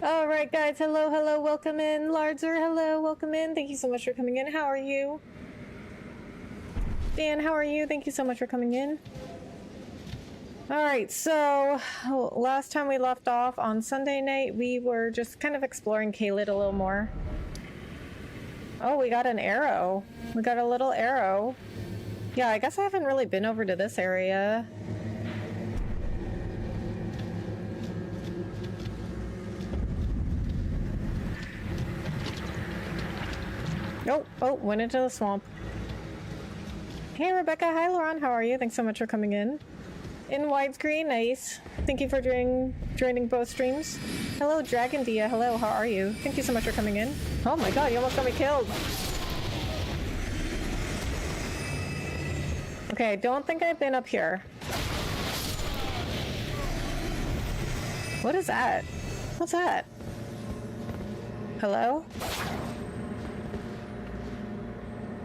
All right, guys. Hello, hello. Welcome in. Lardser, hello. Welcome in. Thank you so much for coming in. How are you? Dan, how are you? Thank you so much for coming in. All right, so last time we left off on Sunday night, we were just kind of exploring Caelid a little more. Oh, we got an arrow. We got a little arrow. Yeah, I guess I haven't really been over to this area. Oh, went into the swamp. Hey, Rebecca. Hi, Lauren. How are you? Thanks so much for coming in. In widescreen, nice. Thank you for joining both streams. Hello, Dragon Dia. Hello, how are you? Thank you so much for coming in. Oh my god, you almost got me killed. Okay, I don't think I've been up here. What is that? What's that? Hello?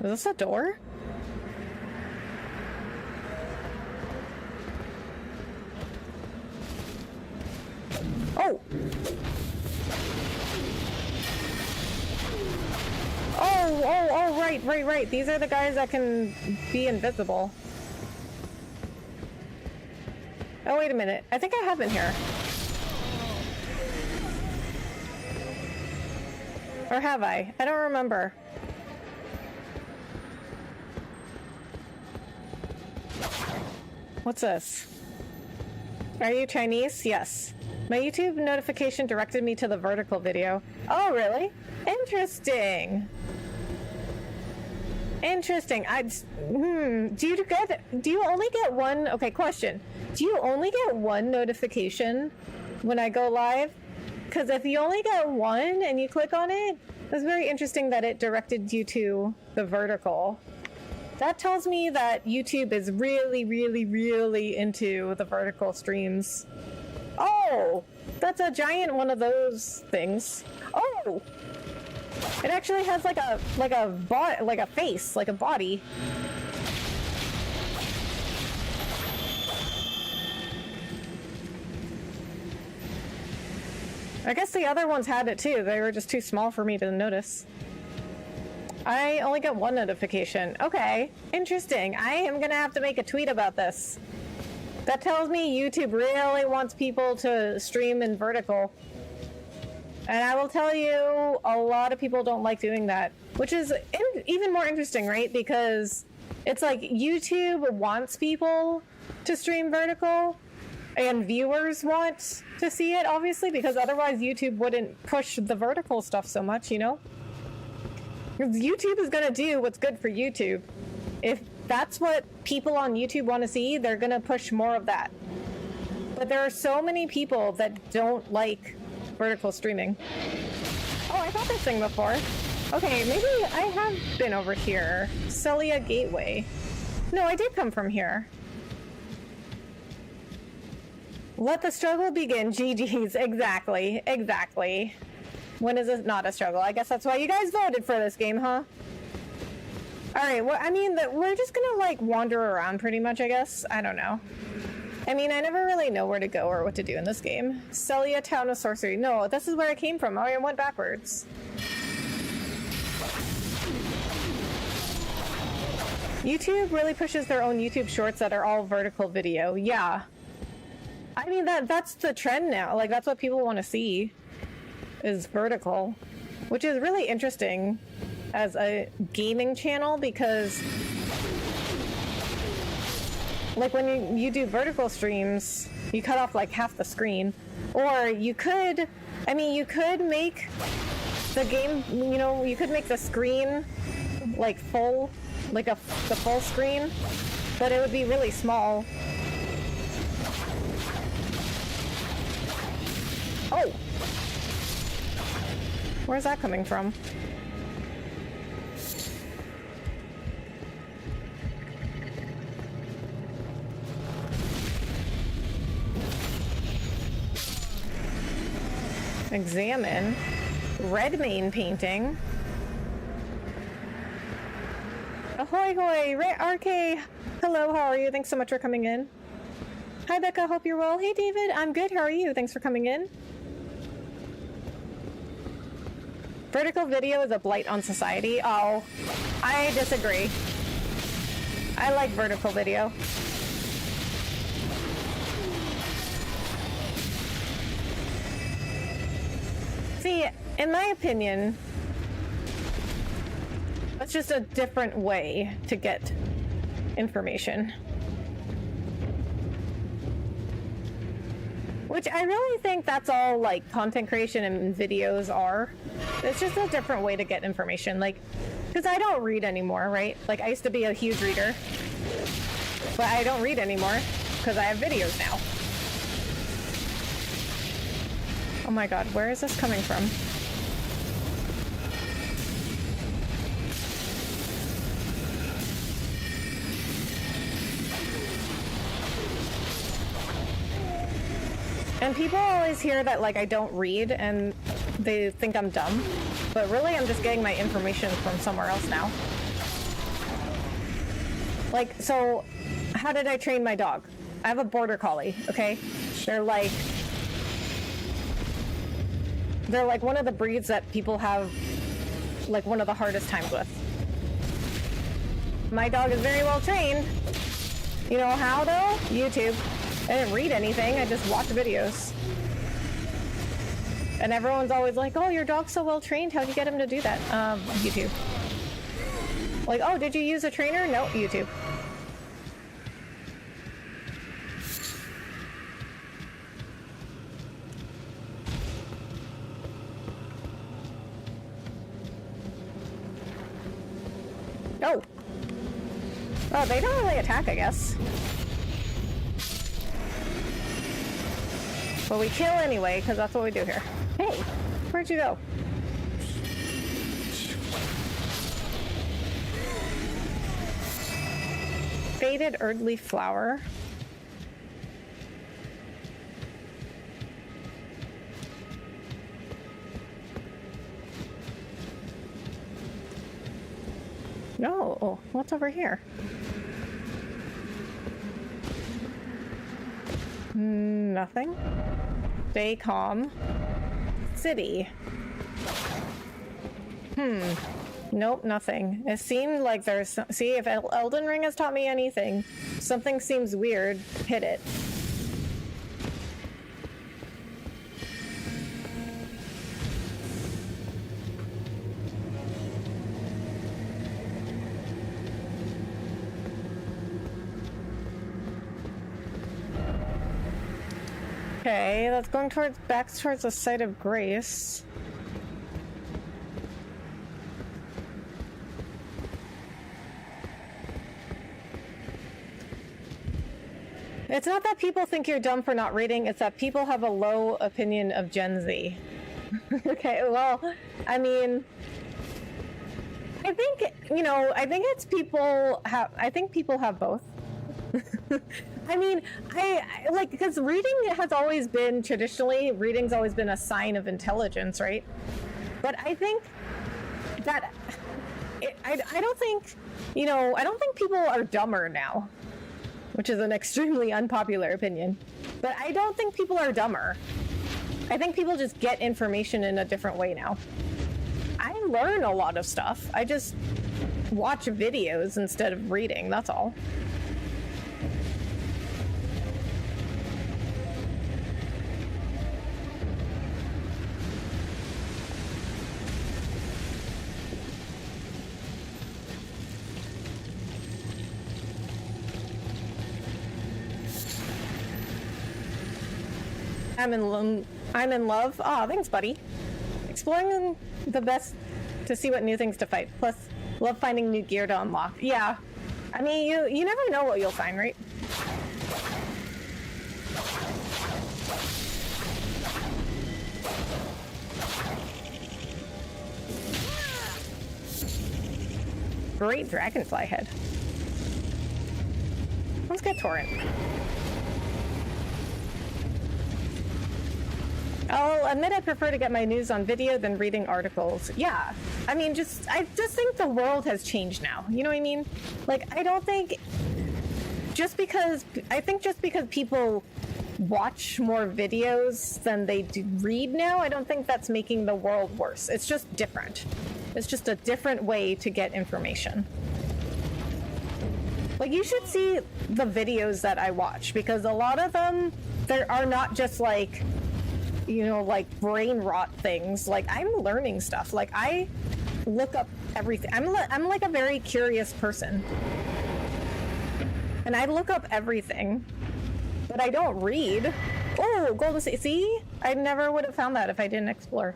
Is this a door? Oh! Oh, right. These are the guys that can be invisible. Oh, wait a minute. I think I have been here. Or have I? I don't remember. What's this? Are you Chinese? Yes. My YouTube notification directed me to the vertical video. Oh, really? Interesting. Interesting. Do you only get one? Okay, question. Do you only get one notification when I go live? Because if you only get one and you click on it, it's very interesting that it directed you to the vertical. That tells me that YouTube is really into the vertical streams. Oh, that's a giant one of those things. Oh, it actually has like a face, like a body. I guess the other ones had it too. They were just too small for me to notice. I only got one notification. Okay, interesting. I am gonna have to make a tweet about this. That tells me YouTube really wants people to stream in vertical. And I will tell you, a lot of people don't like doing that, which is even more interesting, right? Because it's like YouTube wants people to stream vertical, and viewers want to see it, obviously, because otherwise YouTube wouldn't push the vertical stuff so much, you know? Because YouTube is going to do what's good for YouTube. If that's what people on YouTube want to see, they're going to push more of that. But there are so many people that don't like vertical streaming. Oh, I thought this thing before. Okay, maybe I have been over here. Celia Gateway. No, I did come from here. Let the struggle begin. GG's. Exactly. When is it not a struggle? I guess that's why you guys voted for this game, huh? Alright, well, I mean, we're just gonna, like, wander around pretty much, I guess. I don't know. I mean, I never really know where to go or what to do in this game. Celia, Town of Sorcery. No, this is where I came from. Oh, I went backwards. YouTube really pushes their own YouTube shorts that are all vertical video. Yeah. I mean, that's the trend now. Like, that's what people want to see. Is vertical, which is really interesting as a gaming channel, because like when you do vertical streams, you cut off like half the screen. Or you could make the game, you know, you could make the screen like full, like the full screen, but it would be really small. Oh! Where's that coming from? Examine. Redmayne painting. Ahoy hoy! RK! Hello, how are you? Thanks so much for coming in. Hi Becca, hope you're well. Hey David, I'm good, how are you? Thanks for coming in. Vertical video is a blight on society. Oh, I disagree. I like vertical video. See, in my opinion, that's just a different way to get information. Which I really think that's all like content creation and videos are. It's just a different way to get information. Like, because I don't read anymore, right? Like, I used to be a huge reader, but I don't read anymore because I have videos now. Oh my god, where is this coming from? And people always hear that, like, I don't read, and they think I'm dumb. But really, I'm just getting my information from somewhere else now. Like, so, how did I train my dog? I have a border collie, okay? They're like one of the breeds that people have, like, one of the hardest times with. My dog is very well trained. You know how, though? YouTube. I didn't read anything, I just watched videos. And everyone's always like, oh, your dog's so well trained, how'd you get him to do that? YouTube. Like, oh, did you use a trainer? No, YouTube. Oh. Oh, they don't really attack, I guess. But we kill anyway, because that's what we do here. Hey, where'd you go? Faded earthly flower. No, oh, what's over here? Nothing. Stay calm. City. Nope, nothing. It seemed like there's... See, if Elden Ring has taught me anything, something seems weird, hit it. Okay, that's going back towards the site of grace. It's not that people think you're dumb for not reading, it's that people have a low opinion of Gen Z. Okay, well, I mean, I think, you know, I think people have both. I mean, I like, because reading has always been, traditionally, reading's always been a sign of intelligence, right? But I think that, I don't think, you know, I don't think people are dumber now, which is an extremely unpopular opinion. But I don't think people are dumber. I think people just get information in a different way now. I learn a lot of stuff. I just watch videos instead of reading, that's all. I'm in love. Aw, thanks, buddy. Exploring the best to see what new things to fight. Plus, love finding new gear to unlock. Yeah. I mean, you never know what you'll find, right? Great dragonfly head. Let's get Torrent. I'll admit I prefer to get my news on video than reading articles. Yeah, I mean, I just think the world has changed now. You know what I mean? Like, I don't think just because people watch more videos than they do read now, I don't think that's making the world worse. It's just different. It's just a different way to get information. Like, you should see the videos that I watch, because a lot of them, there are not just like, you know, like brain rot things. Like, I'm learning stuff. Like, I look up everything. I'm like a very curious person. And I look up everything, but I don't read. Oh, Golden State. See? I never would have found that if I didn't explore.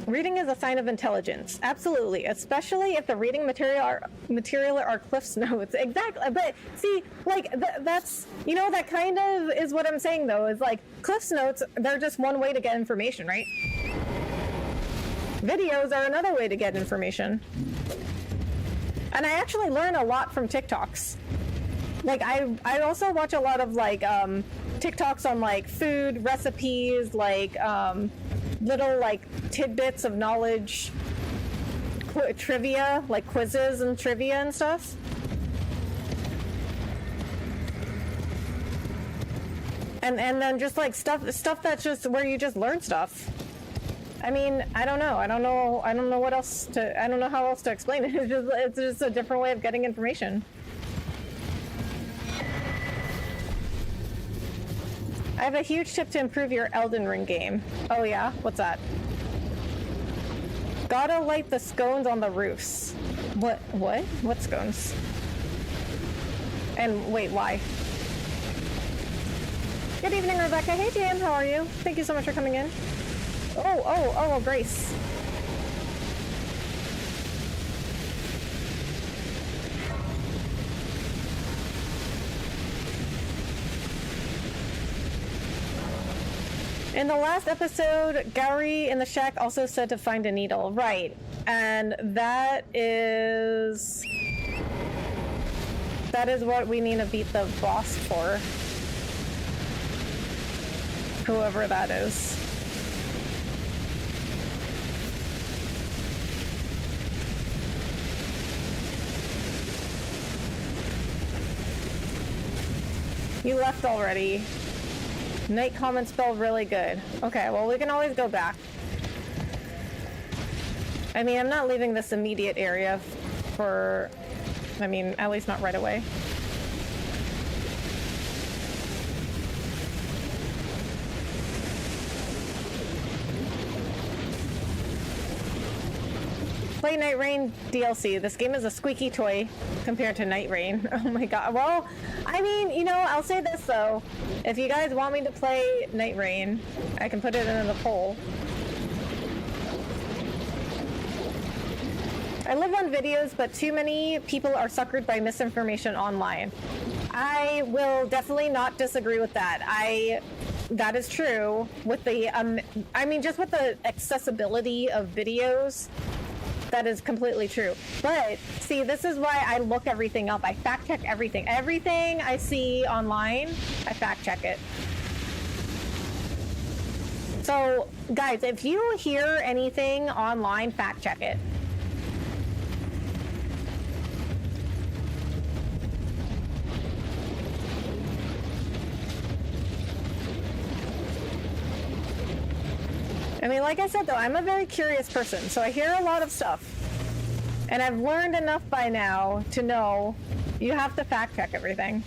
Reading is a sign of intelligence. Absolutely. Especially if the reading material are Cliff's notes. Exactly. But see, like, that's, you know, that kind of is what I'm saying, though, is like, Cliff's notes, they're just one way to get information, right? Videos are another way to get information. And I actually learn a lot from TikToks. Like, I also watch a lot of, like, TikToks on, like, food recipes, like, little, like, tidbits of knowledge, trivia, like quizzes and trivia and stuff. And then just, like, stuff that's just where you just learn stuff. I mean, I don't know what else to, I don't know how else to explain it. It's just a different way of getting information. I have a huge tip to improve your Elden Ring game. Oh yeah? What's that? Gotta light the scones on the roofs. What? What scones? And wait, why? Good evening, Rebecca. Hey, Jam, how are you? Thank you so much for coming in. Oh, Grace. In the last episode, Gowrie in the shack also said to find a needle. Right. And that is what we need to beat the boss for. Whoever that is. You left already. Night comment spell really good. Okay, well, we can always go back. I mean, I'm not leaving this immediate area for, I mean, at least not right away. Play Night Rain DLC. This game is a squeaky toy compared to Night Rain. Oh my god. Well, I mean, you know, I'll say this though. If you guys want me to play Night Rain, I can put it in the poll. I live on videos, but too many people are suckered by misinformation online. I will definitely not disagree with that. That is true with the, I mean, just with the accessibility of videos. That is completely true. But see, this is why I look everything up. I fact check everything. Everything I see online, I fact check it. So guys, if you hear anything online, fact check it. I mean, like I said, though, I'm a very curious person, so I hear a lot of stuff. And I've learned enough by now to know you have to fact check everything.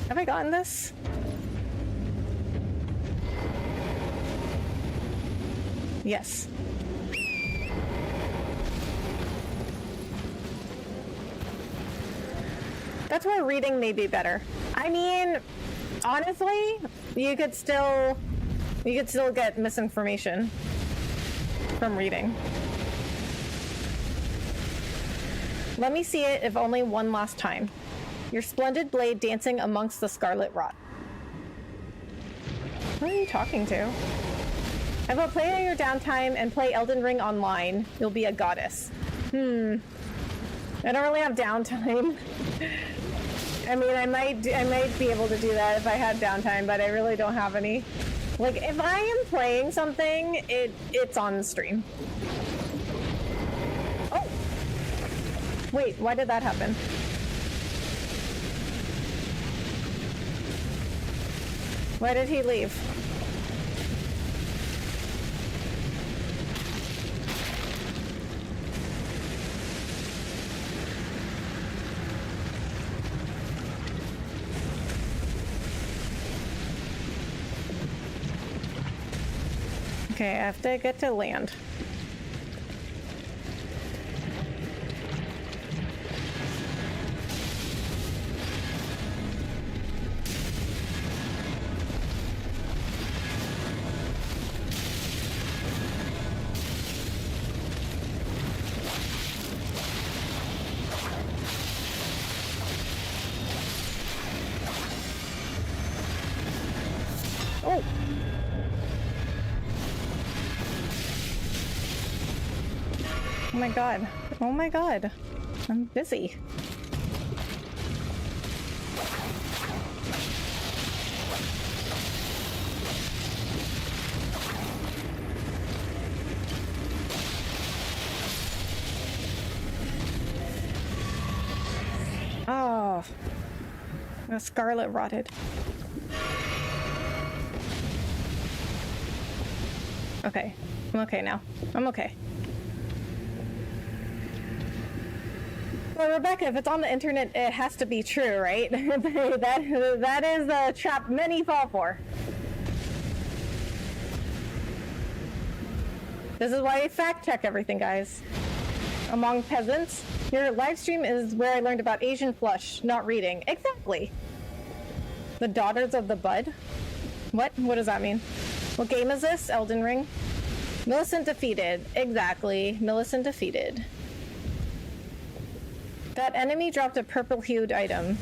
Have I gotten this? Yes. That's where reading may be better. I mean, honestly, you could still get misinformation from reading. Let me see it, if only one last time. Your splendid blade dancing amongst the scarlet rot. Who are you talking to? How about play on your downtime and play Elden Ring online? You'll be a goddess. I don't really have downtime. I mean, I might be able to do that if I had downtime, but I really don't have any. Like, if I am playing something, it's on the stream. Oh! Wait, why did that happen? Why did he leave? Okay, I have to get to land. Oh! Oh my god. Oh my god. I'm busy. Oh. The scarlet rotted. Okay. I'm okay now. I'm okay. Well, Rebecca, if it's on the internet, it has to be true, right? that is a trap many fall for. This is why I fact check everything, guys. Among peasants, your live stream is where I learned about Asian flush, not reading. Exactly. The Daughters of the Bud? What? What does that mean? What game is this? Elden Ring? Millicent defeated. Exactly. Millicent defeated. That enemy dropped a purple-hued item.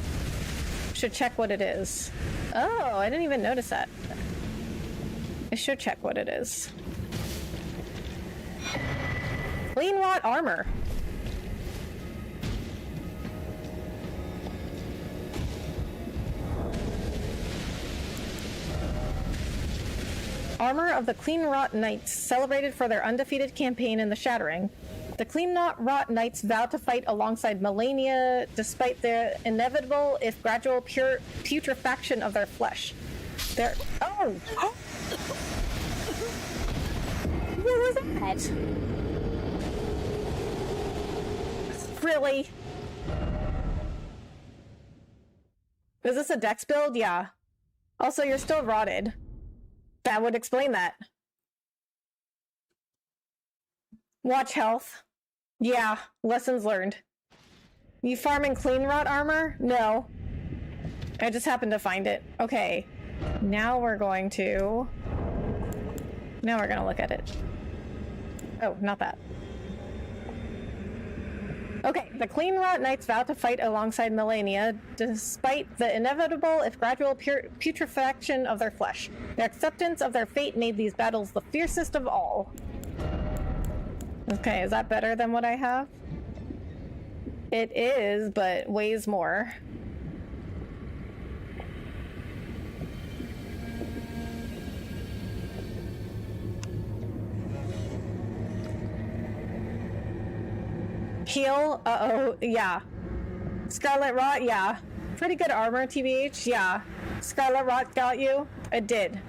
Should check what it is. Oh, I didn't even notice that. I should check what it is. Clean rot armor. Armor of the Clean Rot Knights, celebrated for their undefeated campaign in the Shattering. The Clean Rot Knights vow to fight alongside Melania despite their inevitable, if gradual, putrefaction of their flesh. Their... Oh! What was that? Really? Is this a dex build? Yeah. Also, you're still rotted. That would explain that. Watch health. Yeah, lessons learned. You farming clean rot armor? No. I just happened to find it. Okay. Now we're going to look at it. Oh, not that. Okay, the Clean Rot Knights vow to fight alongside Melania, despite the inevitable, if gradual, putrefaction of their flesh. Their acceptance of their fate made these battles the fiercest of all. Okay, is that better than what I have? It is, but weighs more. Heal? Uh-oh, yeah. Scarlet Rot? Yeah. Pretty good armor, TBH? Yeah. Scarlet Rot got you? It did.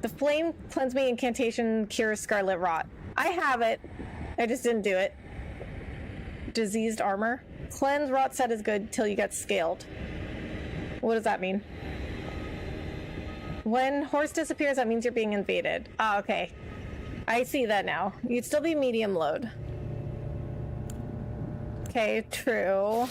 The Flame Cleanse Me incantation cures Scarlet Rot. I have it. I just didn't do it. Diseased armor. Cleanse Rot set is good till you get scaled. What does that mean? When horse disappears, that means you're being invaded. Ah, okay. I see that now. You'd still be medium load. Okay, true.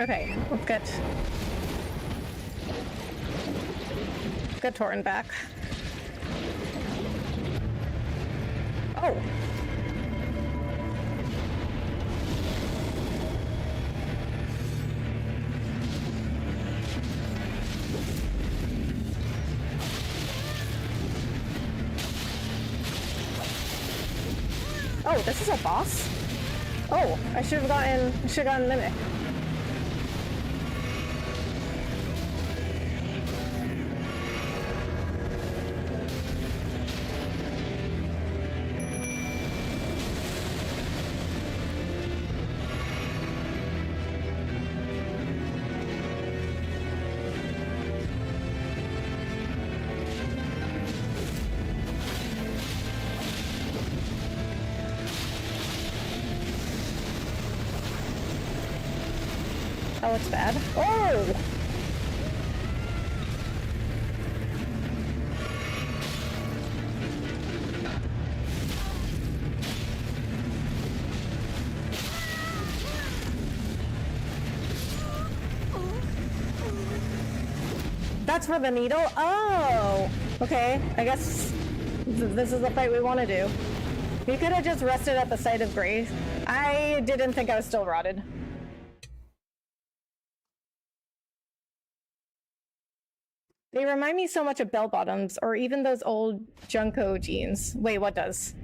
Okay, let's get Torin back. Oh. Oh, this is a boss? Oh, I should have gotten Mimic. Oh, it's bad. Oh! That's for the needle? Oh! Okay, I guess this is the fight we want to do. You could have just rested at the site of grace. I didn't think I was still rotted. They remind me so much of bell bottoms, or even those old Junko jeans. Wait, what does?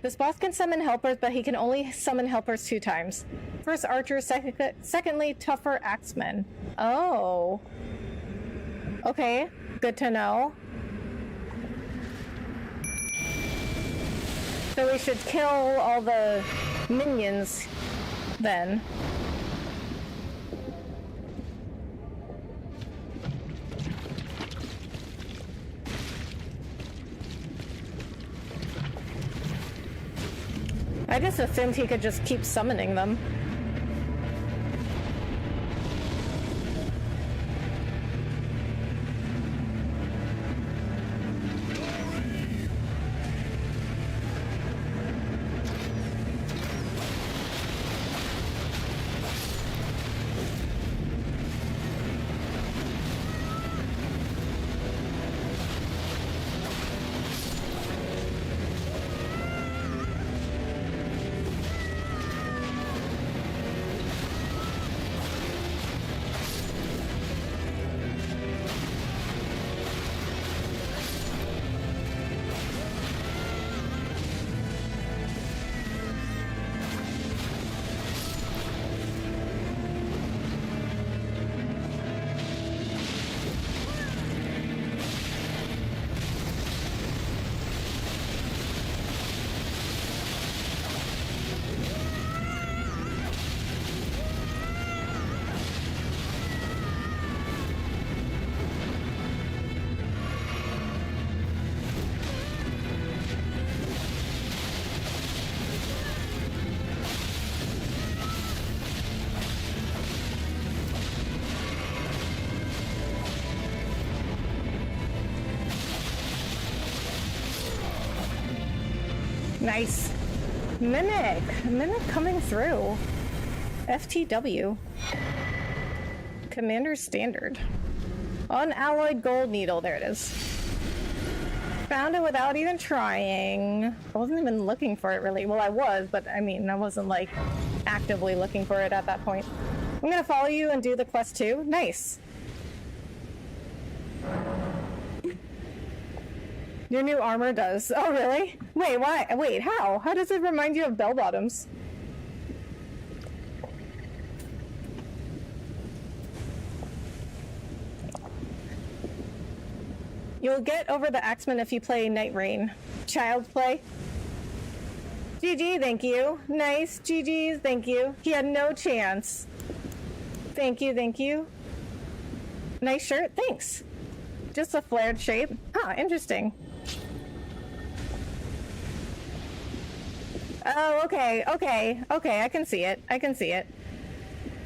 This boss can summon helpers, but he can only summon helpers 2 times. First archers, secondly tougher axemen. Oh. Okay, good to know. So we should kill all the minions then. I just assumed he could just keep summoning them. Nice. Mimic coming through. FTW. Commander Standard. Unalloyed gold needle, there it is. Found it without even trying. I wasn't even looking for it really. Well, I was, but I mean, I wasn't like actively looking for it at that point. I'm gonna follow you and do the quest too. Nice. Your new armor does. Oh, really? Wait, why? Wait, how? How does it remind you of bell bottoms? You'll get over the Axeman if you play Night Rain. Child's play. GG, thank you. Nice, GG's, thank you. He had no chance. Thank you, thank you. Nice shirt, thanks. Just a flared shape. Huh, interesting. Oh, okay, I can see it. I can see it.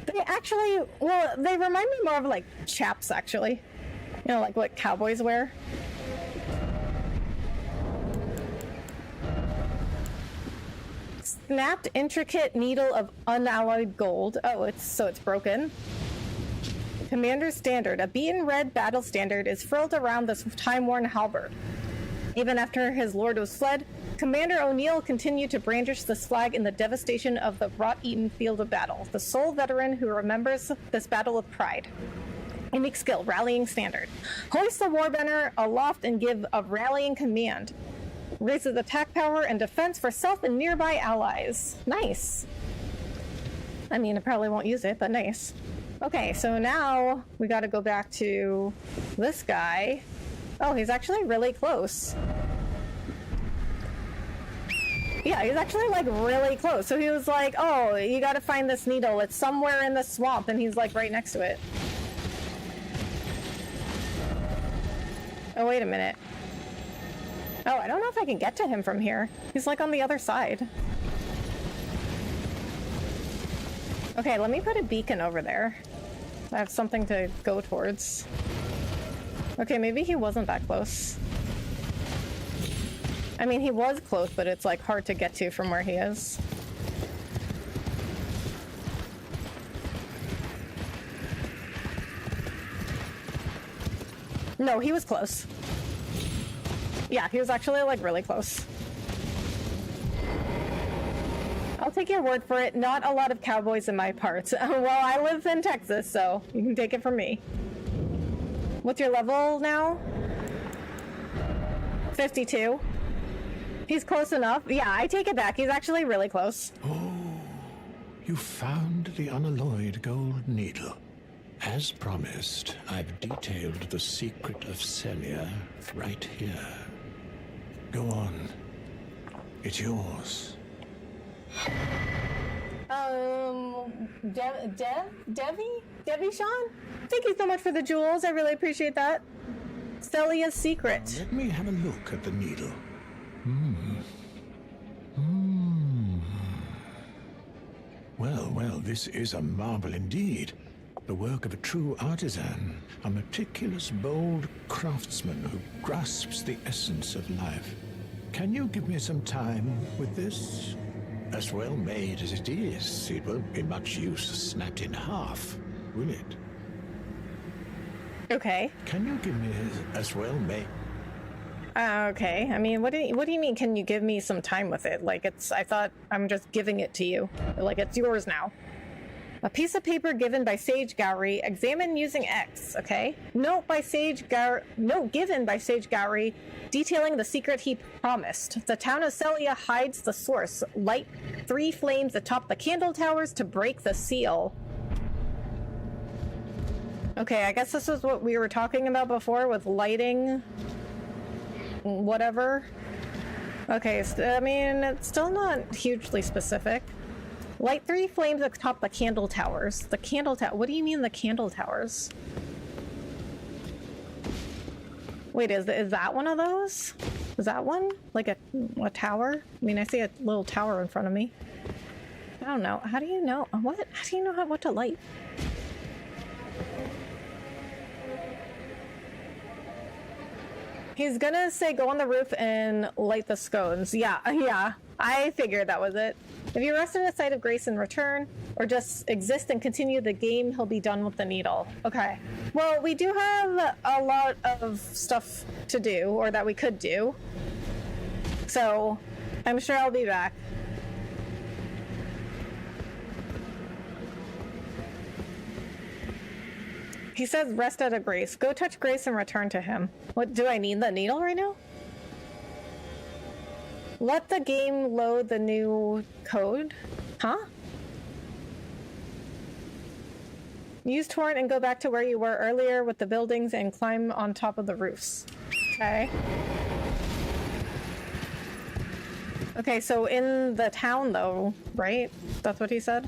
They actually, well, they remind me more of like chaps, actually. You know, like what cowboys wear. Snapped intricate needle of unalloyed gold. Oh, it's broken. Commander Standard. A beaten red battle standard is frilled around this time-worn halberd. Even after his lord was fled, Commander O'Neill continued to brandish this flag in the devastation of the rot-eaten field of battle, the sole veteran who remembers this battle with pride. Unique skill, rallying standard. Hoist the warbbanner aloft and give a rallying command. Raises attack power and defense for self and nearby allies. Nice. I mean, I probably won't use it, but nice. Okay, so now we gotta go back to this guy. Oh, he's actually really close. Yeah, he's actually like really close. So he was like, oh, you gotta find this needle. It's somewhere in the swamp, and he's like right next to it. Oh, wait a minute. Oh, I don't know if I can get to him from here. He's like on the other side. Okay, let me put a beacon over there. I have something to go towards. Okay, maybe he wasn't that close. I mean, he was close, but it's like hard to get to from where he is. No, he was close. Yeah, he was actually like really close. I'll take your word for it. Not a lot of cowboys in my parts. Well, I live in Texas, so you can take it from me. What's your level now? 52. He's close enough. Yeah, I take it back. He's actually really close. Oh, you found the unalloyed gold needle. As promised, I've detailed the secret of Celia right here. Go on. It's yours. Debbie Sean? Thank you so much for the jewels. I really appreciate that. Celia's secret. Let me have a look at the needle. Well, this is a marvel indeed. The work of a true artisan, a meticulous, bold craftsman who grasps the essence of life. Can you give me some time with this? As well made as it is, it won't be much use snapped in half, will it? Okay. Can you give me as well made? Okay. I mean, what do you mean? Can you give me some time with it? Like I thought I'm just giving it to you. Like it's yours now. A piece of paper given by Sage Gowry. Examine using X. Okay. Note given by Sage Gowry, detailing the secret he promised. The town of Celia hides the source. Light 3 flames atop the candle towers to break the seal. Okay, I guess this is what we were talking about before with lighting. Whatever. Okay, so, I mean, it's still not hugely specific. Light 3 flames atop the candle towers. The candle tower. What do you mean the candle towers? Wait, is that one of those? Is that one? Like a tower? I mean, I see a little tower in front of me. I don't know. How do you know? What? How do you know what to light? He's gonna say go on the roof and light the scones. Yeah. I figured that was it. If you rest in a site of grace and return, or just exist and continue the game, he'll be done with the needle. Okay. Well, we do have a lot of stuff to do, or that we could do. So, I'm sure I'll be back. He says rest out of grace. Go touch grace and return to him. What, do I need the needle right now? Let the game load the new code? Huh? Use torrent and go back to where you were earlier with the buildings and climb on top of the roofs. Okay. Okay, so in the town though, right? That's what he said?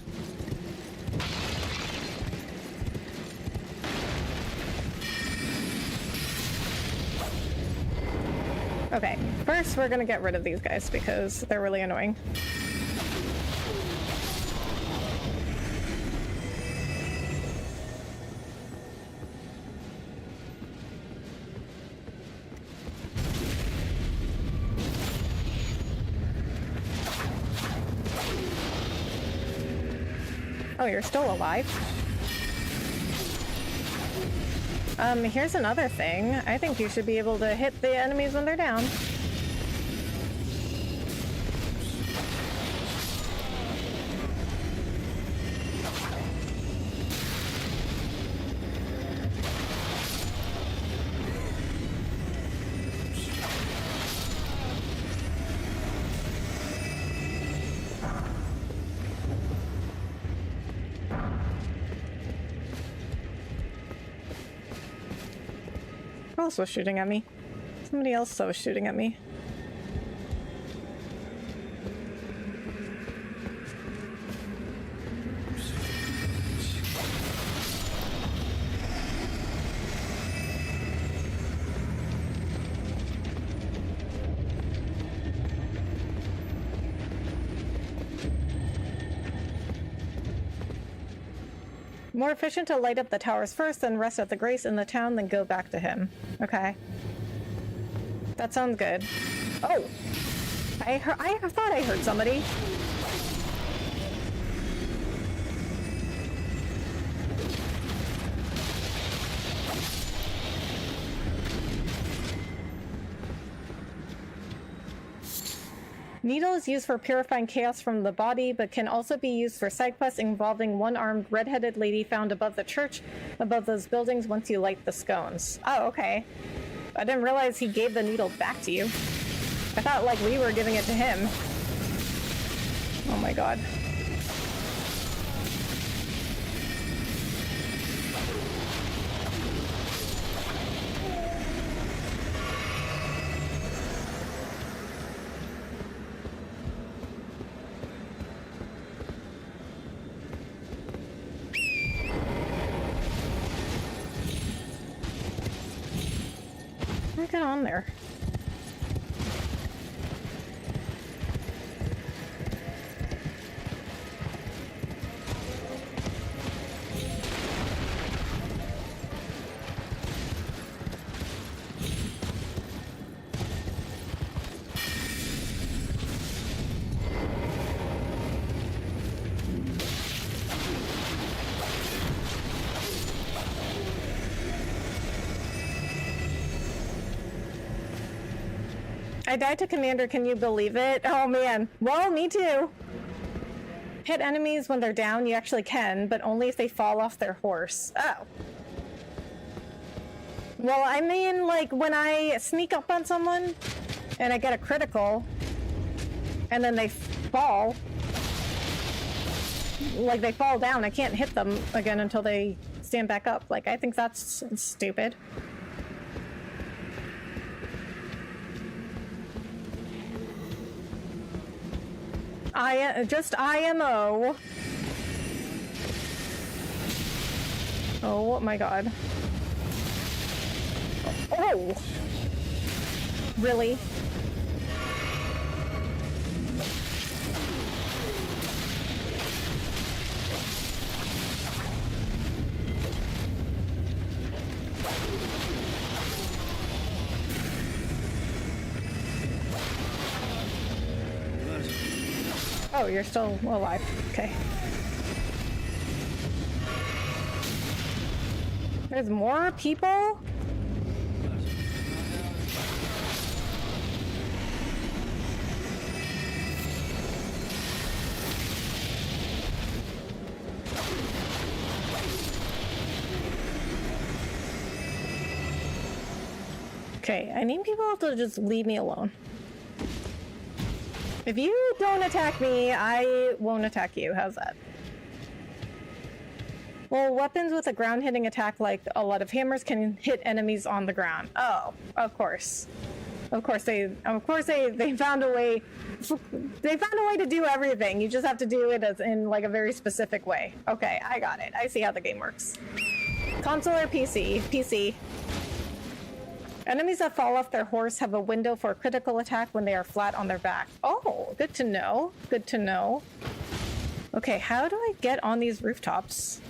Okay, first we're gonna get rid of these guys because they're really annoying. Oh, you're still alive? Here's another thing. I think you should be able to hit the enemies when they're down. Who else was shooting at me? Somebody else was shooting at me. More efficient to light up the towers first, then rest at the Grace in the town, then go back to him. Okay. That sounds good. Oh! I thought I heard somebody. Needle is used for purifying chaos from the body, but can also be used for side quests involving one-armed red-headed lady found above the church, above those buildings once you light the scones. Oh, okay. I didn't realize he gave the needle back to you. I thought, like, we were giving it to him. Oh my god. Get on there. I died to Commander, can you believe it? Oh man. Well, me too. Hit enemies when they're down, you actually can, but only if they fall off their horse. Oh. Well, I mean, like, when I sneak up on someone, and I get a critical, and then they fall, like, they fall down, I can't hit them again until they stand back up. Like, I think that's stupid. Just IMO. Oh my god. Oh! Really? Oh, you're still alive. Okay. There's more people? Okay, I need people to just leave me alone. If you don't attack me, I won't attack you. How's that? Well, weapons with a ground-hitting attack, like a lot of hammers, can hit enemies on the ground. Oh, of course. Of course they found a way. They found a way to do everything. You just have to do it as in like a very specific way. Okay, I got it. I see how the game works. Console or PC? PC. Enemies that fall off their horse have a window for a critical attack when they are flat on their back. Oh, good to know. Good to know. Okay, how do I get on these rooftops?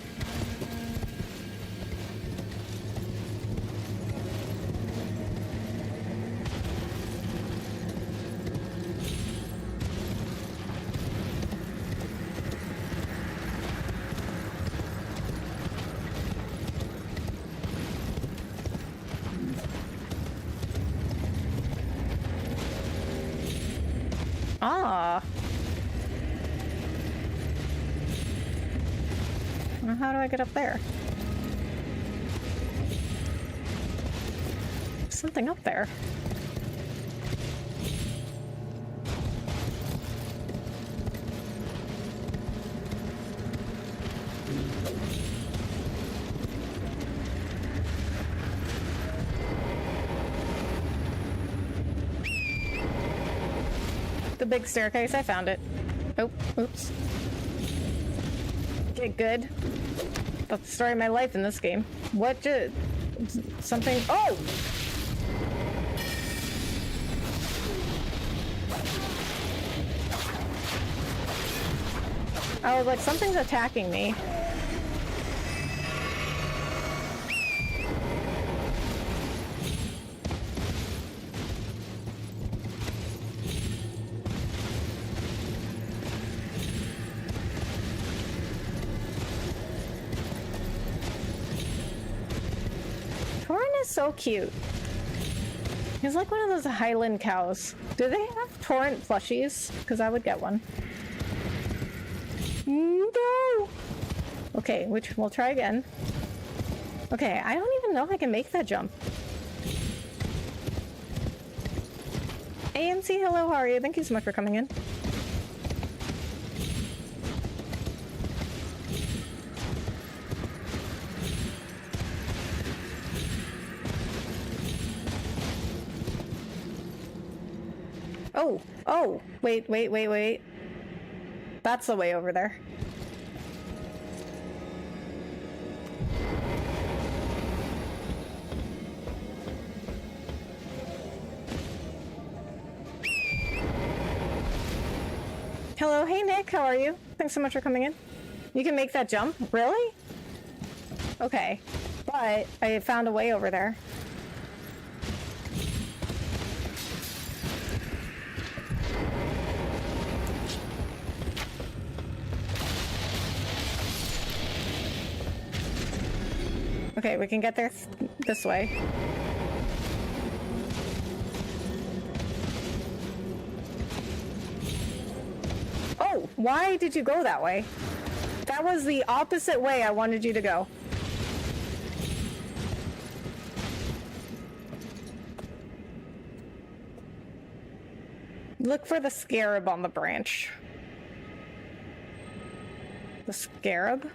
Ah. Well, how do I get up there? Something up there. The big staircase, I found it. Oh, oops. Okay, good. That's the story of my life in this game. What just... something... Oh! I was like, something's attacking me. Torrent is so cute. He's like one of those Highland cows. Do they have Torrent plushies? Because I would get one. No! Okay, which we'll try again. Okay, I don't even know if I can make that jump. AMC, hello, how are you? Thank you so much for coming in. Oh, oh, wait. That's the way over there. Hello, hey Nick, how are you? Thanks so much for coming in. You can make that jump? Really? Okay, but I found a way over there. Okay, we can get there this way. Oh, why did you go that way? That was the opposite way I wanted you to go. Look for the scarab on the branch. The scarab?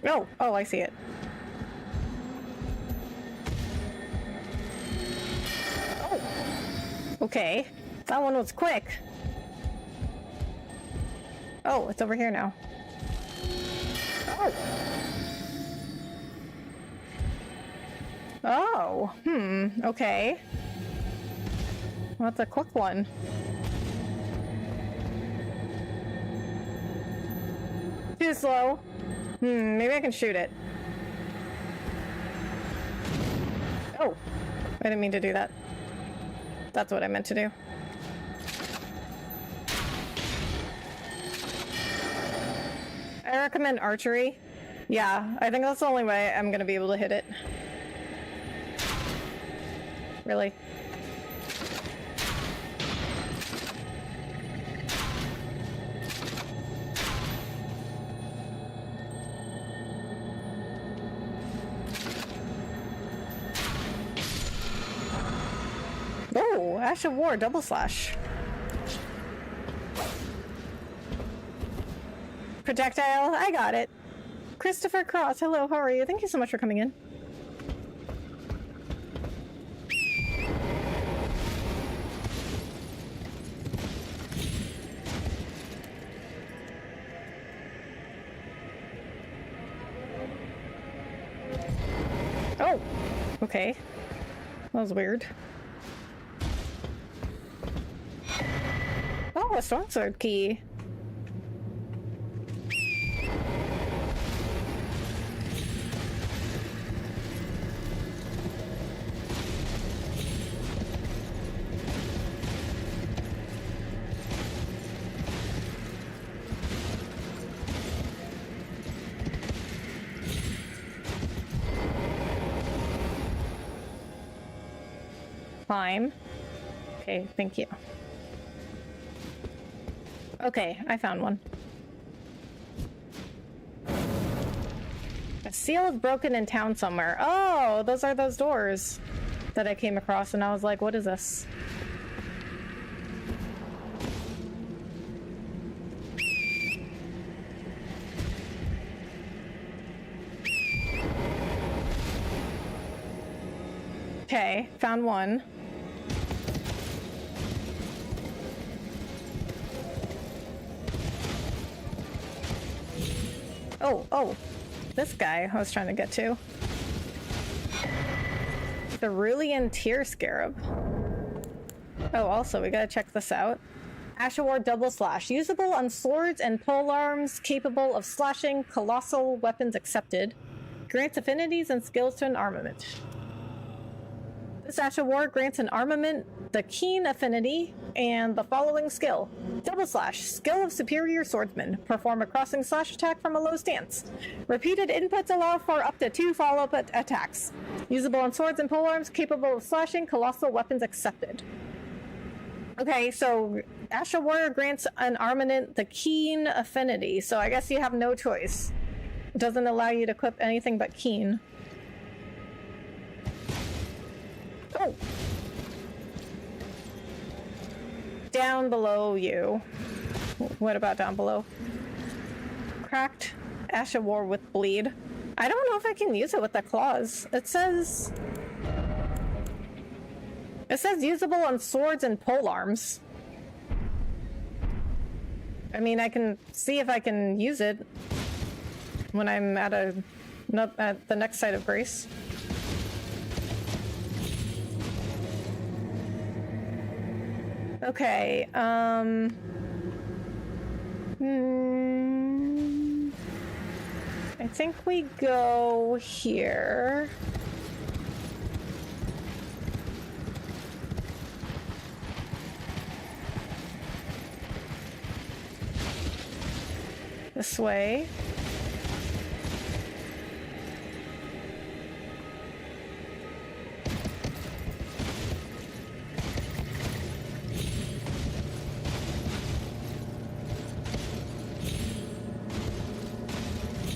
Oh, oh, I see it. Oh. Okay. That one was quick. Oh, it's over here now. Oh. Oh, okay. Well, that's a quick one. Too slow. Maybe I can shoot it. Oh, I didn't mean to do that. That's what I meant to do. I recommend archery. Yeah, I think that's the only way I'm gonna be able to hit it. Really. Oh, Ash of War, double slash. Projectile, I got it. Christopher Cross, hello, how are you? Thank you so much for coming in. Oh, okay. That was weird. Oh, a strong sword key. Climb. Okay, thank you. Okay, I found one. A seal is broken in town somewhere. Oh, those are those doors that I came across, and I was like, what is this? Okay, found one. Oh, this guy I was trying to get to. Cerulean Tear Scarab. Oh, also, we gotta check this out. Ashawar Double Slash. Usable on swords and polearms, capable of slashing colossal weapons accepted. Grants affinities and skills to an armament. This Ashawar grants an armament the Keen Affinity and the following skill. Double Slash. Skill of Superior Swordsman. Perform a crossing slash attack from a low stance. Repeated inputs allow for up to 2 follow-up attacks. Usable on swords and polearms, capable of slashing colossal weapons accepted. Okay, so Asha Warrior grants an armament the Keen Affinity, so I guess you have no choice. It doesn't allow you to equip anything but Keen. Oh! Down below you. What about down below? Cracked Asha War with Bleed. I don't know if I can use it with the claws. It says usable on swords and polearms. I mean, I can see if I can use it when I'm at the next site of grace. Okay, I think we go here. This way.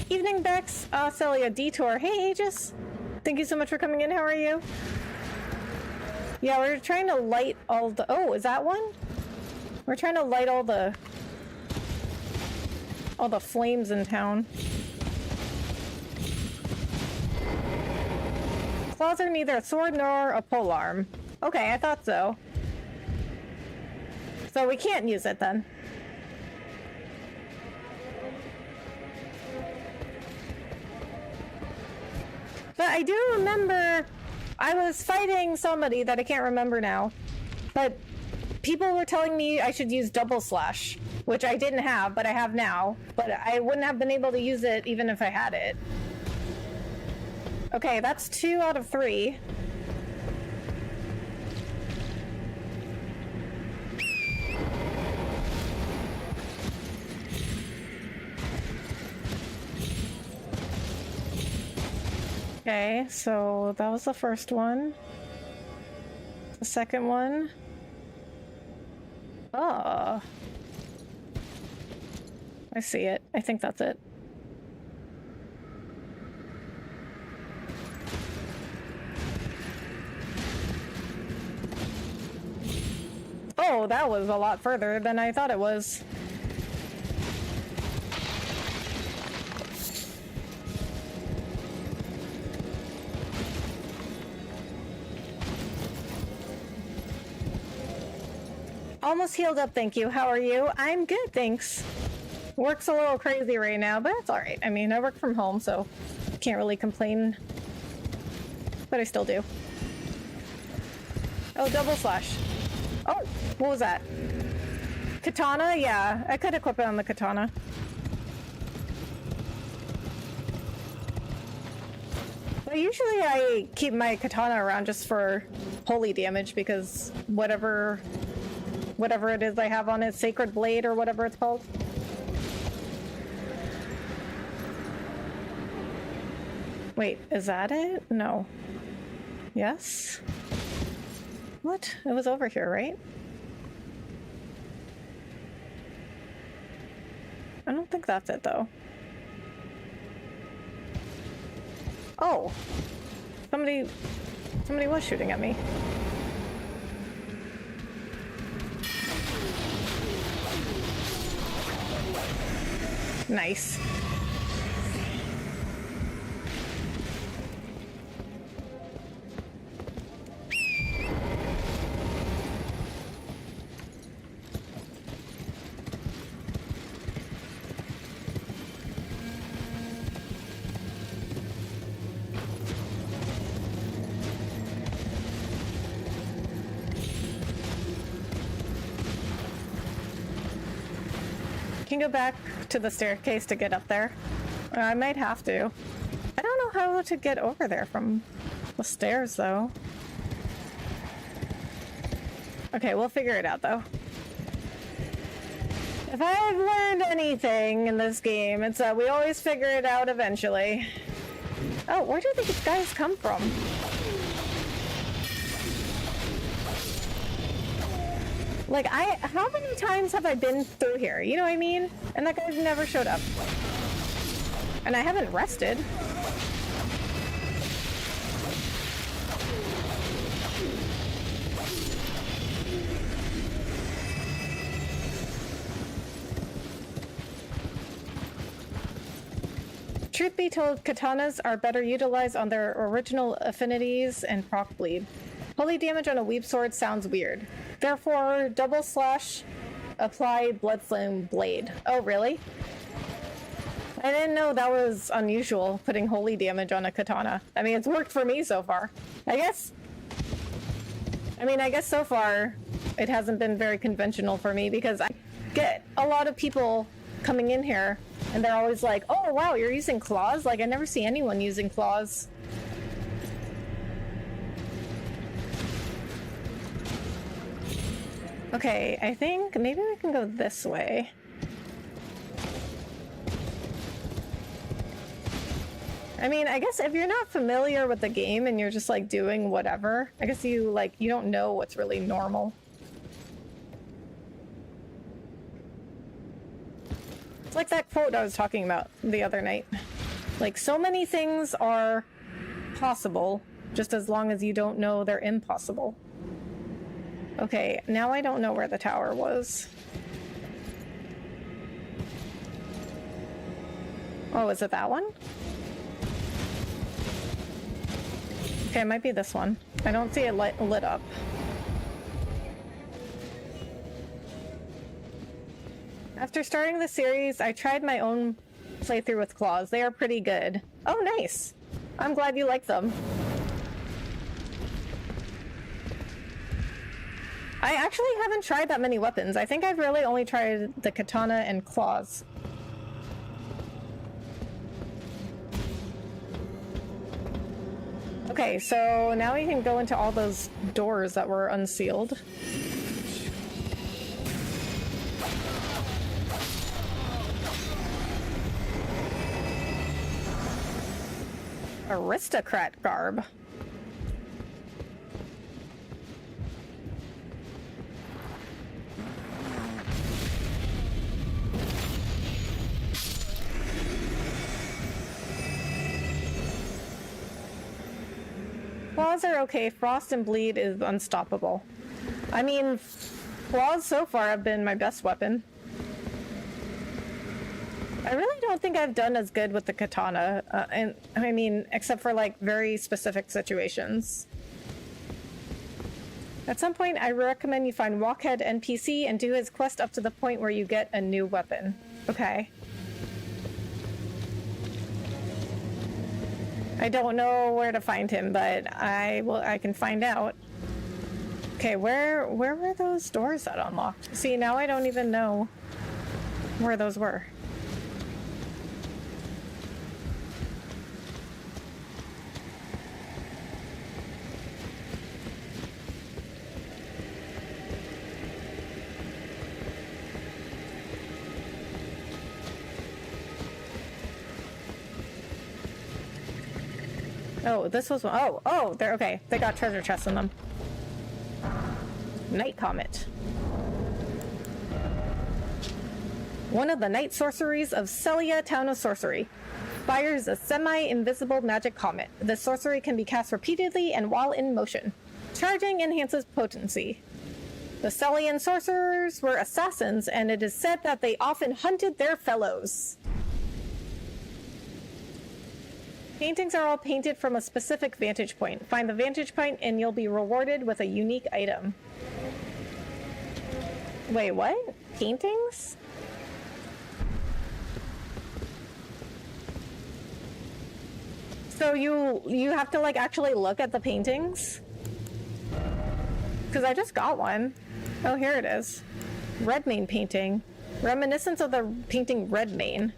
Evening, Bex. Celia, Detour. Hey, Aegis. Thank you so much for coming in. How are you? Yeah, we're trying to light all the... Oh, is that one? We're trying to light all the flames in town. Claws are neither a sword nor a polearm. Okay, I thought so. So we can't use it then. But I do remember I was fighting somebody that I can't remember now. But people were telling me I should use Double Slash, which I didn't have, but I have now. But I wouldn't have been able to use it even if I had it. Okay, that's 2 out of 3. Okay, so that was the first one. The second one. Oh. I see it. I think that's it. Oh, that was a lot further than I thought it was. Almost healed up, thank you. How are you? I'm good, thanks. Work's a little crazy right now, but it's alright. I mean, I work from home, so can't really complain. But I still do. Oh, Double Slash. Oh, what was that? Katana? Yeah, I could equip it on the katana. But usually I keep my katana around just for holy damage because whatever it is I have on it, Sacred Blade or whatever it's called. Wait, is that it? No. Yes? What? It was over here, right? I don't think that's it, though. Oh! Somebody was shooting at me. Nice. can go back to the staircase to get up there. I might have to. I don't know how to get over there from the stairs, though. Okay, we'll figure it out, though. If I've learned anything in this game, it's that we always figure it out eventually. Oh, where do these guys come from? Like, how many times have I been through here? You know what I mean? And that guy's never showed up. And I haven't rested. Truth be told, katanas are better utilized on their original affinities and proc bleed. Holy damage on a weep sword sounds weird. Therefore, double slash apply bloodflame blade. Oh, really? I didn't know that was unusual, putting holy damage on a katana. I mean, it's worked for me so far. I guess so far it hasn't been very conventional for me because I get a lot of people coming in here and they're always like, oh wow, you're using claws? Like, I never see anyone using claws. Okay, I think maybe we can go this way. I mean, I guess if you're not familiar with the game and you're just like doing whatever, I guess you don't know what's really normal. It's like that quote I was talking about the other night. Like, so many things are possible just as long as you don't know they're impossible. Okay, now I don't know where the tower was. Oh, is it that one? Okay, it might be this one. I don't see it lit up. After starting the series, I tried my own playthrough with claws. They are pretty good. Oh, nice! I'm glad you like them. I actually haven't tried that many weapons. I think I've really only tried the katana and claws. Okay, so now we can go into all those doors that were unsealed. Aristocrat garb. Claws are okay. Frost and bleed is unstoppable. I mean, claws so far have been my best weapon. I really don't think I've done as good with the katana, and I mean, except for like very specific situations. At some point, I recommend you find Walkhead NPC and do his quest up to the point where you get a new weapon. Okay. I don't know where to find him, but I can find out. Okay, where were those doors that unlocked? See, now I don't even know where those were. Oh, this was one. Oh, they're okay. They got treasure chests in them. Night Comet. One of the night sorceries of Celia, Town of Sorcery. Fires a semi-invisible magic comet. This sorcery can be cast repeatedly and while in motion. Charging enhances potency. The Celian sorcerers were assassins, and it is said that they often hunted their fellows. Paintings are all painted from a specific vantage point. Find the vantage point and you'll be rewarded with a unique item. Wait, what? Paintings? So you have to like actually look at the paintings? Because I just got one. Oh, here it is. Redmayne painting. Reminiscence of the painting Redmayne.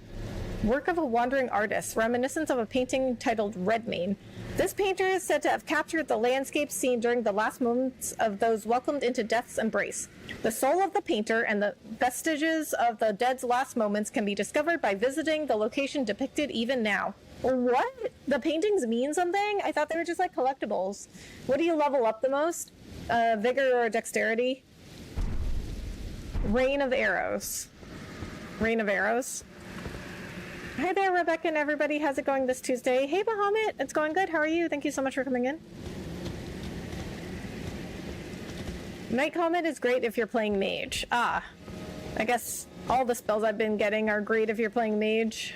Work of a wandering artist. Reminiscence of a painting titled Redmayne. This painter is said to have captured the landscape seen during the last moments of those welcomed into death's embrace. The soul of the painter and the vestiges of the dead's last moments can be discovered by visiting the location depicted even now. What? The paintings mean something? I thought they were just like collectibles. What do you level up the most? Vigor or dexterity? Rain of arrows. Rain of arrows? Hi there, Rebecca and everybody. How's it going this Tuesday? Hey, Bahamut. It's going good. How are you? Thank you so much for coming in. Night Comet is great if you're playing mage. Ah, I guess all the spells I've been getting are great if you're playing mage.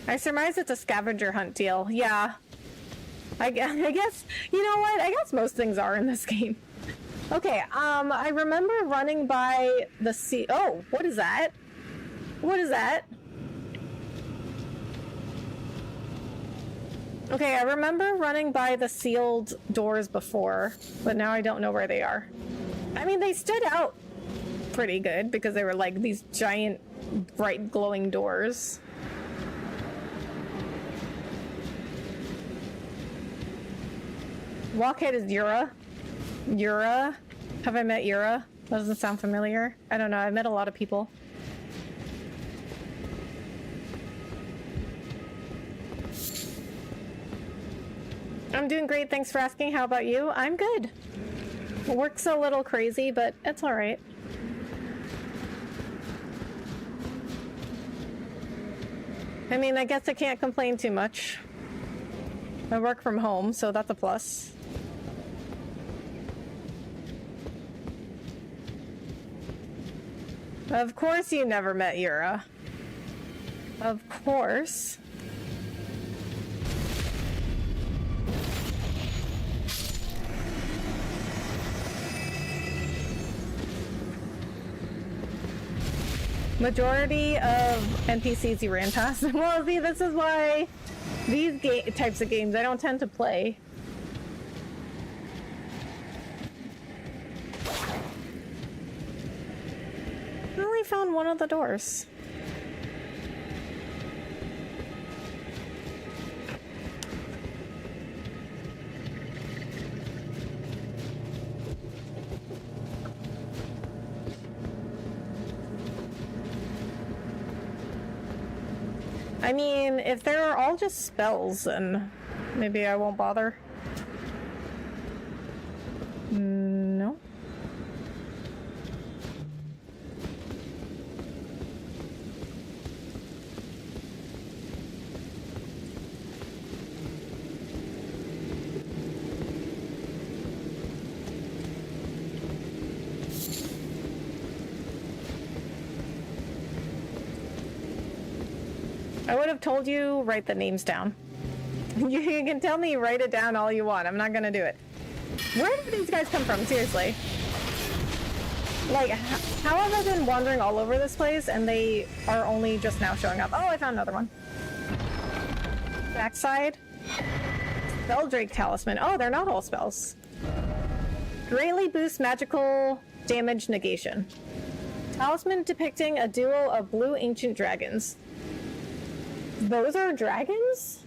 I surmise it's a scavenger hunt deal. Yeah. I guess, you know what? I guess most things are in this game. Okay, I remember running by the sea. Oh, what is that? What is that? Okay, I remember running by the sealed doors before, but now I don't know where they are. I mean, they stood out pretty good because they were like these giant, bright, glowing doors. Walkhead is Yura. Yura? Have I met Yura? That doesn't sound familiar. I don't know. I've met a lot of people. I'm doing great. Thanks for asking. How about you? I'm good. Work's a little crazy, but it's all right. I mean, I guess I can't complain too much. I work from home, so that's a plus. Of course you never met Yura. Of course. Majority of NPCs you ran past. Well, see, this is why these types of games I don't tend to play. I only found one of the doors. I mean, if they're all just spells, then maybe I won't bother. No. I would have told you, write the names down. You can tell me, write it down all you want. I'm not gonna do it. Where did these guys come from? Seriously. Like, how have I been wandering all over this place and they are only just now showing up? Oh, I found another one. Backside. Spelldrake Talisman. Oh, they're not all spells. Greatly boosts magical damage negation. Talisman depicting a duo of blue ancient dragons. Those are dragons?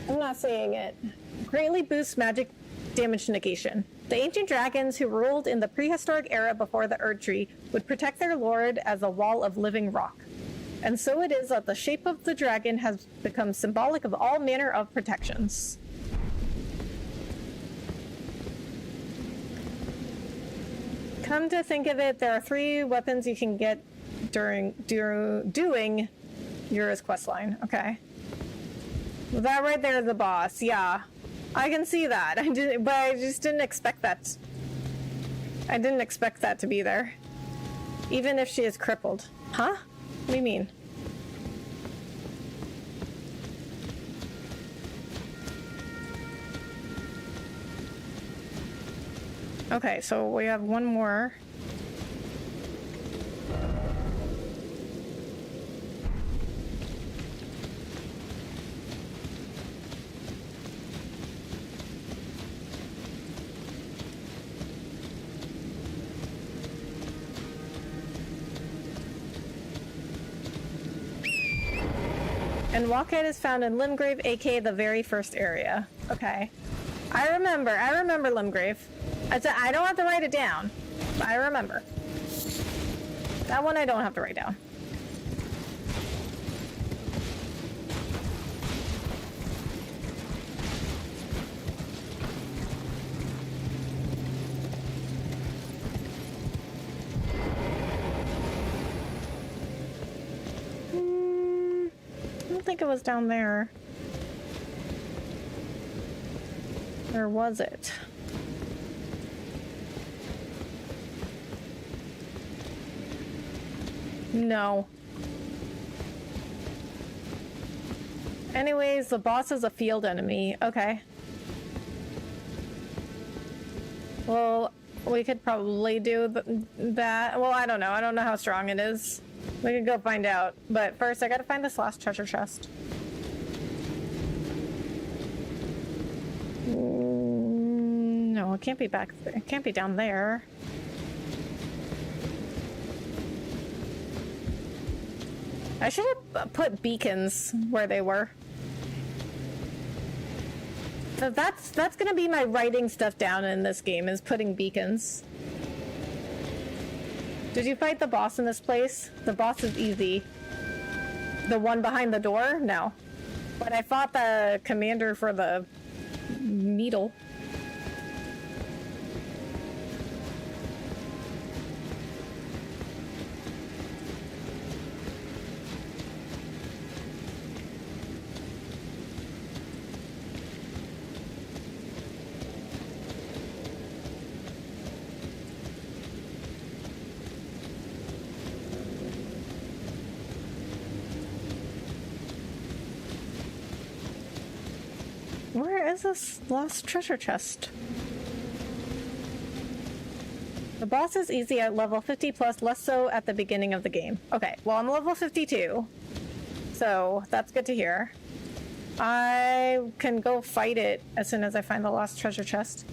I'm not saying it. Greatly boosts magic damage negation. The ancient dragons who ruled in the prehistoric era before the Erd Tree would protect their lord as a wall of living rock. And so it is that the shape of the dragon has become symbolic of all manner of protections. Come to think of it, there are 3 weapons you can get during doing Yura's questline. Okay. Well, that right there is the boss. Yeah. I can see that. But I just didn't expect that. I didn't expect that to be there. Even if she is crippled. Huh? What do you mean? Okay, so we have one more. And Walkhead is found in Limgrave, aka the very first area. Okay. I remember Limgrave. I don't have to write it down, but I remember. That one I don't have to write down. I don't think it was down there. Or was it? No. Anyways, the boss is a field enemy. Okay. Well, we could probably do that. Well, I don't know. I don't know how strong it is. We could go find out. But first, I gotta find this last treasure chest. No, it can't be back there. It can't be down there. I should have put beacons where they were. So that's gonna be my writing stuff down in this game, is putting beacons. Did you fight the boss in this place? The boss is easy. The one behind the door? No. But I fought the commander for the needle. Where is this lost treasure chest? The boss is easy at level 50 plus, less so at the beginning of the game. Okay, well I'm level 52, so that's good to hear. I can go fight it as soon as I find the lost treasure chest.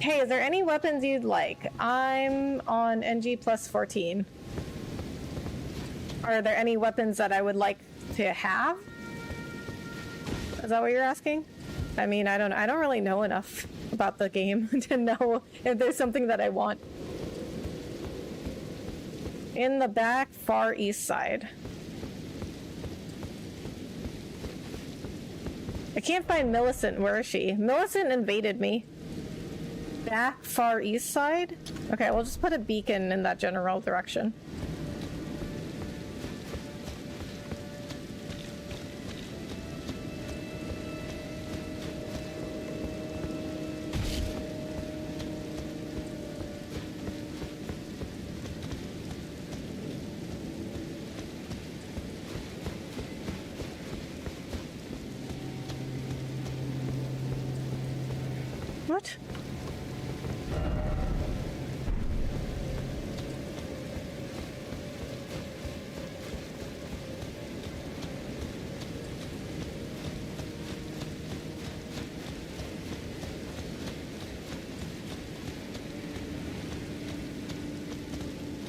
Hey, is there any weapons you'd like? I'm on NG plus 14. Are there any weapons that I would like to have? Is that what you're asking? I mean, I don't really know enough about the game to know if there's something that I want. In the back far east side. I can't find Millicent. Where is she? Millicent invaded me. Back far east side? Okay, we'll just put a beacon in that general direction. What?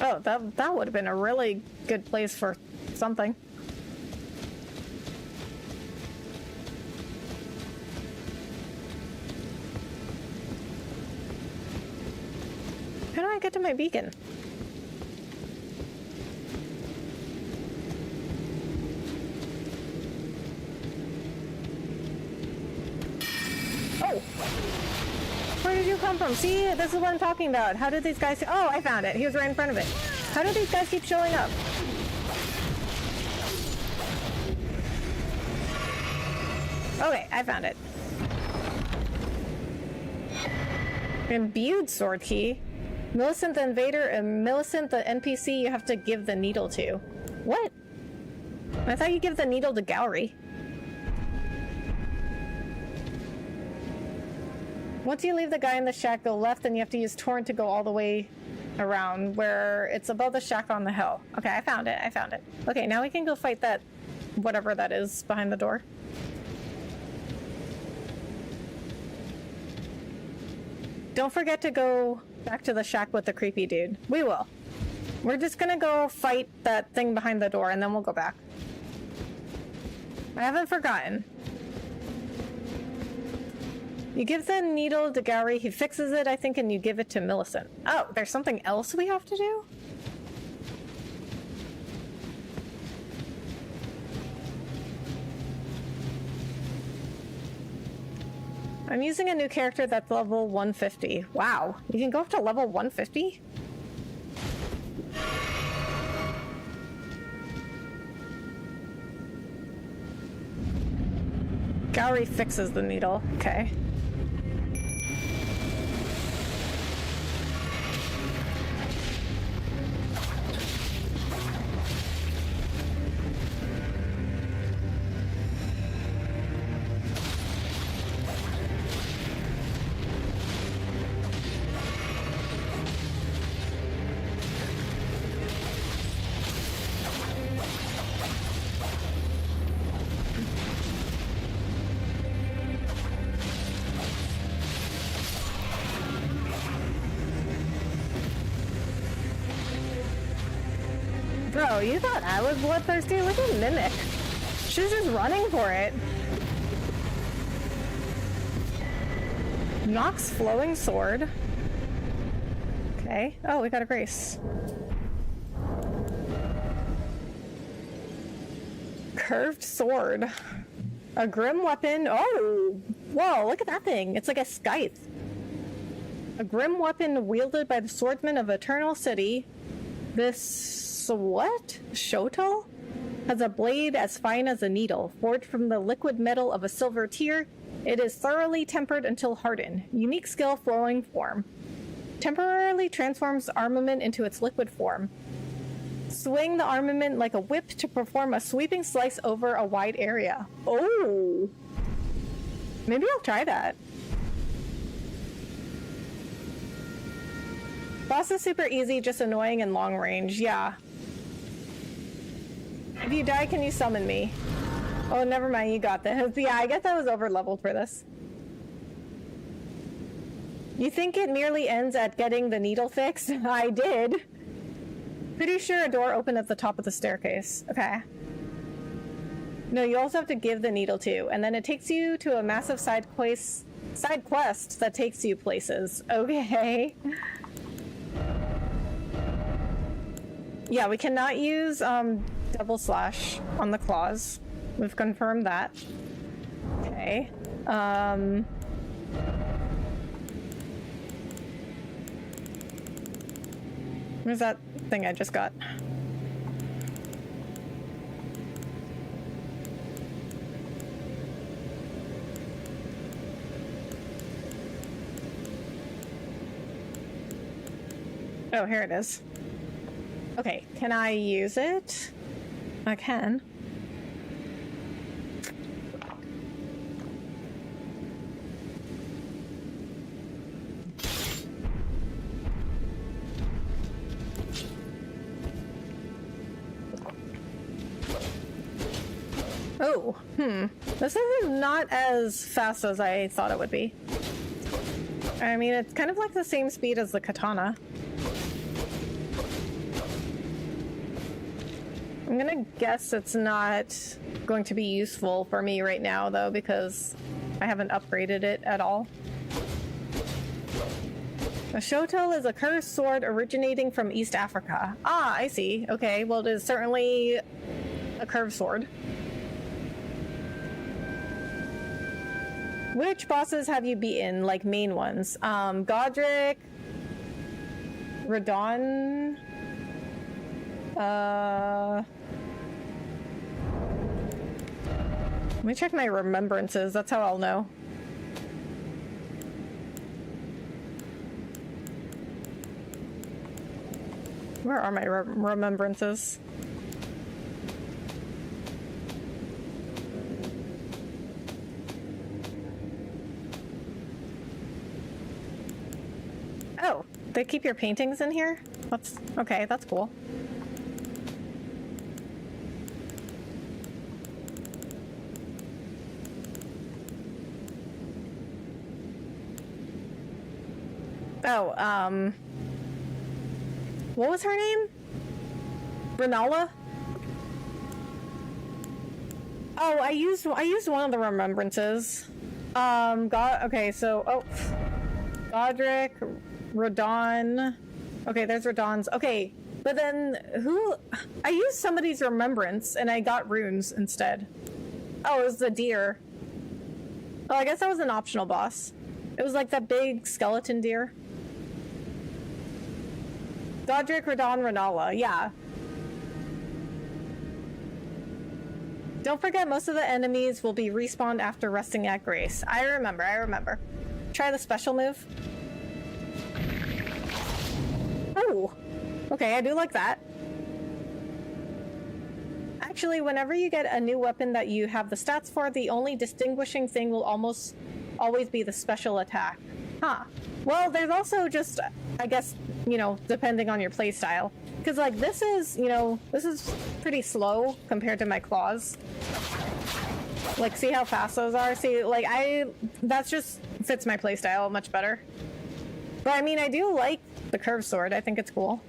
Oh, that would have been a really good place for something. How do I get to my beacon? Oh! Where did you come from? See, this is what I'm talking about. How did these guys... Oh, I found it. He was right in front of it. How do these guys keep showing up? Okay, I found it. Imbued sword key. Millicent the Invader and Millicent the NPC you have to give the needle to. What? I thought you give the needle to Gowry. Once you leave the guy in the shack, go left, and you have to use Torrent to go all the way around where it's above the shack on the hill. Okay, I found it. I found it. Okay, now we can go fight that whatever that is behind the door. Don't forget to go back to the shack with the creepy dude. We will. We're just gonna go fight that thing behind the door, and then we'll go back. I haven't forgotten. You give the needle to Gowry, he fixes it, I think, and you give it to Millicent. Oh, there's something else we have to do? I'm using a new character that's level 150. Wow, you can go up to level 150? Gowry fixes the needle. Okay. Bro, you thought I was bloodthirsty? Look at Mimic. She's just running for it. Nox flowing sword. Okay. Oh, we got a grace. Curved sword. A grim weapon. Oh! Whoa, look at that thing. It's like a scythe. A grim weapon wielded by the swordsman of Eternal City. This... what? Shotel? Has a blade as fine as a needle. Forged from the liquid metal of a silver tear, it is thoroughly tempered until hardened. Unique skill flowing form. Temporarily transforms armament into its liquid form. Swing the armament like a whip to perform a sweeping slice over a wide area. Oh! Maybe I'll try that. Boss is super easy, just annoying and long range. Yeah. If you die, can you summon me? Oh, never mind, you got this. Yeah, I guess I was over leveled for this. You think it merely ends at getting the needle fixed? I did. Pretty sure a door opened at the top of the staircase. Okay. No, you also have to give the needle too, and then it takes you to a massive side quest that takes you places. Okay. Yeah, we cannot use double slash on the claws. We've confirmed that. Okay. Where's that thing I just got? Oh, here it is. Okay, can I use it? I can. Oh, This is not as fast as I thought it would be. I mean, it's kind of like the same speed as the katana. I'm gonna guess it's not going to be useful for me right now, though, because I haven't upgraded it at all. A shotel is a cursed sword originating from East Africa. Ah, I see. Okay, well, it is certainly a curved sword. Which bosses have you beaten, like main ones? Godric, Radon, let me check my remembrances, that's how I'll know. Where are my remembrances? Oh, they keep your paintings in here? That's okay, that's cool. Oh, what was her name? Renala? Oh, I used one of the remembrances. Okay, so Godric, Radon. Okay, there's Radon's. Okay, but then I used somebody's remembrance and I got runes instead. Oh, it was the deer. Oh, I guess that was an optional boss. It was like that big skeleton deer. Godric, Radon, Renala, yeah. Don't forget, most of the enemies will be respawned after resting at grace. I remember. Try the special move. Oh, okay, I do like that. Actually, whenever you get a new weapon that you have the stats for, the only distinguishing thing will almost always be the special attack. Huh. Well, there's also just, I guess, you know, depending on your playstyle. Because, like, this is pretty slow compared to my claws. Like, see how fast those are? See, like, that just fits my playstyle much better. But, I mean, I do like the curved sword. I think it's cool.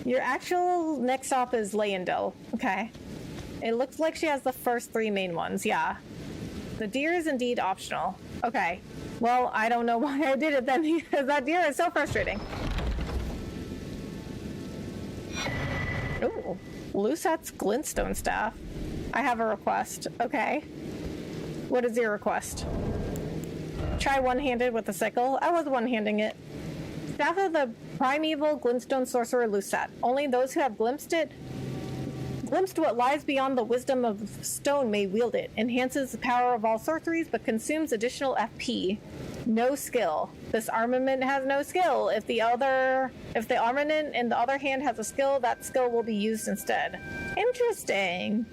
Your actual next stop is Leyendell. Okay. It looks like she has the first 3 main ones, yeah. The deer is indeed optional. Okay. Well, I don't know why I did it then, because that deer is so frustrating. Ooh. Lucette's glintstone staff. I have a request. Okay. What is your request? Try one-handed with the sickle. I was one-handing it. Staff of the primeval glintstone sorcerer Lucette. Only those who have glimpsed what lies beyond the wisdom of stone may wield it. Enhances the power of all sorceries, but consumes additional FP. No skill. This armament has no skill. If the armament in the other hand has a skill, that skill will be used instead. Interesting.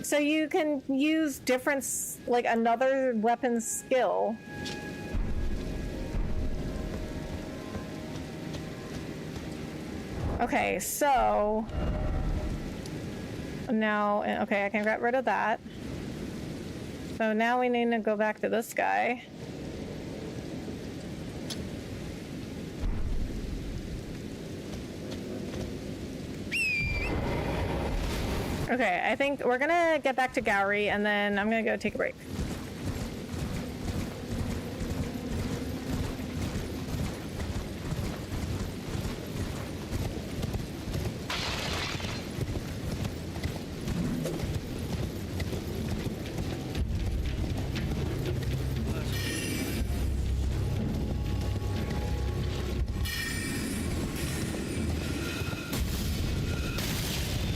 So you can use different, like another weapon's skill. Okay, so now, okay, I can get rid of that. So now we need to go back to this guy. Okay, I think we're gonna get back to Gowry and then I'm gonna go take a break.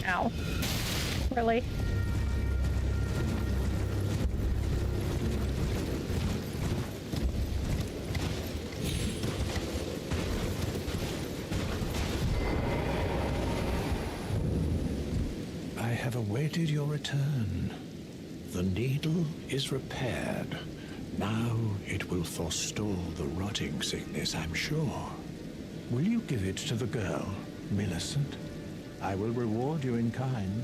Ow. Really? I have awaited your return. The needle is repaired. Now it will forestall the rotting sickness, I'm sure. Will you give it to the girl, Millicent? I will reward you in kind.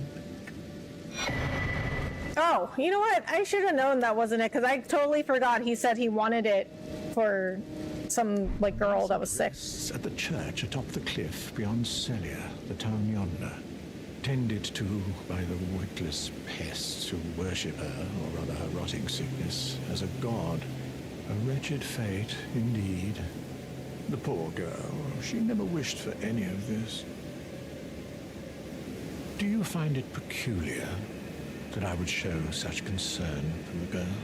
Oh, you know what? I should have known that wasn't it, because I totally forgot he said he wanted it for some, like, girl that was sick. At the church atop the cliff beyond Celia, the town yonder. Tended to by the witless pests who worship her, or rather her rotting sickness, as a god. A wretched fate, indeed. The poor girl, she never wished for any of this. Do you find it peculiar that I would show such concern for the girl?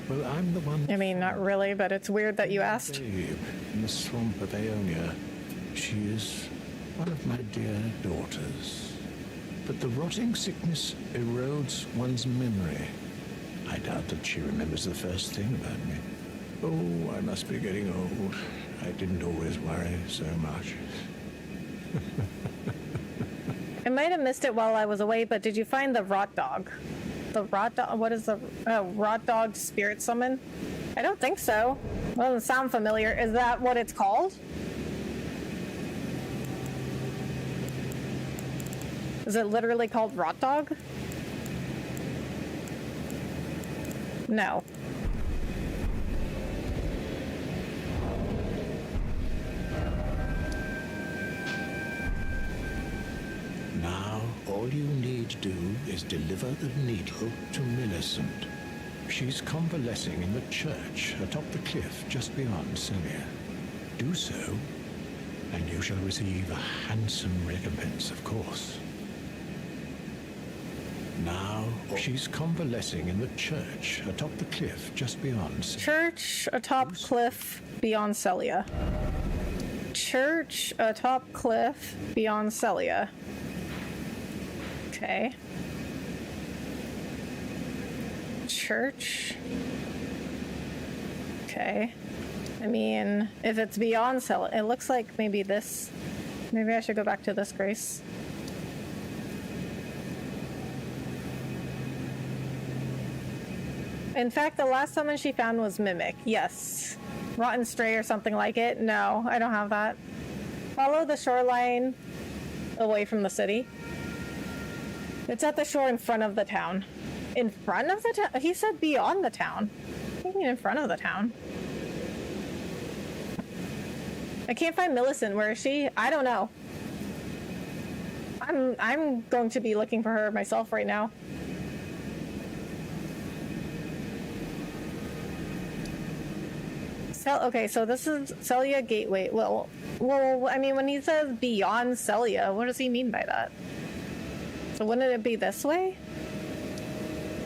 Well, I'm the one... I mean, not really, but it's weird that you asked. Babe, in the swamp of Aeonia. She is one of my dear daughters. But the rotting sickness erodes one's memory. I doubt that she remembers the first thing about me. Oh, I must be getting old. I didn't always worry so much. I might have missed it while I was away, but did you find the rot dog? The rot dog? What is the rot dog spirit summon? I don't think so. Well, doesn't sound familiar. Is that what it's called? Is it literally called rot dog? No. Now, all you need to do is deliver the needle to Millicent. She's convalescing in the church atop the cliff just beyond Celia. Do so, and you shall receive a handsome recompense, of course. Now, she's convalescing in the church atop the cliff just beyond Celia. Church atop cliff beyond Celia. Church atop cliff beyond Celia. Okay. Church. Okay. I mean, if it's beyond Celia, it looks like maybe this. Maybe I should go back to this Grace. In fact, the last summon she found was Mimic. Yes. Rotten Stray or something like it. No, I don't have that. Follow the shoreline away from the city. It's at the shore in front of the town. In front of the town? He said beyond the town. What do you mean in front of the town? I can't find Millicent. Where is she? I don't know. I'm going to be looking for her myself right now. Okay, so this is Celia Gateway. Well, I mean, when he says beyond Celia, what does he mean by that? So wouldn't it be this way?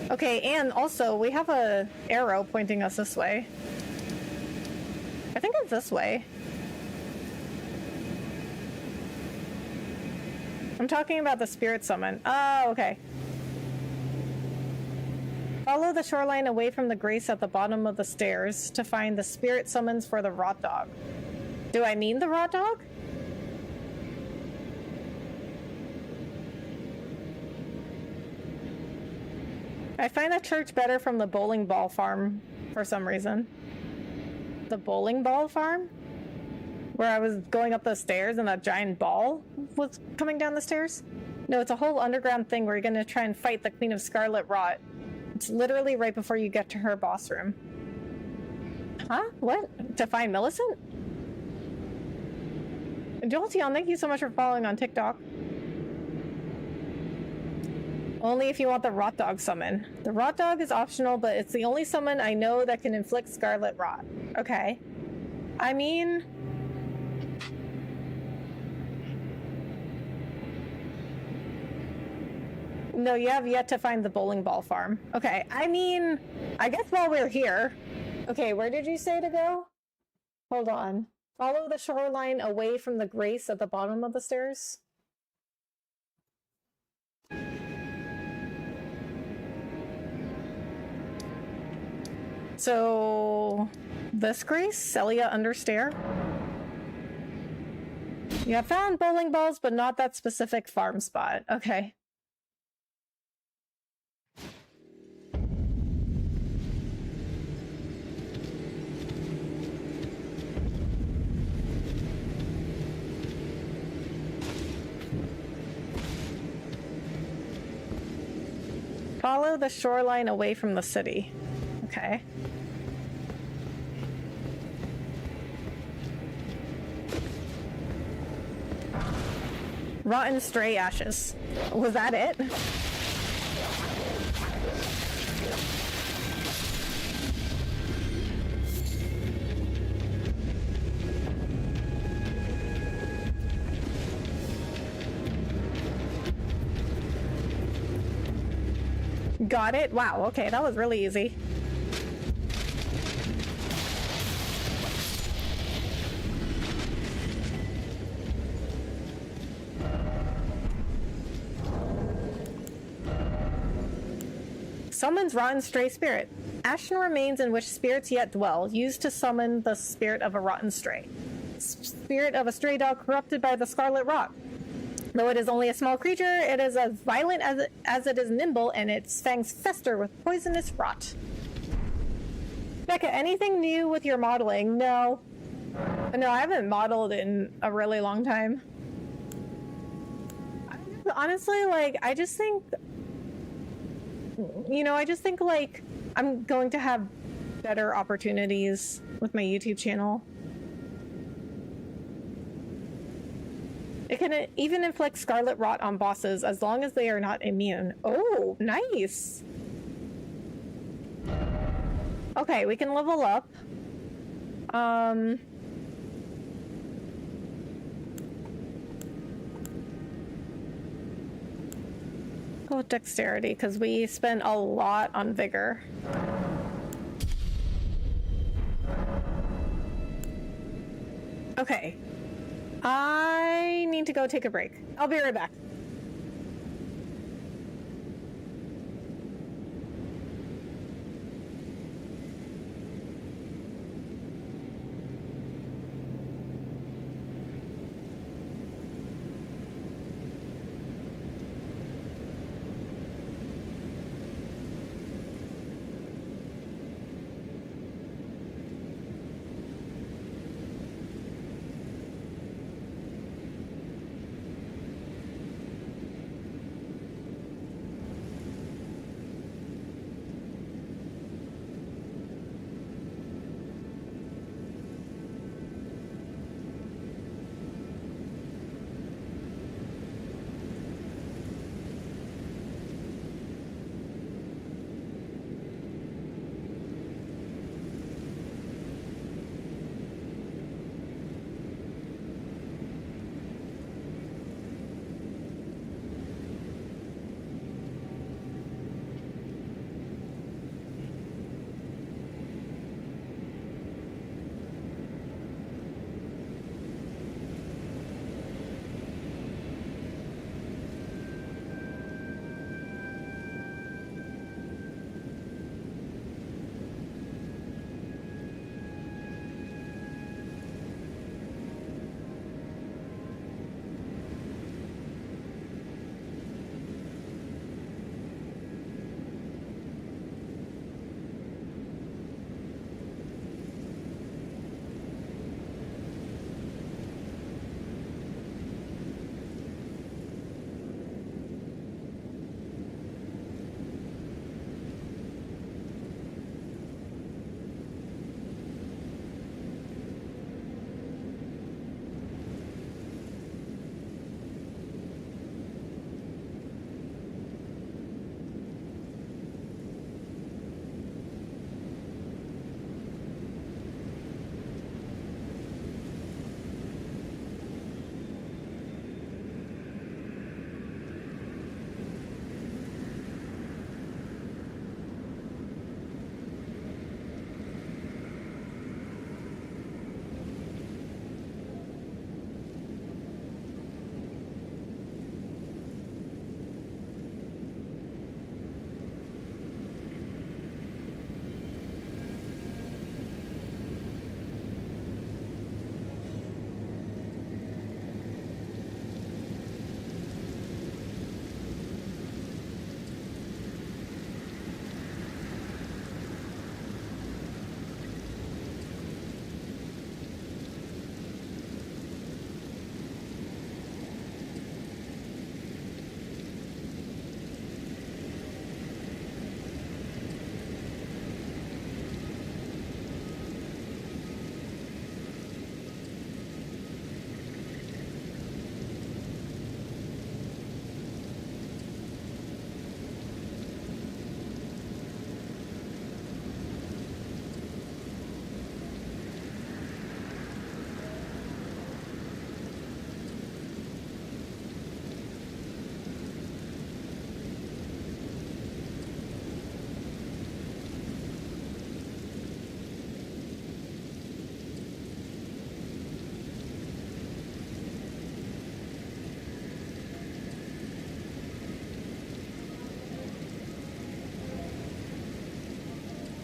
Okay, and also we have a arrow pointing us this way. I think it's this way. I'm talking about the spirit summon. Oh, okay. Follow the shoreline away from the Grace at the bottom of the stairs to find the spirit summons for the rot dog. Do I mean the rot dog? I find the church better from the bowling ball farm for some reason. The bowling ball farm? Where I was going up the stairs and that giant ball was coming down the stairs? No, it's a whole underground thing where you're gonna try and fight the Queen of Scarlet Rot. It's literally right before you get to her boss room. Huh? What? To find Millicent? Jolteon, thank you so much for following on TikTok. Only if you want the Rot Dog summon. The Rot Dog is optional, but it's the only summon I know that can inflict Scarlet Rot. Okay. I mean... No, you have yet to find the bowling ball farm. Okay, I mean, I guess while we're here... Okay, where did you say to go? Hold on. Follow the shoreline away from the Grace at the bottom of the stairs. So... This Grace? Celia Understair? You have found bowling balls, but not that specific farm spot. Okay. Follow the shoreline away from the city. Okay. Rotten stray ashes. Was that it? Got it? Wow, okay, that was really easy. Summons rotten stray spirit. Ashen remains in which spirits yet dwell, used to summon the spirit of a rotten stray. Spirit of a stray dog corrupted by the scarlet rot. Though it is only a small creature, it is as violent as it is nimble, and its fangs fester with poisonous rot. Becca, anything new with your modeling? No. No, I haven't modeled in a really long time. Honestly, like, I just think, like, I'm going to have better opportunities with my YouTube channel. It can even inflict scarlet rot on bosses as long as they are not immune. Oh, nice. Okay, we can level up. Go with dexterity, because we spent a lot on vigor. Okay. I need to go take a break. I'll be right back.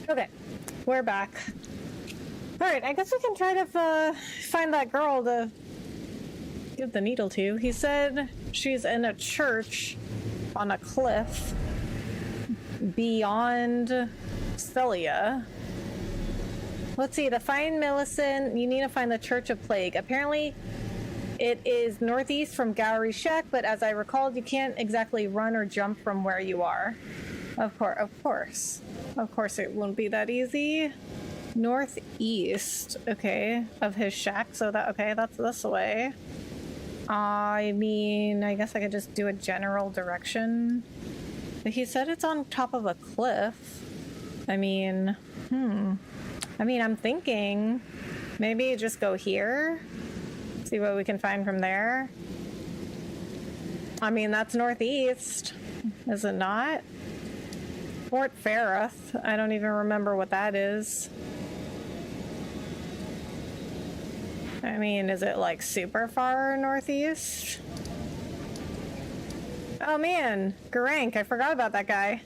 Okay, we're back. Alright, I guess we can try to find that girl to give the needle to. He said she's in a church on a cliff beyond Celia. Let's see, to find Millicent, you need to find the Church of Plague. Apparently, it is northeast from Gallery Shack, but as I recalled, you can't exactly run or jump from where you are. Of course. Of course it won't be that easy. Northeast, okay, of his shack, so that, okay, that's this way. I mean, I guess I could just do a general direction. But he said it's on top of a cliff. I mean, I'm thinking maybe just go here. See what we can find from there. I mean, that's northeast, is it not? Fort Ferreth. I don't even remember what that is. I mean, is it like super far northeast? Oh man, Garank, I forgot about that guy.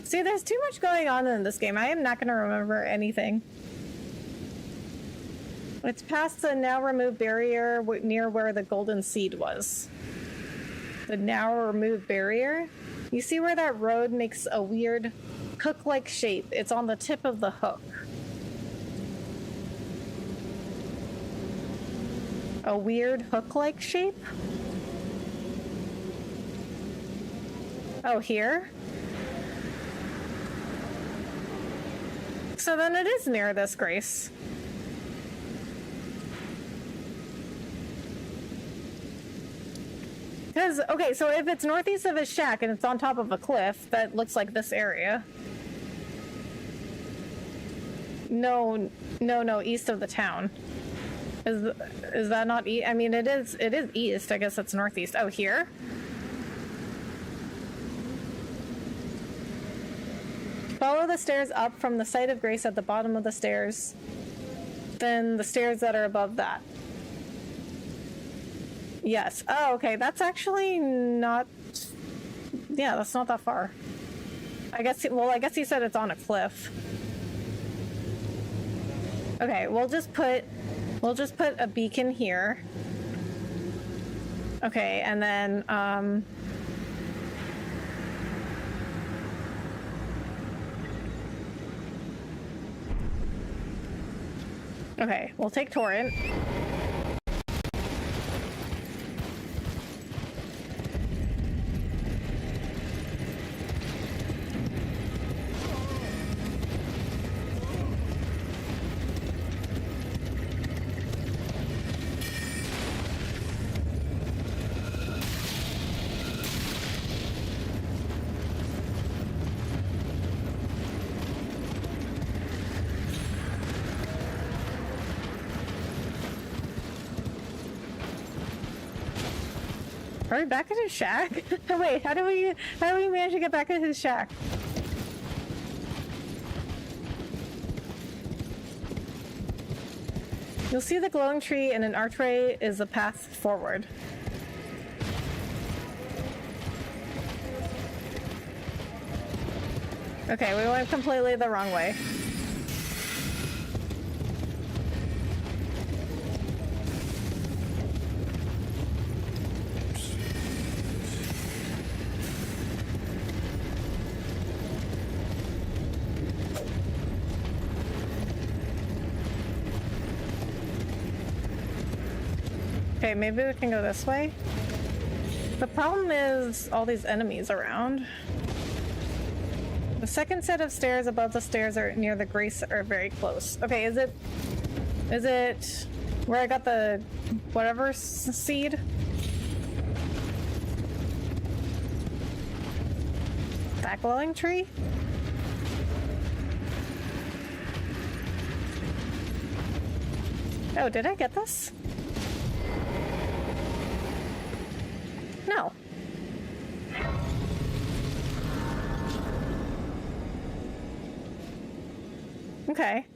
See, there's too much going on in this game. I am not going to remember anything. It's past the now removed barrier near where the golden seed was. The now removed barrier? You see where that road makes a weird hook-like shape? It's on the tip of the hook. A weird hook-like shape? Oh, here? So then it is near this, Grace. Because, okay, so if it's northeast of his shack and it's on top of a cliff, that looks like this area. No, east of the town. Is that not east? I mean, it is east. I guess it's northeast. Oh, here? Follow the stairs up from the site of grace at the bottom of the stairs. Then the stairs that are above that. Yes. Oh, okay. That's actually not... Yeah, that's not that far. I guess he said it's on a cliff. Okay, we'll just put a beacon here. Okay, and then, okay, we'll take Torrent. Are we back at his shack? Wait, how do we manage to get back at his shack? You'll see the glowing tree and an archway is the path forward. Okay, we went completely the wrong way. Okay, maybe we can go this way. The problem is all these enemies around. The second set of stairs above the stairs are near the grace are very close. Okay, is it where I got the whatever seed? That glowing tree? Oh, did I get this? No. Okay.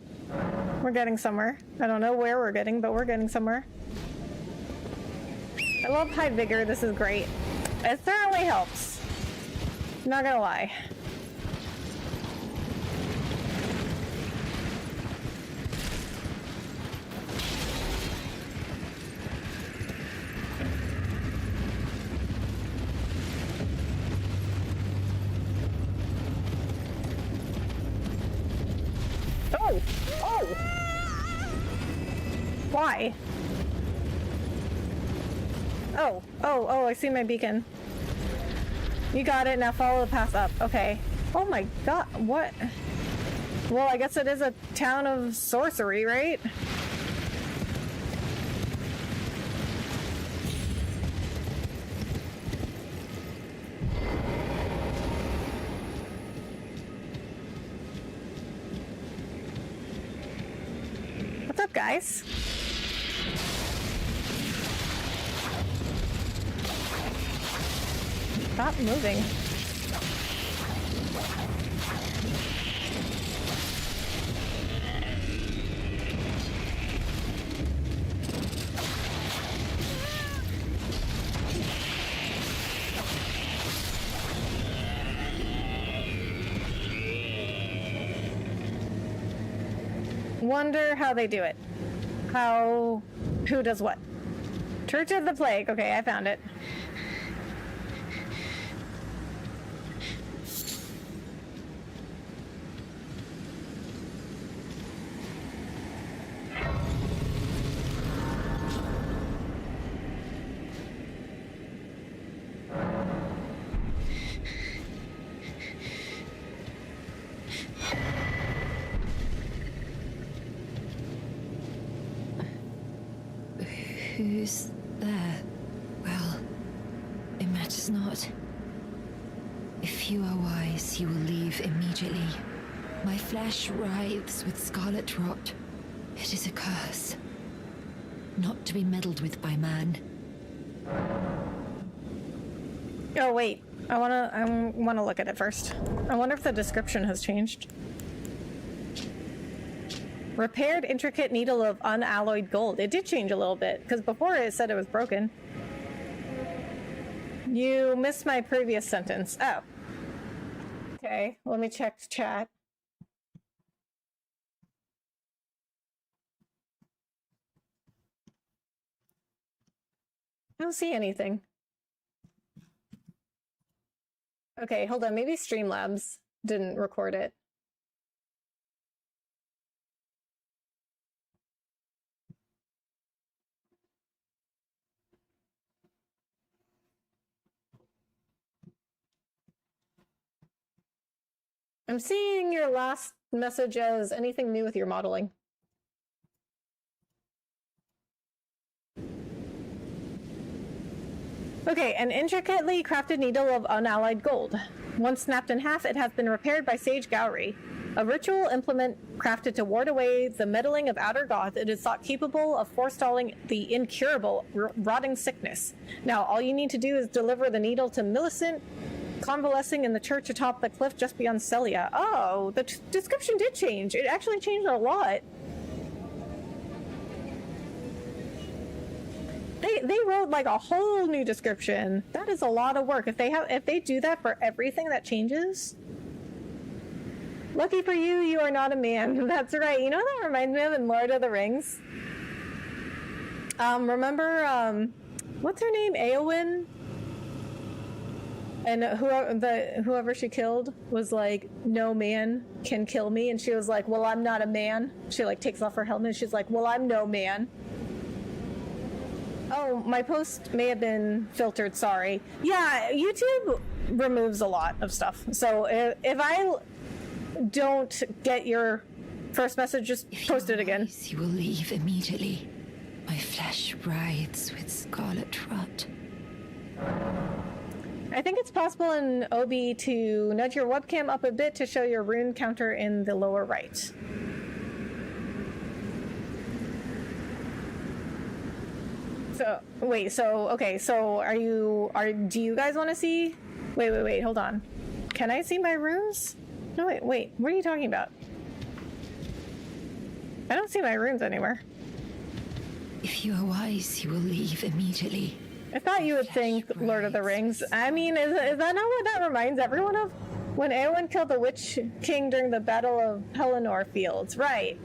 We're getting somewhere. I don't know where we're getting, but we're getting somewhere. I love high vigor. This is great. It certainly helps. Not gonna lie. Oh! Why? Oh, I see my beacon. You got it, now follow the path up. Okay. Oh my god, what? Well, I guess it is a town of sorcery, right? guys. Stop moving. Wonder how they do it. Who does what? Church of the Plague. Okay, I found it. Who's there? Well, it matters not. If you are wise, you will leave immediately. My flesh writhes with scarlet rot. It is a curse, not to be meddled with by man. Oh wait, I wanna look at it first. I wonder if the description has changed. Repaired intricate needle of unalloyed gold. It did change a little bit, because before it said it was broken. You missed my previous sentence. Oh. Okay, let me check chat. I don't see anything. Okay, hold on. Maybe Streamlabs didn't record it. I'm seeing your last message as anything new with your modeling. Okay, an intricately crafted needle of unalloyed gold. Once snapped in half, it has been repaired by Sage Gowry. A ritual implement crafted to ward away the meddling of outer gods, it is thought capable of forestalling the incurable rotting sickness. Now, all you need to do is deliver the needle to Millicent, convalescing in the church atop the cliff just beyond Celia. Oh, the description did change. It actually changed a lot. They wrote like a whole new description. That is a lot of work. If they do that for everything that changes. Lucky for you, you are not a man. That's right. You know what that reminds me of in Lord of the Rings? Remember what's her name? Eowyn? And whoever she killed was like, no man can kill me. And she was like, well, I'm not a man. She like takes off her helmet and she's like, well, I'm no man. Oh, my post may have been filtered, sorry. Yeah, YouTube removes a lot of stuff. So if I don't get your first message, just post it again. You will leave immediately. My flesh writhes with scarlet rot. I think it's possible in OB to nudge your webcam up a bit to show your rune counter in the lower right. So, wait, okay, so do you guys want to see? Wait, hold on. Can I see my runes? No, wait, what are you talking about? I don't see my runes anywhere. If you are wise, you will leave immediately. I thought you would think Lord of the Rings. I mean, is that not what that reminds everyone of? When Eowyn killed the Witch King during the Battle of Pelennor Fields, right.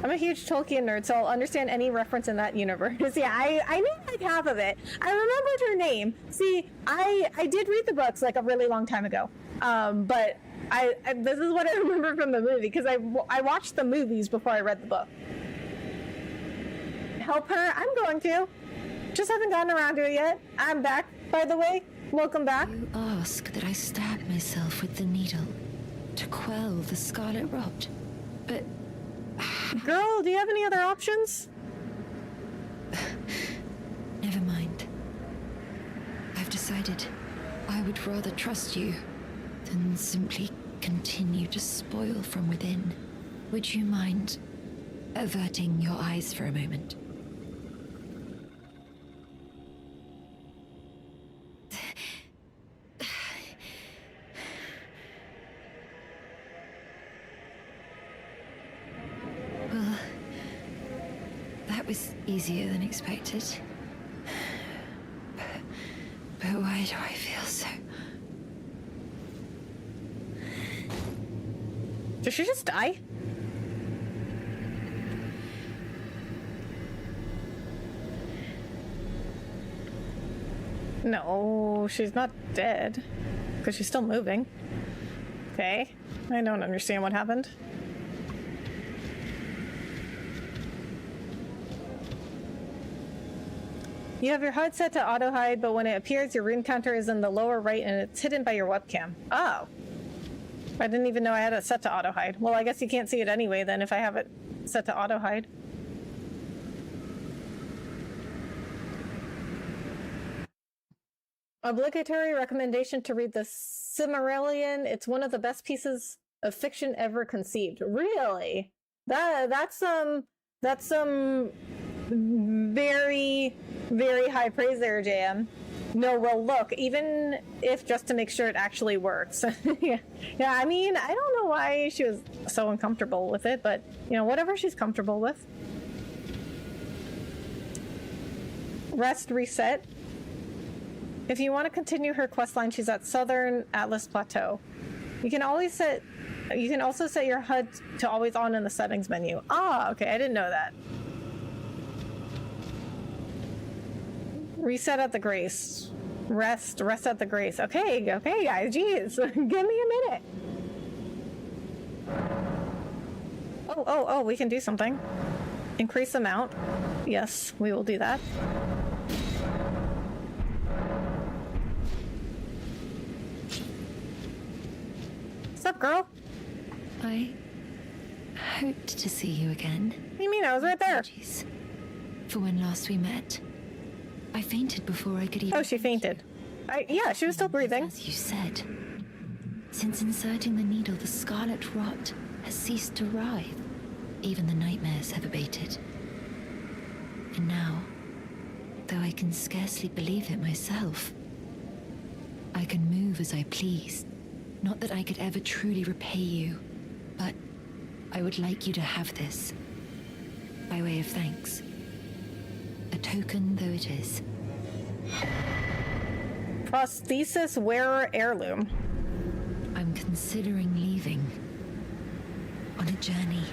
I'm a huge Tolkien nerd, so I'll understand any reference in that universe. Yeah, I knew like half of it. I remembered her name. See, I did read the books like a really long time ago, but I this is what I remember from the movie, because I watched the movies before I read the book. Help her? I'm going to. Just haven't gotten around to it yet. I'm back, by the way. Welcome back. You ask that I stab myself with the needle to quell the scarlet rot, but... Girl, do you have any other options? Never mind. I've decided I would rather trust you than simply continue to spoil from within. Would you mind averting your eyes for a moment? Well, that was easier than expected. But why do I feel so... Did she just die? No, she's not dead. Because she's still moving. Okay. I don't understand what happened. You have your HUD set to auto hide, but when it appears, your rune counter is in the lower right and it's hidden by your webcam. Oh. I didn't even know I had it set to auto hide. Well, I guess you can't see it anyway then if I have it set to auto hide. Obligatory recommendation to read the Silmarillion. It's one of the best pieces of fiction ever conceived. Really? That's some very, very high praise there, JM. No, well, look, even if just to make sure it actually works. Yeah, I mean, I don't know why she was so uncomfortable with it, but, you know, whatever she's comfortable with. Rest, reset. If you want to continue her questline, she's at Southern Atlas Plateau. You can also set your HUD to always on in the settings menu. Ah, okay, I didn't know that. Reset at the Grace. Rest at the Grace. Okay, guys, jeez. Give me a minute. Oh, we can do something. Increase amount. Yes, we will do that. What's up, girl? I hoped to see you again. What do you mean? I was right there. Apologies for when last we met. I fainted before I could even... Oh, she fainted. Yeah, she was still breathing. As you said, since inserting the needle, the scarlet rot has ceased to writhe. Even the nightmares have abated. And now, though I can scarcely believe it myself, I can move as I please. Not that I could ever truly repay you, but I would like you to have this, by way of thanks. A token though it is. Prosthesis wearer heirloom. I'm considering leaving. On a journey.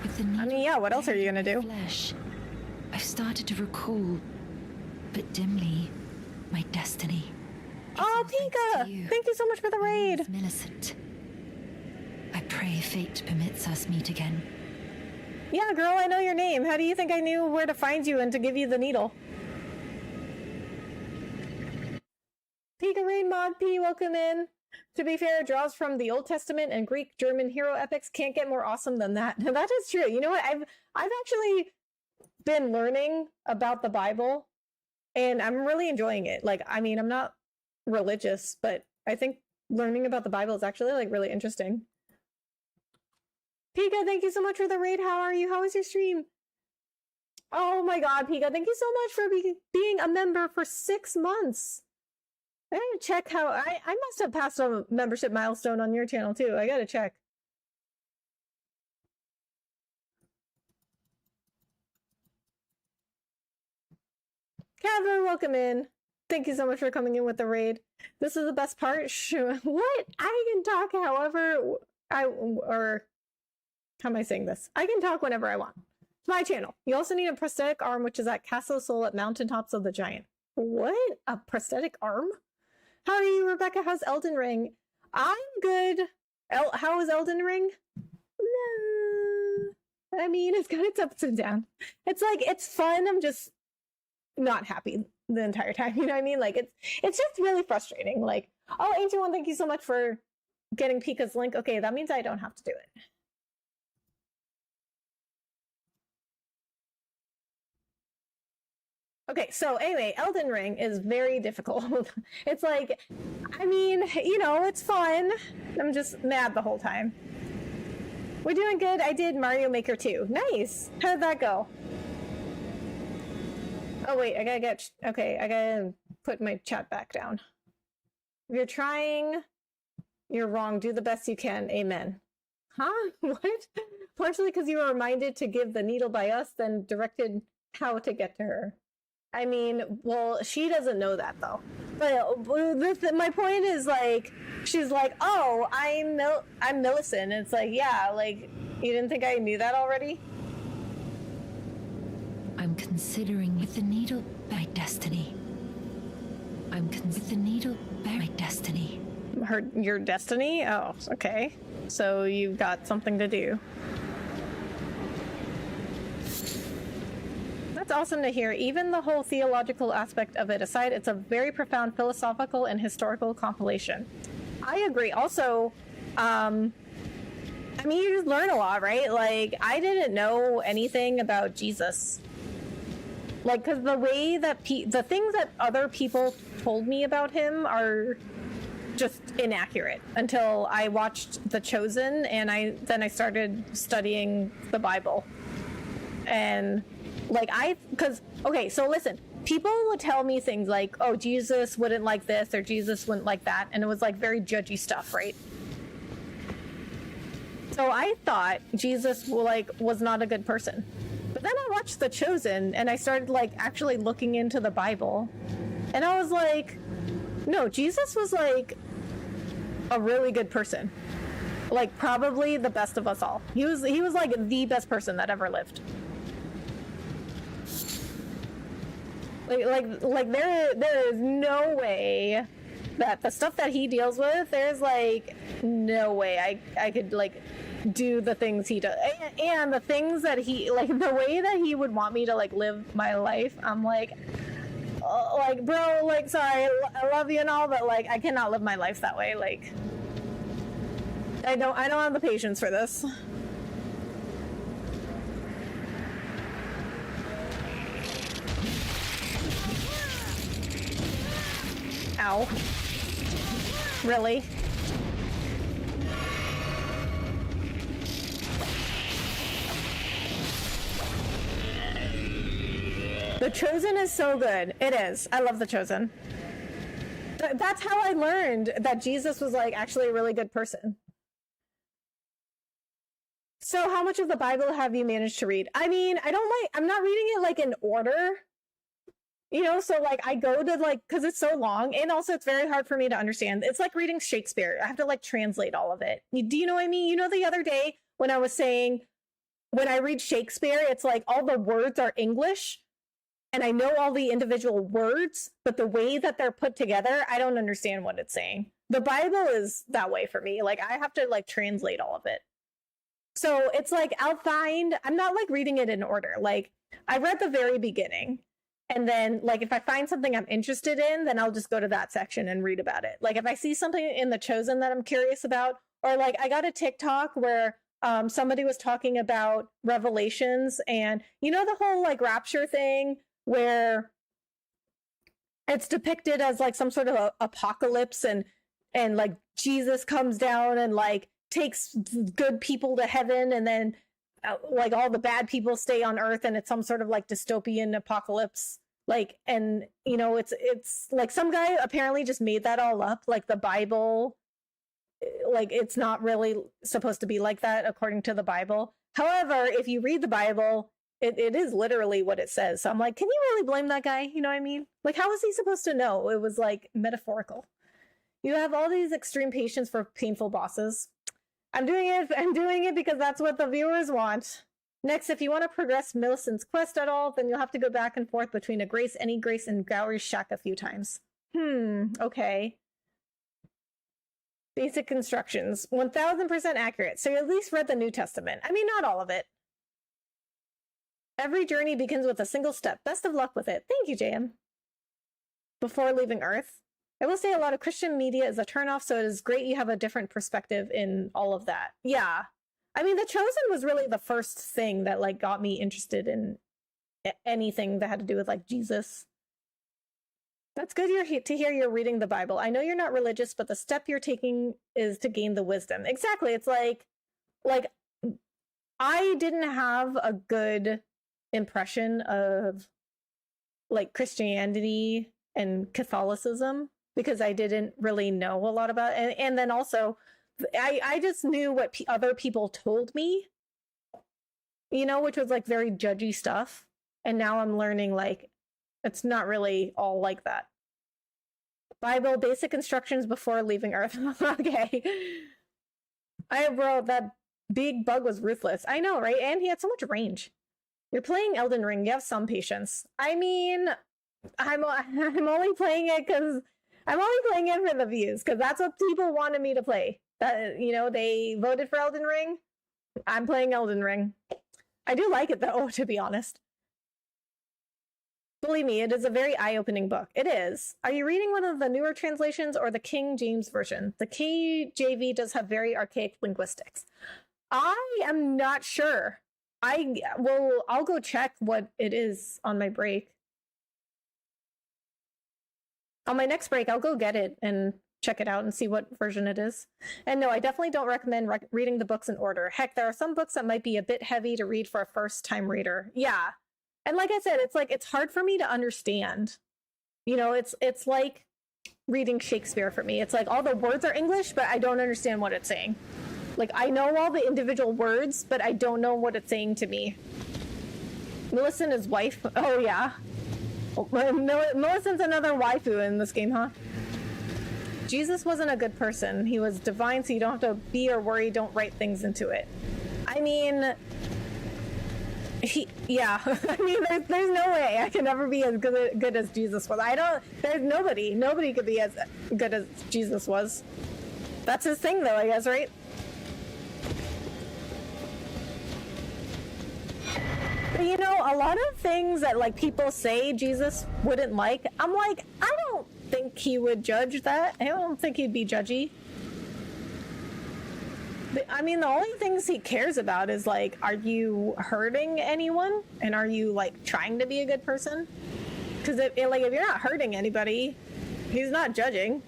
With the I mean, yeah, what else are you gonna do? Flesh. I've started to recall, but dimly, my destiny. Oh, Pika! Thank you so much for the raid! Millicent. I pray fate permits us meet again. Yeah, girl, I know your name. How do you think I knew where to find you and to give you the needle? Pika Raid Mod P, welcome in. To be fair, draws from the Old Testament and Greek, German hero epics can't get more awesome than that. That is true. You know what? I've actually been learning about the Bible, and I'm really enjoying it. Like, I mean, I'm not religious, but I think learning about the Bible is actually like really interesting. Pika, thank you so much for the raid. How are you? How was your stream? Oh my god, Pika, thank you so much for being a member for 6 months. I gotta check how I must have passed a membership milestone on your channel too. I gotta check. Kevin, welcome in. Thank you so much for coming in with the raid. This is the best part. What? I can talk however or how am I saying this? I can talk whenever I want. It's my channel. You also need a prosthetic arm, which is at Castle Soul at Mountaintops of the Giant. What? A prosthetic arm? How are you, Rebecca? How's Elden Ring? I'm good. How is Elden Ring? No. I mean, it's got its ups and downs. It's like, it's fun. I'm just not happy the entire time. You know what I mean? Like, it's just really frustrating. Like, oh, Ancient One, thank you so much for getting Pika's link. Okay, that means I don't have to do it. Okay, so anyway, Elden Ring is very difficult. It's like, I mean, you know, it's fun. I'm just mad the whole time. We're doing good. I did Mario Maker 2. Nice. How'd that go? Oh, wait. I gotta put my chat back down. If you're trying, you're wrong. Do the best you can. Amen. Huh? What? Partially because you were reminded to give the needle by us, then directed how to get to her. I mean, well, she doesn't know that, though. But my point is, like, she's like, oh, I'm Millicent. And it's like, yeah, like, you didn't think I knew that already? I'm considering with the needle by destiny. With the needle by destiny. Your destiny? Oh, okay. So you've got something to do. That's awesome to hear. Even the whole theological aspect of it aside, it's a very profound philosophical and historical compilation. I agree. Also, I mean, you just learn a lot, right? Like, I didn't know anything about Jesus. Like, because the way that the things that other people told me about him are just inaccurate until I watched The Chosen, and then I started studying the Bible. And like, okay, so listen, people would tell me things like, oh, Jesus wouldn't like this or Jesus wouldn't like that, and it was like very judgy stuff, right? So I thought Jesus was not a good person. But then I watched The Chosen and I started like actually looking into the Bible, and I was like, no, Jesus was like a really good person. Like, probably the best of us all. He was like the best person that ever lived. Like there is no way that the stuff that he deals with, there's like no way I could like do the things he does, and the things that he, like, the way that he would want me to like live my life, I'm like bro, like, sorry, I love you and all, but like I cannot live my life that way. Like, I don't have the patience for this. Ow. Really? The Chosen is so good. It is. I love The Chosen. That's how I learned that Jesus was like actually a really good person. So how much of the Bible have you managed to read? I mean, I'm not reading it like in order. You know, so like I go to like, because it's so long, and also it's very hard for me to understand. It's like reading Shakespeare. I have to like translate all of it. Do you know what I mean? You know, the other day when I was saying, when I read Shakespeare, it's like all the words are English and I know all the individual words, but the way that they're put together, I don't understand what it's saying. The Bible is that way for me. Like, I have to like translate all of it. So it's like, I'm not like reading it in order. Like, I read the very beginning. And then, like, if I find something I'm interested in, then I'll just go to that section and read about it. Like, if I see something in The Chosen that I'm curious about, or like I got a TikTok where somebody was talking about Revelations, and you know the whole like rapture thing where it's depicted as like some sort of a apocalypse, and like Jesus comes down and like takes good people to heaven, and then like all the bad people stay on earth, and it's some sort of like dystopian apocalypse. Like, and you know, it's like some guy apparently just made that all up. Like, the Bible, like, it's not really supposed to be like that according to the Bible. However, if you read the Bible, it is literally what it says. So I'm like, can you really blame that guy? You know what I mean? Like, how was he supposed to know? It was like metaphorical. You have all these extreme patience for painful bosses. I'm doing it because that's what the viewers want. Next, if you want to progress Millicent's quest at all, then you'll have to go back and forth between any grace, and Gower's shack a few times. Okay. Basic instructions. 1000% accurate. So you at least read the New Testament. I mean, not all of it. Every journey begins with a single step. Best of luck with it. Thank you, JM. Before leaving Earth. I will say a lot of Christian media is a turnoff, so it is great you have a different perspective in all of that. Yeah. I mean, The Chosen was really the first thing that like got me interested in anything that had to do with like Jesus. That's good to hear you're reading the Bible. I know you're not religious, but the step you're taking is to gain the wisdom. Exactly. It's like I didn't have a good impression of like Christianity and Catholicism because I didn't really know a lot about it. And then also I just knew what other people told me, you know, which was like very judgy stuff. And now I'm learning like it's not really all like that. Bible, basic instructions before leaving Earth. Okay. Bro, that big bug was ruthless. I know, right? And he had so much range. You're playing Elden Ring. You have some patience. I mean, I'm only playing it because I'm only playing it for the views because that's what people wanted me to play. You know, they voted for Elden Ring. I'm playing Elden Ring. I do like it though, to be honest. Believe me, it is a very eye-opening book. It is. Are you reading one of the newer translations or the King James Version? The KJV does have very archaic linguistics. I am not sure. I'll go check what it is on my break. On my next break, I'll go get it and check it out and see what version it is. And no, I definitely don't recommend reading the books in order. Heck, there are some books that might be a bit heavy to read for a first-time reader. Yeah. And like I said, it's hard for me to understand. You know, it's like reading Shakespeare for me. It's like all the words are English, but I don't understand what it's saying. Like, I know all the individual words, but I don't know what it's saying to me. Millicent is wife. Oh, yeah. Millicent's another waifu in this game, huh? Jesus wasn't a good person. He was divine, so you don't have to be or worry. Don't write things into it. I mean... yeah, I mean, there's no way I can ever be as good as Jesus was. There's nobody could be as good as Jesus was. That's his thing though, I guess, right? But you know, a lot of things that like people say Jesus wouldn't like, I'm like, I don't think he would judge that. I don't think he'd be judgy. I mean, the only things he cares about is like, are you hurting anyone? And are you like trying to be a good person? Because if you're not hurting anybody, he's not judging.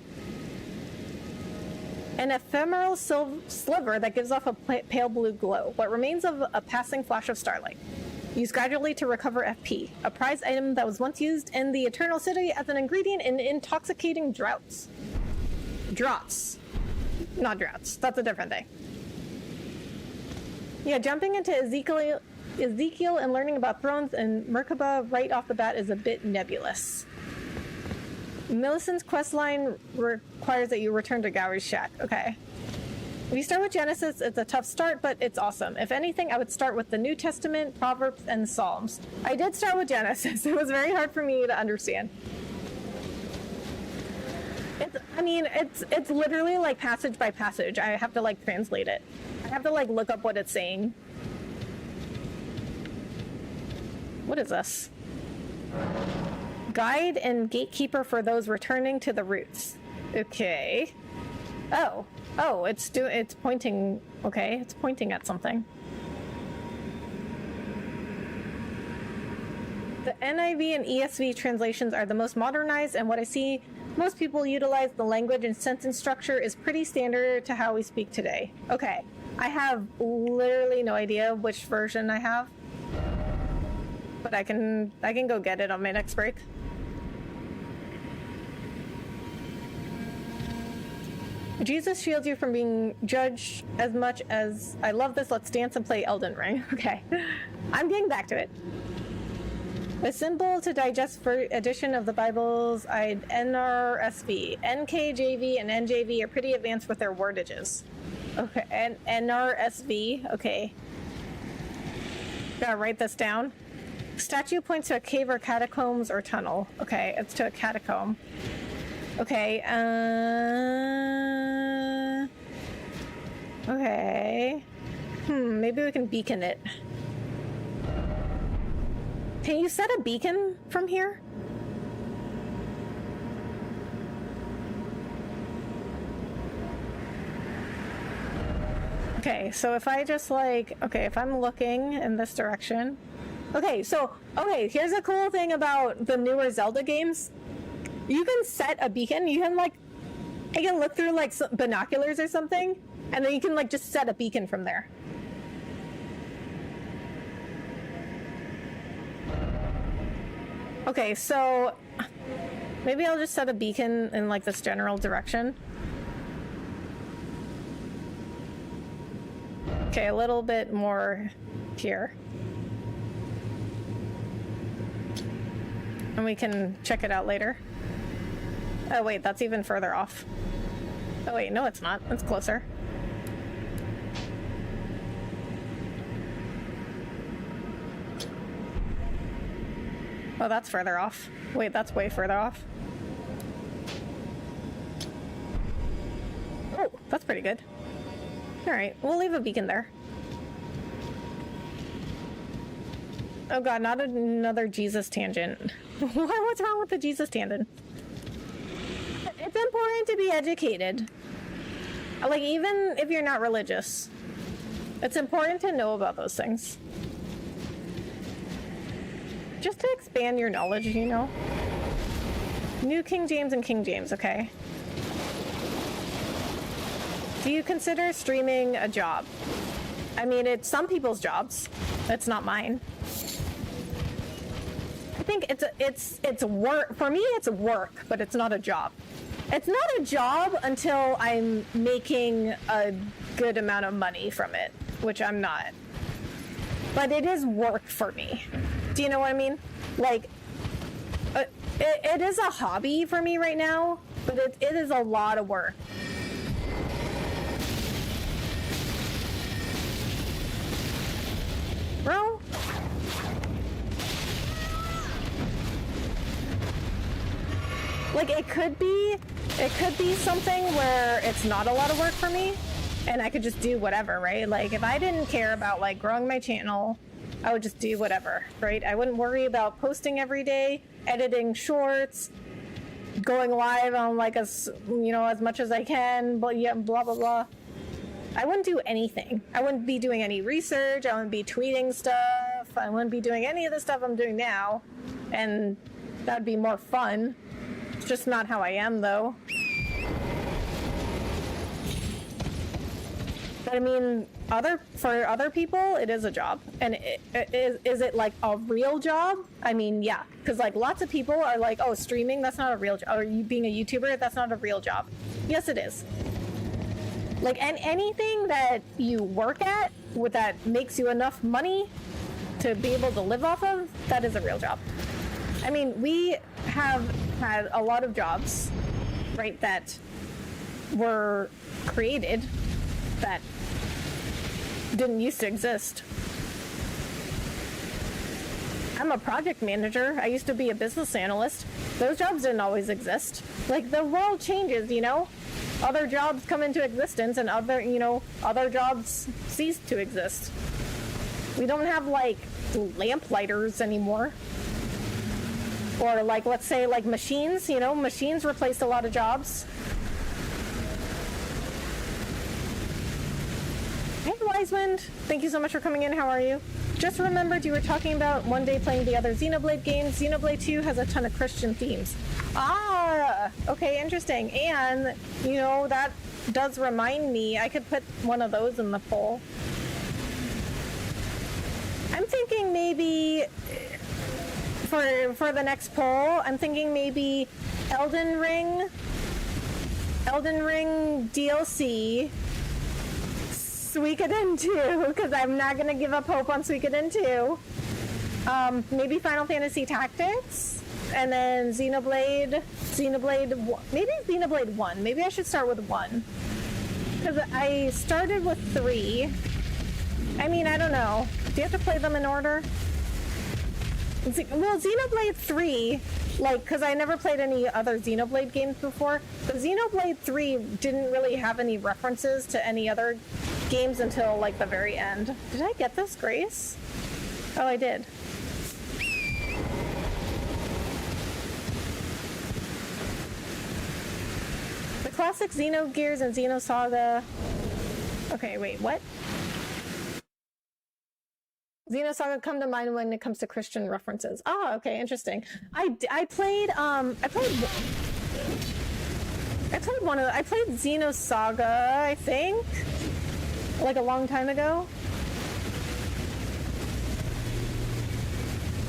An ephemeral sliver that gives off a pale blue glow. What remains of a passing flash of starlight. Used gradually to recover FP. A prized item that was once used in the Eternal City as an ingredient in intoxicating draughts. Draughts. Not droughts. That's a different thing. Yeah, jumping into Ezekiel and learning about thrones and Merkaba right off the bat is a bit nebulous. Millicent's questline requires that you return to Gower's shack. Okay. If you start with Genesis, it's a tough start, but it's awesome. If anything, I would start with the New Testament, Proverbs, and Psalms. I did start with Genesis. It was very hard for me to understand. It's literally like passage by passage. I have to like translate it. I have to like look up what it's saying. What is this? Guide and gatekeeper for those returning to the roots. Okay. Oh, it's pointing. Okay, it's pointing at something. The NIV and ESV translations are the most modernized, and what I see most people utilize the language and sentence structure is pretty standard to how we speak today. Okay, I have literally no idea which version I have, but I can go get it on my next break. Jesus shields you from being judged as much as I love this. Let's dance and play Elden Ring. Okay, I'm getting back to it. A symbol to digest for edition of the Bibles, NRSV. NKJV and NJV are pretty advanced with their wordages. Okay, and NRSV, okay. Gotta write this down. Statue points to a cave or catacombs or tunnel. Okay, it's to a catacomb. Okay, okay. Maybe we can beacon it. Can you set a beacon from here? Okay, so if I just like, okay, if I'm looking in this direction. Okay, here's a cool thing about the newer Zelda games. You can set a beacon, you can look through like binoculars or something, and then you can like just set a beacon from there. Okay, so maybe I'll just set a beacon in like this general direction. Okay, a little bit more here. And we can check it out later. Oh wait, that's even further off. Oh wait, no it's not. It's closer. Oh, that's further off. Wait, that's way further off. Oh, that's pretty good. Alright, we'll leave a beacon there. Oh god, not another Jesus tangent. What's wrong with the Jesus tangent? It's important to be educated. Like, even if you're not religious, it's important to know about those things. Just to expand your knowledge, you know? New King James and King James, okay. Do you consider streaming a job? I mean, it's some people's jobs. It's not mine. I think it's work. For me, it's work, but it's not a job. It's not a job until I'm making a good amount of money from it, which I'm not. But it is work for me. Do you know what I mean? Like, it is a hobby for me right now, but it is a lot of work. Bro? Like, it could be something where it's not a lot of work for me, and I could just do whatever, right? Like, if I didn't care about, like, growing my channel, I would just do whatever, right? I wouldn't worry about posting every day, editing shorts, going live on, like, as much as I can, but yeah, blah, blah, blah. I wouldn't do anything. I wouldn't be doing any research. I wouldn't be tweeting stuff. I wouldn't be doing any of the stuff I'm doing now, and that'd be more fun. It's just not how I am, though. But I mean, for other people, it is a job. And is it like a real job? I mean, yeah. Because like lots of people are like, oh, streaming, that's not a real job. Or you being a YouTuber, that's not a real job. Yes, it is. Like, and anything that you work at that makes you enough money to be able to live off of, that is a real job. I mean, we have had a lot of jobs, right, that were created that didn't used to exist. I'm a project manager. I used to be a business analyst. Those jobs didn't always exist. Like, the world changes, you know? Other jobs come into existence and other jobs cease to exist. We don't have, like, lamplighters anymore. Or, like, let's say, like, machines, you know? Machines replaced a lot of jobs. Hey, Wisewind, thank you so much for coming in. How are you? Just remembered you were talking about one day playing the other Xenoblade games. Xenoblade 2 has a ton of Christian themes. Ah, okay, interesting. And, you know, that does remind me, I could put one of those in the poll. I'm thinking maybe, for the next poll, I'm thinking maybe Elden Ring DLC, Suikoden 2, because I'm not going to give up hope on Suikoden 2. Maybe Final Fantasy Tactics, and then Xenoblade 1. Maybe Xenoblade 1. Maybe I should start with 1. Because I started with 3. I mean, I don't know. Do you have to play them in order? Well, Xenoblade 3, like, because I never played any other Xenoblade games before, but Xenoblade 3 didn't really have any references to any other games until, like, the very end. Did I get this, Grace? Oh, I did. The classic Xenogears and Xenosaga. Okay, wait, what? Xenosaga come to mind when it comes to Christian references. Oh, okay, interesting. I played Xenosaga, I think, like a long time ago.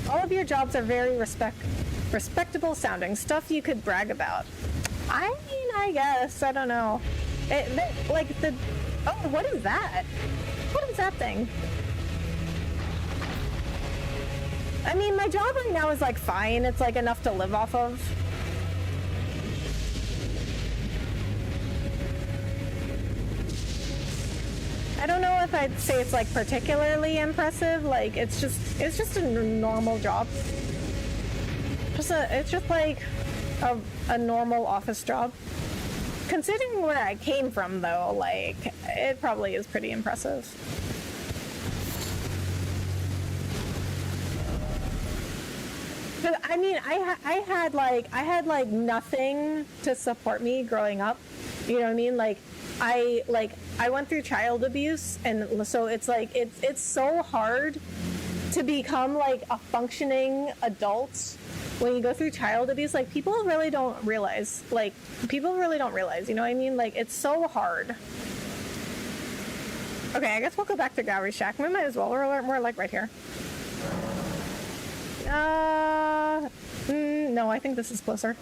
All of your jobs are very respectable sounding. Stuff you could brag about. I mean, I guess. I don't know. Oh, what is that? What is that thing? I mean, my job right now is like fine. It's like enough to live off of. I don't know if I'd say it's like particularly impressive. Like it's just a normal job. It's just like a normal office job. Considering where I came from, though, like it probably is pretty impressive. But I mean, I had like nothing to support me growing up. You know what I mean? Like I went through child abuse, and so it's like it's so hard to become like a functioning adult when you go through child abuse. Like people really don't realize. You know what I mean? Like it's so hard. Okay, I guess we'll go back to Gowry's shack. We might as well. We're like right here. No, I think this is closer.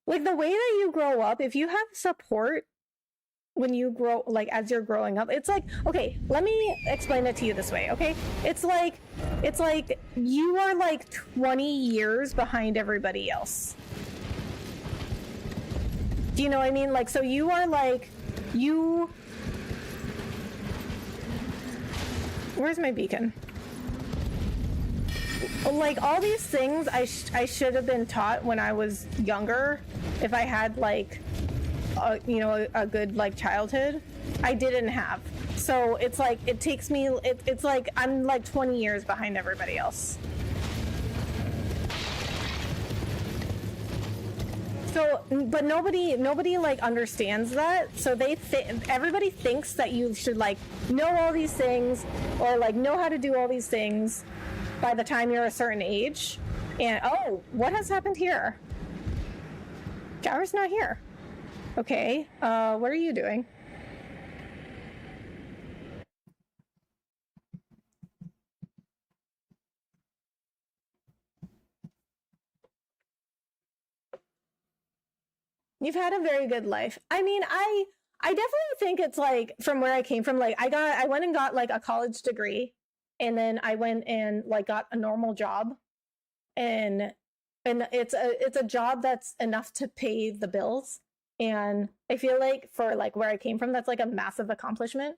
Like the way that you grow up, if you have support when you grow, like as you're growing up, it's like, okay, let me explain it to you this way, okay? It's like you are like 20 years behind everybody else. Do you know what I mean? Like, so you are like, where's my beacon? Like all these things I should have been taught when I was younger, if I had like a good like childhood. I didn't have. So it's like it takes me it's like I'm like 20 years behind everybody else. So but nobody like understands that. So everybody thinks that you should like know all these things or like know how to do all these things by the time you're a certain age. And oh, what has happened here? Gowry's not here. Okay, what are you doing? You've had a very good life. I mean, I definitely think it's like from where I came from, like I went and got like a college degree, and then I went and like got a normal job, and it's a job that's enough to pay the bills. And I feel like for like where I came from, that's like a massive accomplishment.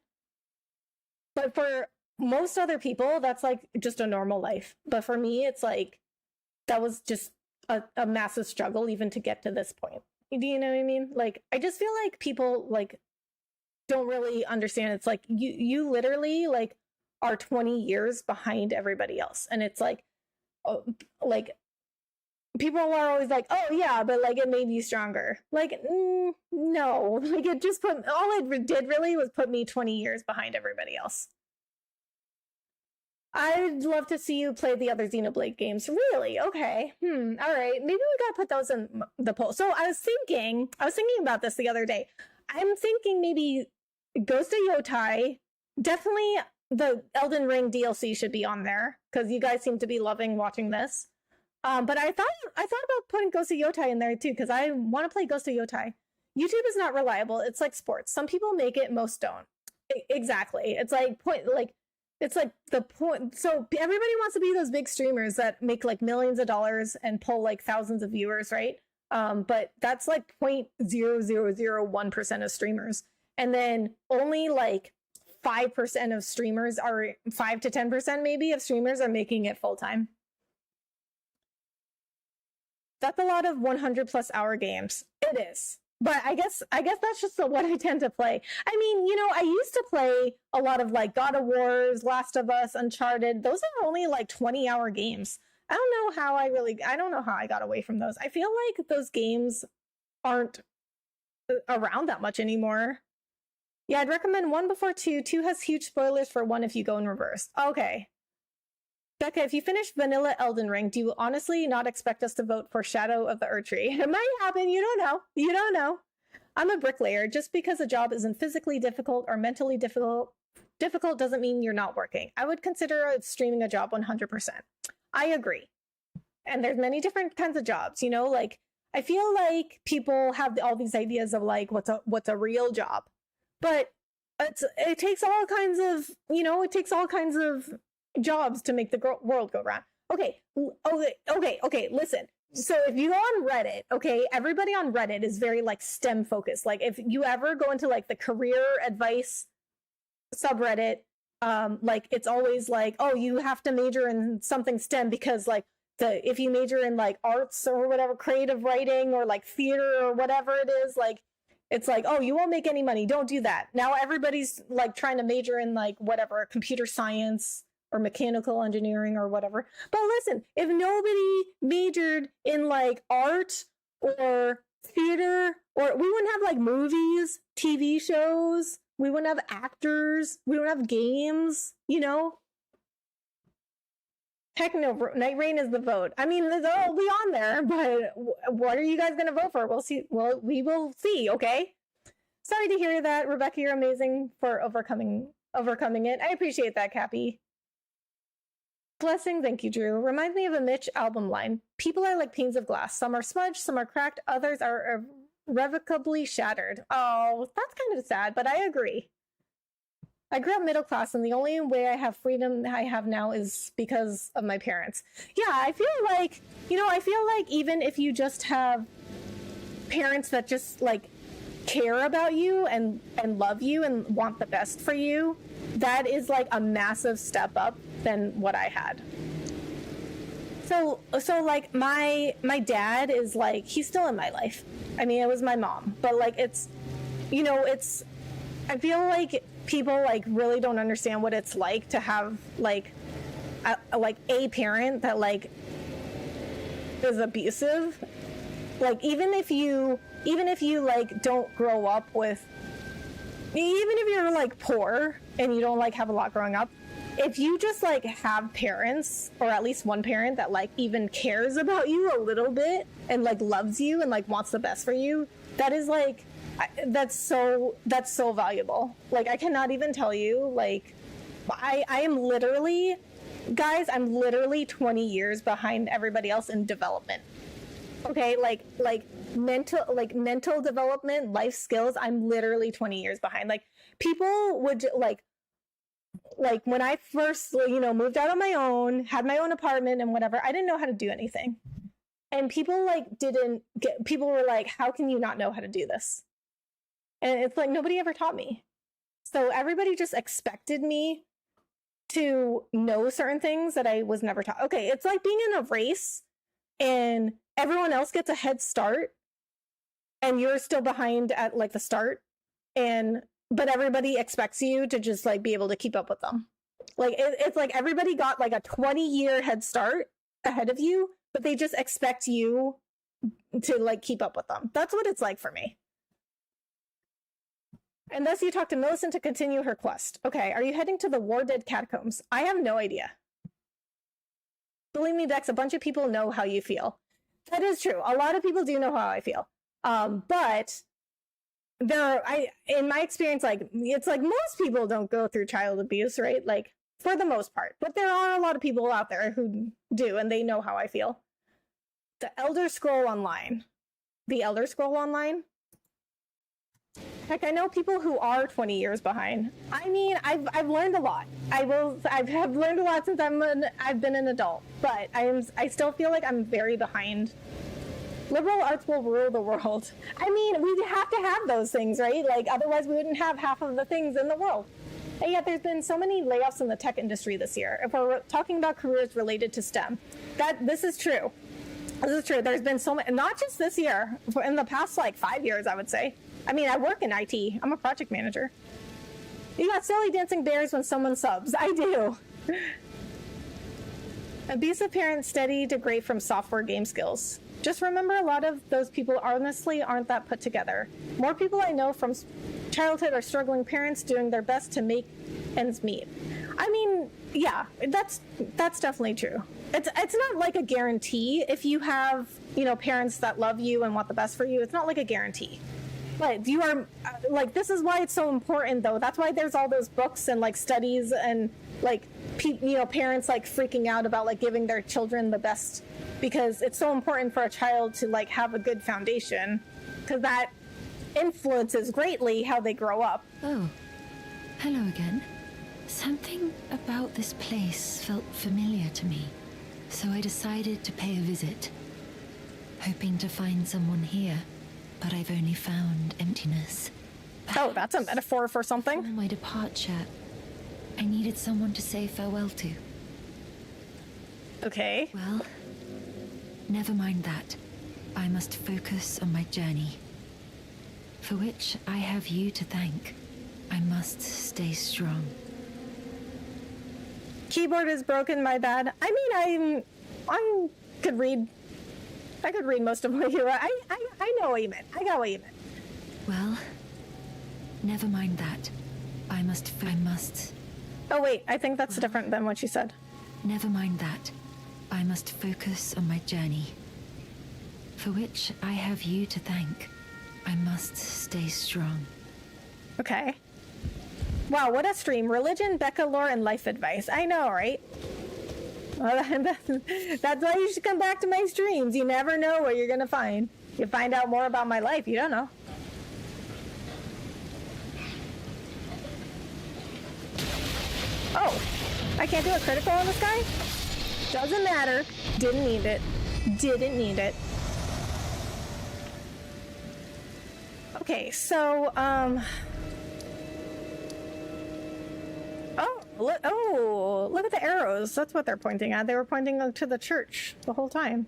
But for most other people, that's like just a normal life. But for me, it's like that was just a massive struggle even to get to this point. Do you know what I mean? Like I just feel like people like don't really understand. It's like you literally like are 20 years behind everybody else, and it's like people are always like, oh yeah, but like it made you stronger. Like no, like it just all it did really was put me 20 years behind everybody else. I'd love to see you play the other Xenoblade games. Really? Okay. All right. Maybe we gotta put those in the poll. So I was thinking about this the other day. I'm thinking maybe Ghost of Yotai. Definitely the Elden Ring DLC should be on there because you guys seem to be loving watching this. But I thought about putting Ghost of Yotai in there too because I want to play Ghost of Yotai. YouTube is not reliable. It's like sports. Some people make it, most don't. Exactly. It's like it's like the point. So everybody wants to be those big streamers that make like millions of dollars and pull like thousands of viewers, right? But that's like 0.0001% of streamers. And then only like 5% of streamers are 5 to 10% maybe of streamers are making it full time. That's a lot of 100+ hour games. It is. But I guess that's just what I tend to play. I mean, I used to play a lot of like God of Wars, Last of Us, Uncharted. Those are only like 20-hour games. I don't know how I got away from those. I feel like those games aren't around that much anymore. Yeah, I'd recommend 1 before 2. 2 has huge spoilers for 1 if you go in reverse. Okay. Becca, if you finish vanilla Elden Ring, do you honestly not expect us to vote for Shadow of the Erdtree? It might happen. You don't know. You don't know. I'm a bricklayer. Just because a job isn't physically difficult or mentally difficult difficult doesn't mean you're not working. I would consider streaming a job 100%. I agree. And there's many different kinds of jobs, you know, like I feel like people have all these ideas of like what's a real job, but it takes all kinds of, you know, it takes all kinds of jobs to make the world go round. Okay, listen. So if you go on Reddit, okay, everybody on Reddit is very like STEM focused. Like if you ever go into like the career advice subreddit, like it's always like, oh, you have to major in something STEM because like if you major in like arts or whatever, creative writing or like theater or whatever it is, like it's like, oh, you won't make any money. Don't do that. Now everybody's like trying to major in like whatever, computer science or mechanical engineering or whatever. But listen, if nobody majored in like art or theater, or we wouldn't have like movies, TV shows, we wouldn't have actors, we wouldn't have games, you know? Heck no, Night Rain is the vote. I mean, they'll be on there, but what are you guys going to vote for? We'll see. Well, we will see, okay? Sorry to hear that, Rebecca. You're amazing for overcoming it. I appreciate that, Cappy. Blessing, thank you, Drew. Reminds me of a Mitch album line. People are like panes of glass. Some are smudged, some are cracked, others are irrevocably shattered. Oh, that's kind of sad, but I agree. I grew up middle class, and the only way I have freedom I have now is because of my parents. Yeah, I feel like, you know, even if you just have parents that just like care about you and love you and want the best for you, that is like a massive step up than what I had. So like my dad is like, he's still in my life. I mean, it was my mom, but like it's, you know, it's, I feel like people like really don't understand what it's like to have like a parent that like is abusive. Like even if you like don't grow up with, even if you're like poor and you don't like have a lot growing up, if you just like have parents, or at least one parent that like even cares about you a little bit and like loves you and like wants the best for you, that is like, that's so valuable. Like I cannot even tell you, like I am literally, guys, I'm literally 20 years behind everybody else in development. Okay, like mental development, life skills, I'm literally 20 years behind. Like people would like when I first, you know, moved out on my own, had my own apartment and whatever, I didn't know how to do anything. And people like people were like, how can you not know how to do this? And it's like, nobody ever taught me. So everybody just expected me to know certain things that I was never taught. Okay, it's like being in a race and everyone else gets a head start and you're still behind at like the start, but everybody expects you to just like be able to keep up with them. Like it's like everybody got like a 20-year head start ahead of you, but they just expect you to like keep up with them. That's what it's like for me. And thus you talk to Millicent to continue her quest. Okay, are you heading to the War Dead Catacombs? I have no idea. Believe me, Dex, a bunch of people know how you feel. That is true. A lot of people do know how I feel. But in my experience, like, it's like most people don't go through child abuse, right? Like, for the most part. But there are a lot of people out there who do, and they know how I feel. The Elder Scroll Online. The Elder Scroll Online? Heck, I know people who are 20 years behind. I mean, I've learned a lot. I've learned a lot since I've been an adult, but I still feel like I'm very behind. Liberal arts will rule the world. I mean, we have to have those things, right? Like, otherwise we wouldn't have half of the things in the world. And yet there's been so many layoffs in the tech industry this year. If we're talking about careers related to STEM, this is true. This is true. There's been so many, not just this year, in the past like 5 years, I would say. I mean, I work in IT. I'm a project manager. You got silly dancing bears when someone subs. I do. Abusive parents steady to great from software game skills. Just remember, a lot of those people honestly aren't that put together. More people I know from childhood are struggling parents doing their best to make ends meet. I mean, yeah, that's definitely true. It's not like a guarantee if you have, you know, parents that love you and want the best for you. It's not like a guarantee. But you are like, this is why it's so important, though. That's why there's all those books and like studies and like parents like freaking out about like giving their children the best, because it's so important for a child to like have a good foundation, because that influences greatly how they grow up. Oh, hello again. Something about this place felt familiar to me, so I decided to pay a visit, hoping to find someone here, but I've only found emptiness. Oh, that's a metaphor for something. Before my departure, I needed someone to say farewell to. Okay. Well, never mind that. I must focus on my journey, for which I have you to thank. I must stay strong. Keyboard is broken, my bad. I mean, I could read most of what you wrote. I know what you meant. I got what you meant. Well, never mind that. I must. Oh wait, I think that's different than what you said. Never mind that. I must focus on my journey, for which I have you to thank. I must stay strong. Okay. Wow, what a stream. Religion, Becca lore, and life advice. I know, right? Well, that's why you should come back to my streams. You never know what you're gonna find. You find out more about my life, you don't know. Oh, I can't do a critical on this guy? Doesn't matter. Didn't need it. Didn't need it. Okay, so, Oh, look at the arrows. That's what they're pointing at. They were pointing to the church the whole time.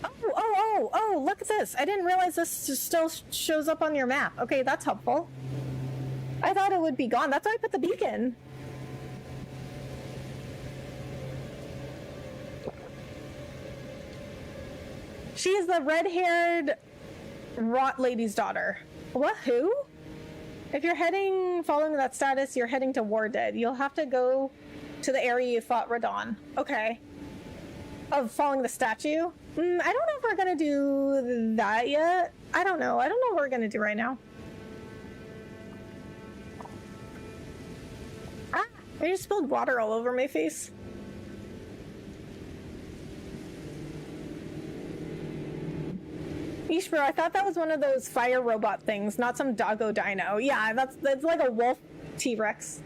Oh, look at this. I didn't realize this still shows up on your map. Okay, that's helpful. I thought it would be gone. That's why I put the beacon. She is the red-haired rot lady's daughter. What? Who? If you're following that status, you're heading to War Dead. You'll have to go to the area you fought Radon. Okay. Of following the statue? I don't know if we're gonna do that yet. I don't know. I don't know what we're gonna do right now. Ah! I just spilled water all over my face. Yeesh, bro, I thought that was one of those fire robot things, not some doggo dino. Yeah, that's like a wolf T-Rex.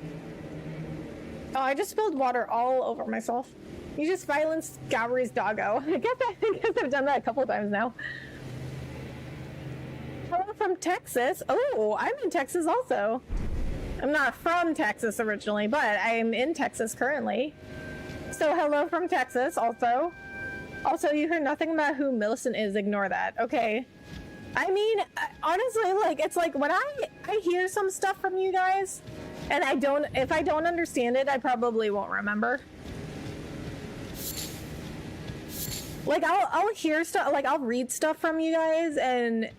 Oh, I just spilled water all over myself. You just violanced Gowry's doggo. I guess I've done that a couple times now. Hello from Texas. Oh, I'm in Texas also. I'm not from Texas originally, but I'm in Texas currently. So hello from Texas also. Also, you heard nothing about who Millicent is. Ignore that. Okay. I mean, honestly, like, it's like when I hear some stuff from you guys, and if I don't understand it, I probably won't remember. Like, I'll hear stuff, like, I'll read stuff from you guys, and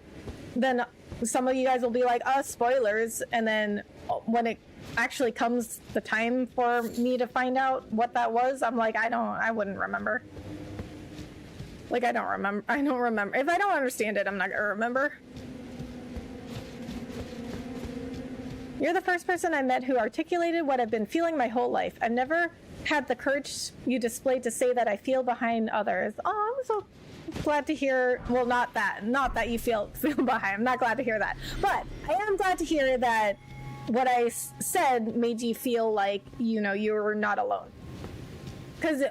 then some of you guys will be like, spoilers, and then when it actually comes the time for me to find out what that was, I'm like, I wouldn't remember. Like, I don't remember. If I don't understand it, I'm not gonna remember. You're the first person I met who articulated what I've been feeling my whole life. I've never had the courage you displayed to say that I feel behind others. Oh, I'm so glad to hear. Well, not that you feel behind. I'm not glad to hear that. But I am glad to hear that what I said made you feel like, you were not alone. Because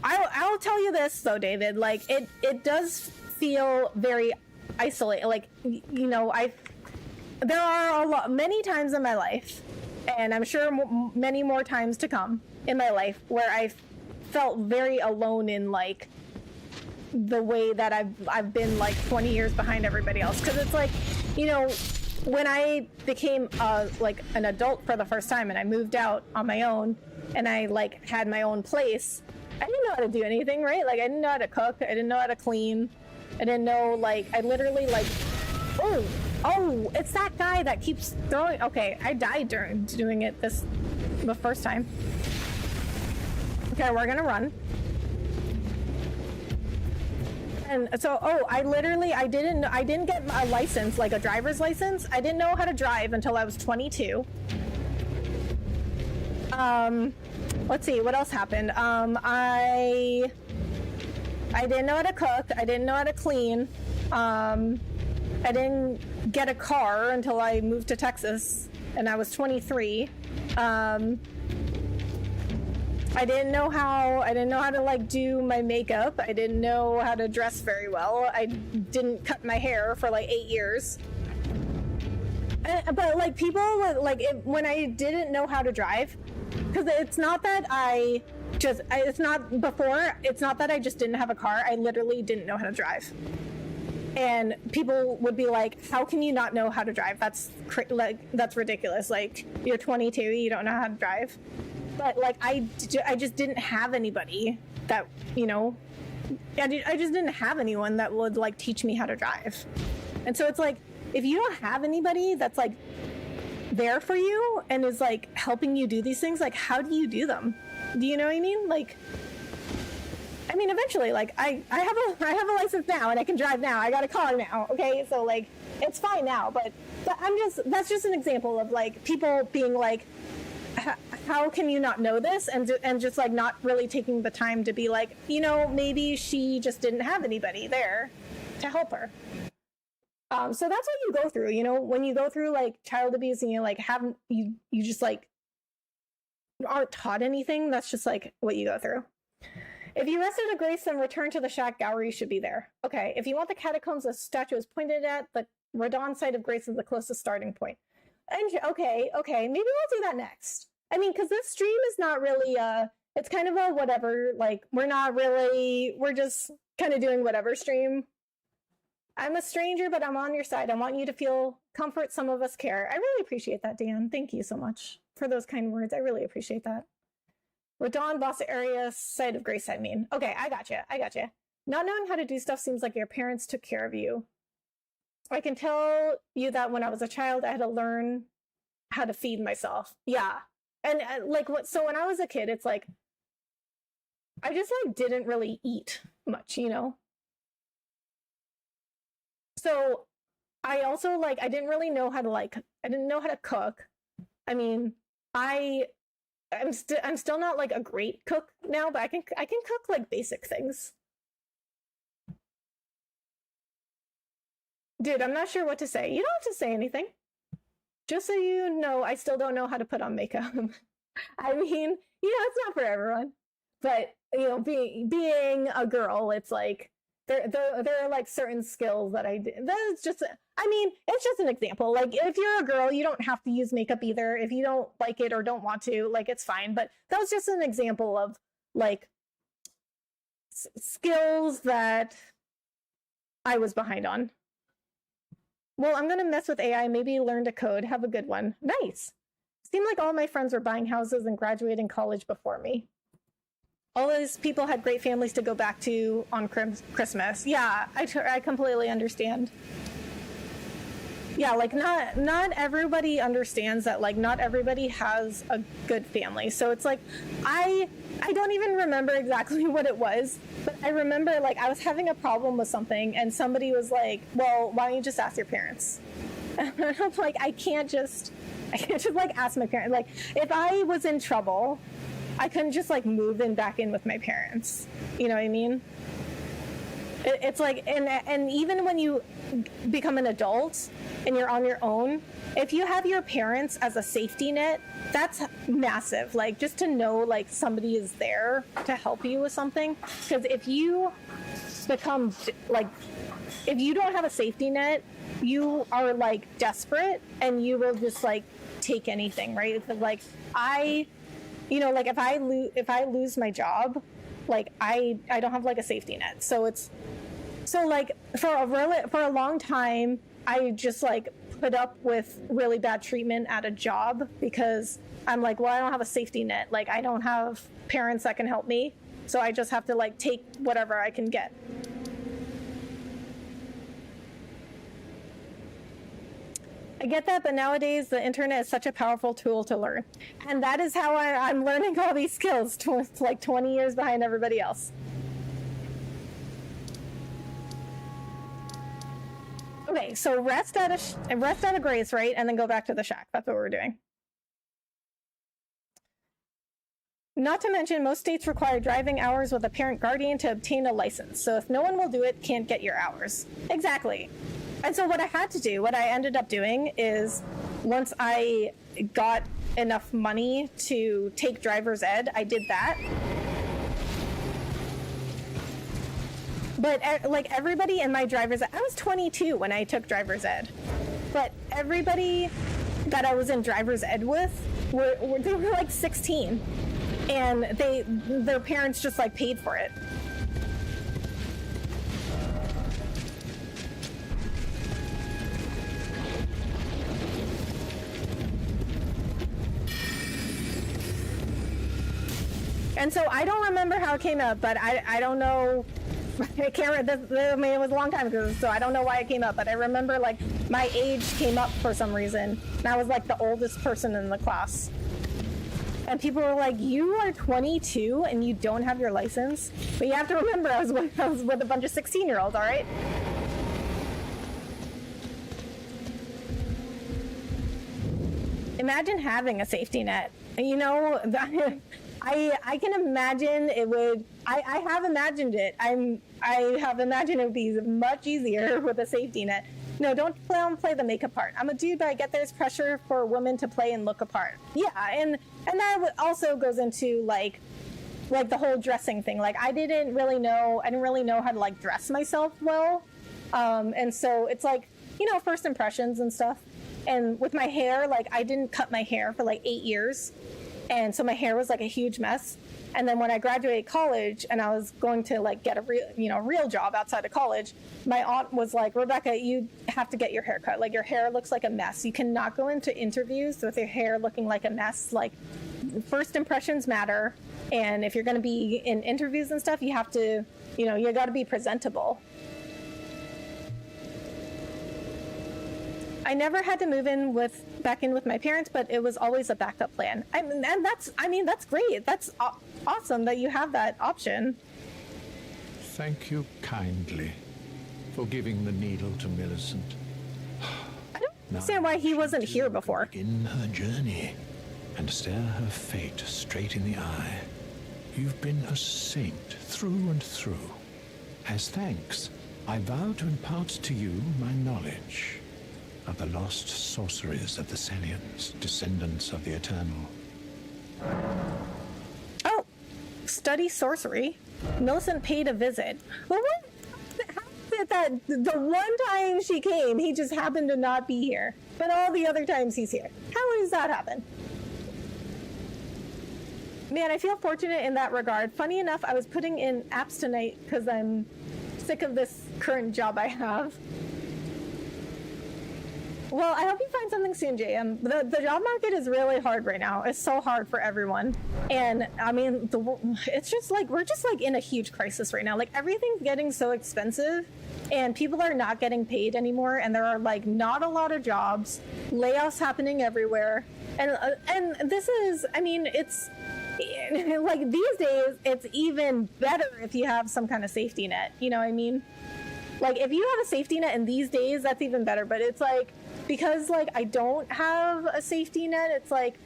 I'll tell you this though, David, like it does feel very isolated. Like, there are many times in my life, and I'm sure many more times to come in my life, where I felt very alone in like the way that I've been like 20 years behind everybody else. Because it's like, when I became like an adult for the first time and I moved out on my own and I like had my own place, I didn't know how to do anything, right? Like, I didn't know how to cook. I didn't know how to clean. I didn't know, like, I literally, like, oh, it's that guy that keeps throwing. Okay, I died during doing it the first time. Okay, we're gonna run. And so, I didn't get a license, like a driver's license. I didn't know how to drive until I was 22. Let's see, what else happened? I didn't know how to cook. I didn't know how to clean. I didn't get a car until I moved to Texas, and I was 23. I didn't know how to like do my makeup. I didn't know how to dress very well. I didn't cut my hair for like 8 years. But like people when I didn't know how to drive, because it's not that it's not that I just didn't have a car. I literally didn't know how to drive. And people would be like, how can you not know how to drive? That's ridiculous. Like, you're 22, you don't know how to drive. But like I just didn't have anybody that, you know, I just didn't have anyone that would like teach me how to drive. And so it's like, if you don't have anybody that's like there for you and is like helping you do these things, like how do you do them? Do you know what I mean? Like, I mean, eventually, like I have a license now and I can drive now. I got a car now. Okay. So like, it's fine now, but that's just an example of like people being like, how can you not know this? And just like not really taking the time to be like, you know, maybe she just didn't have anybody there to help her. So that's what you go through, you know, when you go through like child abuse and you like you just like aren't taught anything. That's just like what you go through. If you rested a grace, then return to the shack. Gallery should be there. Okay. If you want the catacombs, a statue is pointed at. The Radon site of grace is the closest starting point. And okay, maybe we'll do that next. I mean, because this stream is not really it's kind of a whatever, like we're just kind of doing whatever stream. I'm a stranger, but I'm on your side. I want you to feel comfort. Some of us care. I really appreciate that, Dan. Thank you so much for those kind words. I really appreciate that. Radon, Boss area, site of grace, I mean. Okay, I gotcha. Not knowing how to do stuff seems like your parents took care of you. I can tell you that when I was a child, I had to learn how to feed myself. Yeah. And so when I was a kid, it's like, I just like didn't really eat much, you know? So I also like, I didn't really know how to I didn't know how to cook. I mean, I'm still not like a great cook now, but I can cook like basic things. Dude, I'm not sure what to say. You don't have to say anything. Just so you know, I still don't know how to put on makeup. I mean, you know, it's not for everyone. But, you know, being a girl, it's like, there are like certain skills that I did. That's just, I mean, it's just an example. Like, if you're a girl, you don't have to use makeup either. If you don't like it or don't want to, like, it's fine. But that was just an example of, like, skills that I was behind on. Well, I'm going to mess with AI, maybe learn to code. Have a good one. Nice. Seemed like all my friends were buying houses and graduating college before me. All those people had great families to go back to on Christmas. Yeah, I completely understand. Yeah, like not everybody understands that, like, not everybody has a good family. So it's like, I don't even remember exactly what it was, but I remember, like, I was having a problem with something and somebody was like, well, why don't you just ask your parents? And I'm like, I can't just like ask my parents. Like, if I was in trouble, I couldn't just like move back in with my parents. You know what I mean? It's like, and even when you become an adult and you're on your own, if you have your parents as a safety net, that's massive. Like, just to know like somebody is there to help you with something. Because if you become like, if you don't have a safety net, you are like desperate and you will just like take anything, right? Like you know, like if I lose my job, like I don't have like a safety net. So like for a long time, I just like put up with really bad treatment at a job because I'm like, well, I don't have a safety net. Like, I don't have parents that can help me. So I just have to like take whatever I can get. I get that, but nowadays the internet is such a powerful tool to learn. And that is how I'm learning all these skills, like 20 years behind everybody else. Okay, so rest at a Grace, right? And then go back to the shack. That's what we're doing. Not to mention, most states require driving hours with a parent guardian to obtain a license. So if no one will do it, can't get your hours. Exactly. And so what I had to do, what I ended up doing is once I got enough money to take driver's ed, I did that. But like everybody in my driver's ed, I was 22 when I took driver's ed. But everybody that I was in driver's ed with, they were like 16. And their parents just like paid for it. And so I don't remember how it came up, but I don't know. I can't. I mean, it was a long time ago, so I don't know why it came up. But I remember like my age came up for some reason, and I was like the oldest person in the class. And people were like, "You are 22 and you don't have your license." But you have to remember, I was with a bunch of 16-year-olds. All right. Imagine having a safety net. You know, I can imagine it would. I have imagined it. I have imagined it would be much easier with a safety net. No, don't play the makeup part. I'm a dude, but I get there's pressure for women to play and look apart. Yeah, and that also goes into like the whole dressing thing. Like I didn't really know how to like dress myself well, and so it's like, you know, first impressions and stuff. And with my hair, like I didn't cut my hair for like 8 years, and so my hair was like a huge mess. And then when I graduated college and I was going to like get a real job outside of college, my aunt was like, "Rebecca, you have to get your hair cut. Like your hair looks like a mess. You cannot go into interviews with your hair looking like a mess. Like first impressions matter. And if you're going to be in interviews and stuff, you have to, you got to be presentable." I never had to move back in with my parents, but it was always a backup plan. And that's great. That's awesome that you have that option. Thank you kindly for giving the needle to Millicent. I don't understand why he wasn't here before. Begin her journey and stare her fate straight in the eye. You've been a saint through and through. As thanks, I vow to impart to you my knowledge of the lost sorceries of the Celians, descendants of the Eternal. Oh, study sorcery. Millicent paid a visit. Well, how is it that the one time she came, he just happened to not be here, but all the other times he's here? How does that happen? Man, I feel fortunate in that regard. Funny enough, I was putting in apps tonight because I'm sick of this current job I have. Well, I hope you find something soon, JM. The job market is really hard right now. It's so hard for everyone. And I mean, it's just like, we're just like in a huge crisis right now. Like everything's getting so expensive and people are not getting paid anymore. And there are like not a lot of jobs, layoffs happening everywhere. And this is, I mean, it's like these days, it's even better if you have some kind of safety net. You know what I mean? Like if you have a safety net in these days, that's even better. But it's like, because like I don't have a safety net, it's like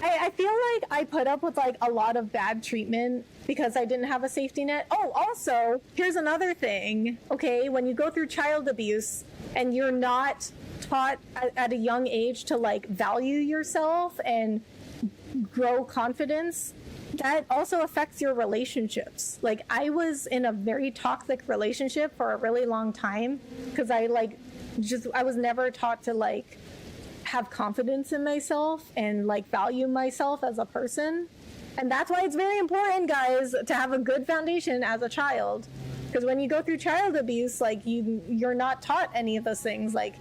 I feel like I put up with like a lot of bad treatment because I didn't have a safety net. Oh, also, here's another thing. Okay, when you go through child abuse and you're not taught at a young age to like value yourself and grow confidence, that also affects your relationships. Like I was in a very toxic relationship for a really long time because I was never taught to like have confidence in myself and like value myself as a person. And that's why it's very important, guys, to have a good foundation as a child. Because when you go through child abuse, like you're not taught any of those things. Like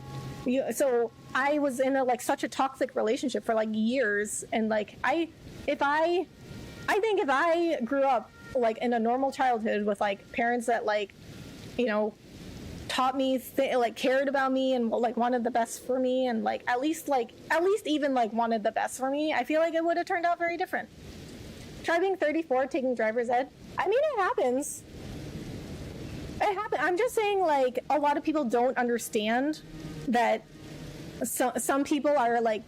so I was in such a toxic relationship for like years. And like I think if I grew up like in a normal childhood with like parents that like, taught me, cared about me and like wanted the best for me and like at least even like wanted the best for me, I feel like it would have turned out very different. Try being 34, taking driver's ed. I mean, it happens. It happens. I'm just saying, like, a lot of people don't understand that some people are, like,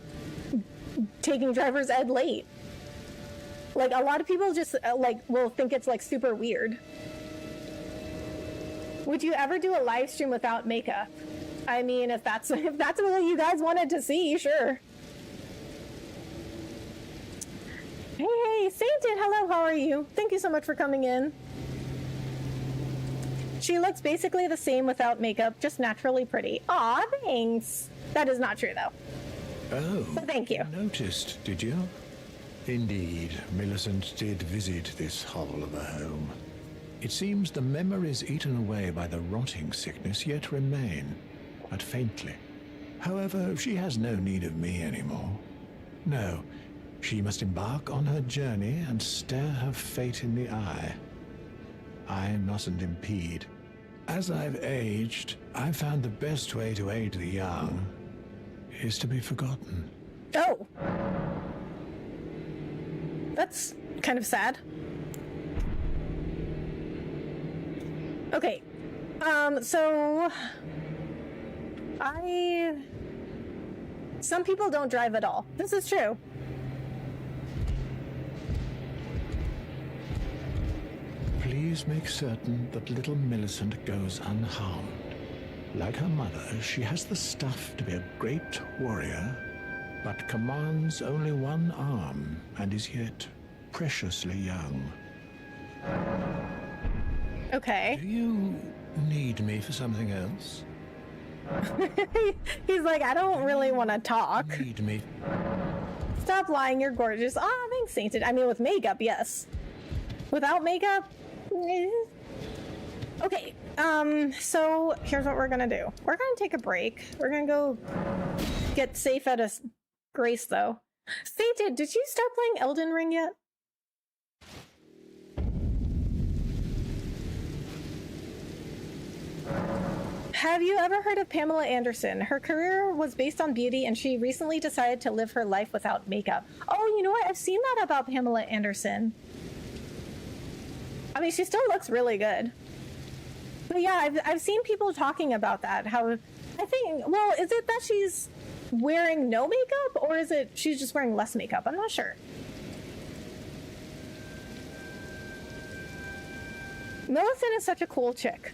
taking driver's ed late. Like, a lot of people just, like, will think it's, like, super weird. Would you ever do a live stream without makeup? I mean, if that's what you guys wanted to see, sure. Hey, Sainted, hello, how are you? Thank you so much for coming in. She looks basically the same without makeup, just naturally pretty. Aw, thanks. That is not true, though. Oh, But thank you. Noticed, did you? Indeed, Millicent did visit this hovel of a home. It seems the memories eaten away by the rotting sickness yet remain, but faintly. However, she has no need of me anymore. No, she must embark on her journey and stare her fate in the eye. I mustn't impede. As I've aged, I've found the best way to aid the young is to be forgotten. Oh. That's kind of sad. Okay. So some people don't drive at all. This is true. Please make certain that little Millicent goes unharmed. Like her mother, she has the stuff to be a great warrior, but commands only one arm and is yet preciously young. Okay. Do you need me for something else? He's like, I don't really want to talk. Need me? Stop lying, you're gorgeous. Ah, thanks, Sainted. I mean, with makeup, yes. Without makeup? Eh. Okay, so here's what we're gonna do. We're gonna take a break. We're gonna go get safe at a grace, though. Sainted, did you start playing Elden Ring yet? Have you ever heard of Pamela Anderson? Her career was based on beauty, and she recently decided to live her life without makeup. Oh, you know what? I've seen that about Pamela Anderson. I mean, she still looks really good. But yeah, I've seen people talking about that. How, I think, well, is it that she's wearing no makeup, or is it she's just wearing less makeup? I'm not sure. Millicent is such a cool chick.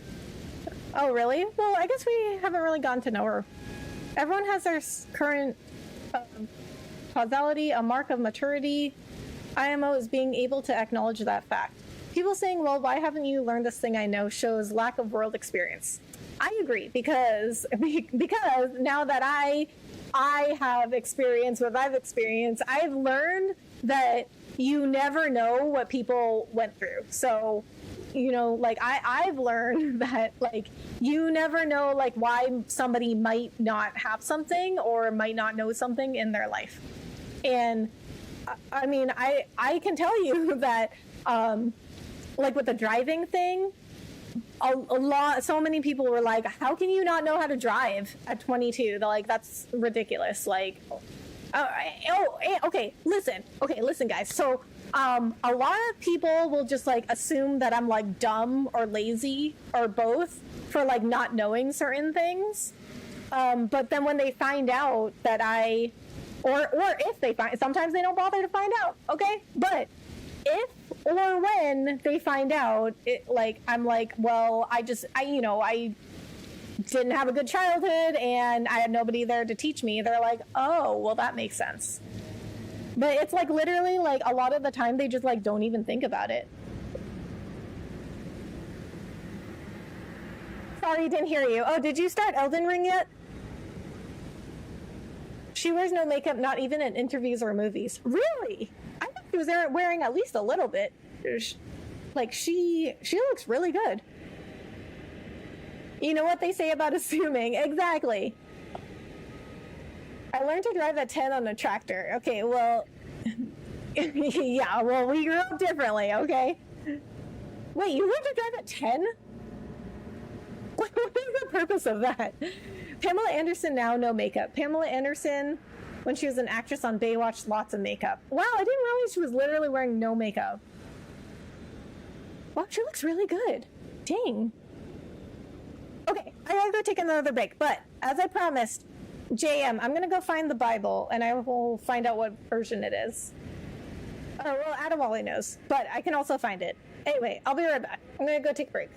Oh, really? Well, I guess we haven't really gotten to know her. Everyone has their current causality, a mark of maturity. IMO is being able to acknowledge that fact. People saying, well, why haven't you learned this thing I know, shows lack of world experience. I agree, because now that I have experienced what I've experienced, I've learned that you never know what people went through. So, you know, like I've learned that, like, you never know, like, why somebody might not have something or might not know something in their life. And I mean, I can tell you that, like with the driving thing, so many people were like, how can you not know how to drive at 22? They're like, that's ridiculous. Like, okay, listen, guys. So, a lot of people will just like assume that I'm like dumb or lazy or both for like not knowing certain things. But then when they find out that or if they find, sometimes they don't bother to find out. Okay. But if or when they find out, I'm like, well, I didn't have a good childhood and I had nobody there to teach me. They're like, oh, well, that makes sense. But it's like literally like a lot of the time they just like don't even think about it. Sorry, didn't hear you. Oh, did you start Elden Ring yet? She wears no makeup, not even in interviews or movies. Really? I think she was wearing at least a little bit. Like she looks really good. You know what they say about assuming. Exactly. I learned to drive at 10 on a tractor. Okay, well, yeah, well, we grew up differently, okay? Wait, you learned to drive at 10? What is the purpose of that? Pamela Anderson now, no makeup. Pamela Anderson, when she was an actress on Baywatch, lots of makeup. Wow, I didn't realize she was literally wearing no makeup. Wow, she looks really good. Dang. go take another break, but as I promised, JM, I'm gonna go find the Bible, and I will find out what version it is. Oh, well, Adewale knows, but I can also find it. Anyway, I'll be right back. I'm gonna go take a break.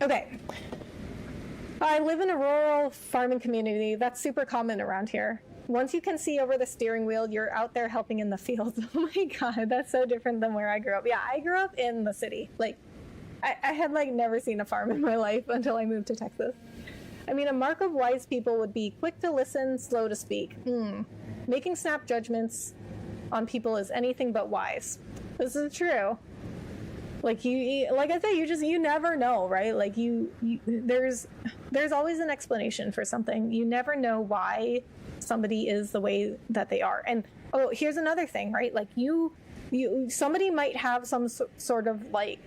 Okay. I live in a rural farming community. That's super common around here. Once you can see over the steering wheel, you're out there helping in the fields. Oh my god, that's so different than where I grew up. Yeah, I grew up in the city. Like, I had like never seen a farm in my life until I moved to Texas. I mean, a mark of wise people would be quick to listen, slow to speak. Making snap judgments on people is anything but wise. This is true. Like like I said, you never know, right? Like there's always an explanation for something. You never know why somebody is the way that they are. And oh, here's another thing, right? Like somebody might have some sort of like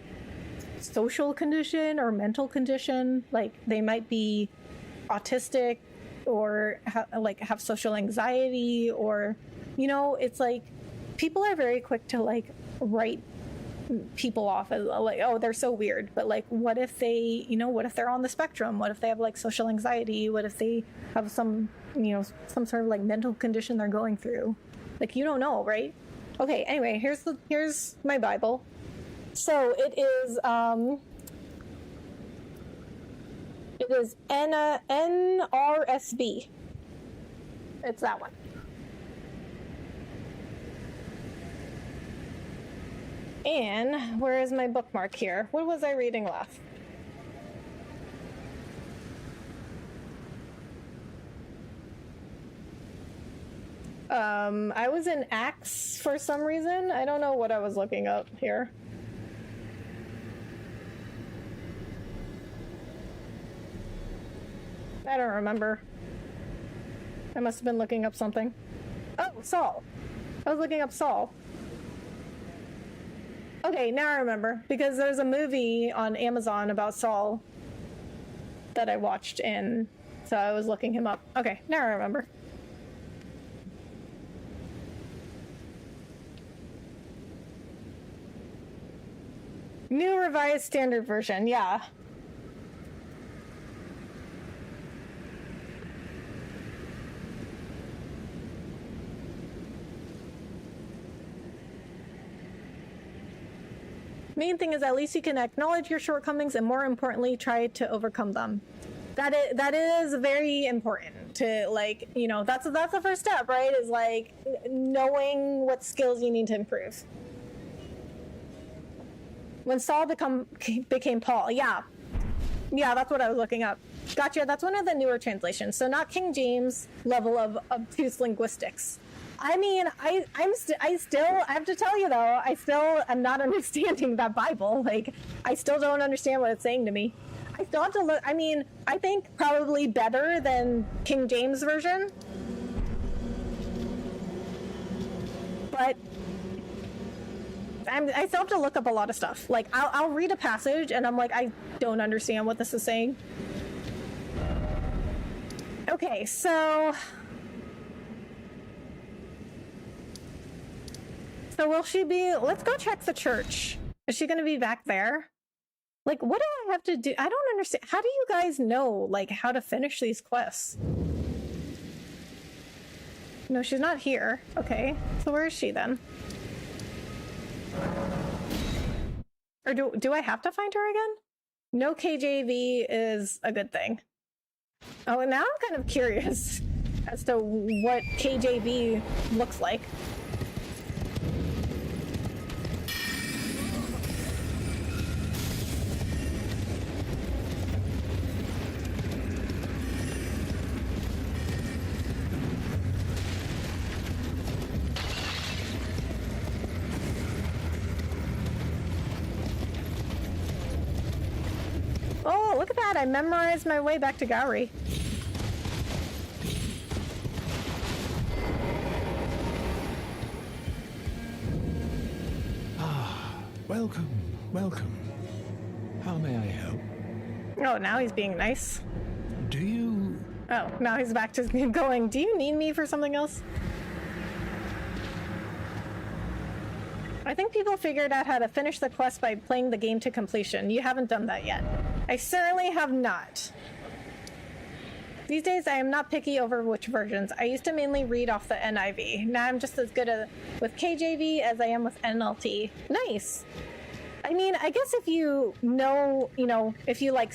social condition or mental condition. Like they might be autistic or have social anxiety, or it's like people are very quick to like write people off as like, oh, they're so weird. But like, what if they, what if they're on the spectrum? What if they have like social anxiety? What if they have some sort of like mental condition they're going through? Like, you don't know, right? Okay, anyway, here's my Bible. So it is NRSV. It's that one. And where is my bookmark here? What was I reading last? I was in Acts for some reason. I don't know what I was looking up here. I don't remember. I must have been looking up something. Oh, Saul. I was looking up Saul. Okay, now I remember, because there's a movie on Amazon about Saul that I watched, and so I was looking him up. Okay, now I remember. New Revised Standard Version, yeah. Main thing is at least you can acknowledge your shortcomings and, more importantly, try to overcome them. That is very important to, like, you know, that's the first step, right? Is like knowing what skills you need to improve. When Saul became Paul, yeah, that's what I was looking up. Gotcha. That's one of the newer translations, so not King James level of obtuse linguistics. I mean, I have to tell you though, I still am not understanding that Bible. Like, I still don't understand what it's saying to me. I still have to look. I mean, I think probably better than King James version, but I still have to look up a lot of stuff. Like, I'll read a passage and I'm like, I don't understand what this is saying. Okay, so will she be? Let's go check the church. Is she going to be back there? Like, what do I have to do? I don't understand. How do you guys know, like, how to finish these quests? No, she's not here. Okay, so where is she then? Or do I have to find her again? No KJV is a good thing. Oh, and now I'm kind of curious as to what KJV looks like. Oh, look at that. I memorized my way back to Gowrie. Welcome, welcome. How may I help? Oh, now he's being nice. Do you... Oh, now he's back to going, do you need me for something else? I think people figured out how to finish the quest by playing the game to completion. You haven't done that yet. I certainly have not. These days, I am not picky over which versions. I used to mainly read off the NIV. Now I'm just as good with KJV as I am with NLT. Nice. I mean, I guess if you know, if you like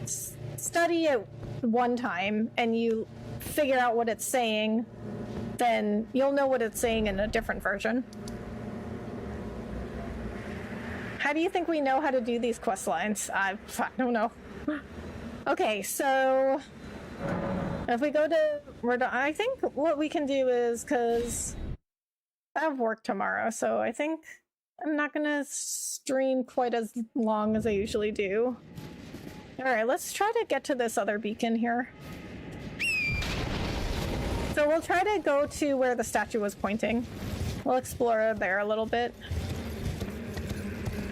study it one time and you figure out what it's saying, then you'll know what it's saying in a different version. How do you think we know how to do these quest lines? I don't know. Okay, so if we go to, I think what we can do is, because I have work tomorrow, so I think I'm not gonna stream quite as long as I usually do. All right, let's try to get to this other beacon here. So we'll try to go to where the statue was pointing. We'll explore there a little bit.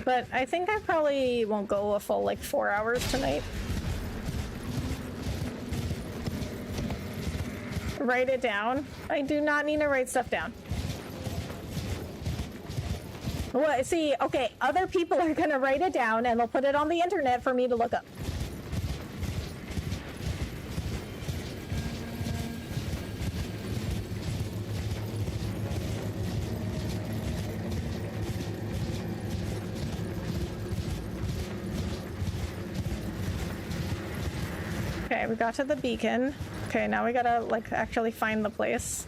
But I think I probably won't go a full, 4 hours tonight. Write it down. I do not need to write stuff down. Well, see, okay, other people are gonna write it down and they'll put it on the internet for me to look up. Okay, we got to the beacon. Okay, now we gotta, actually find the place.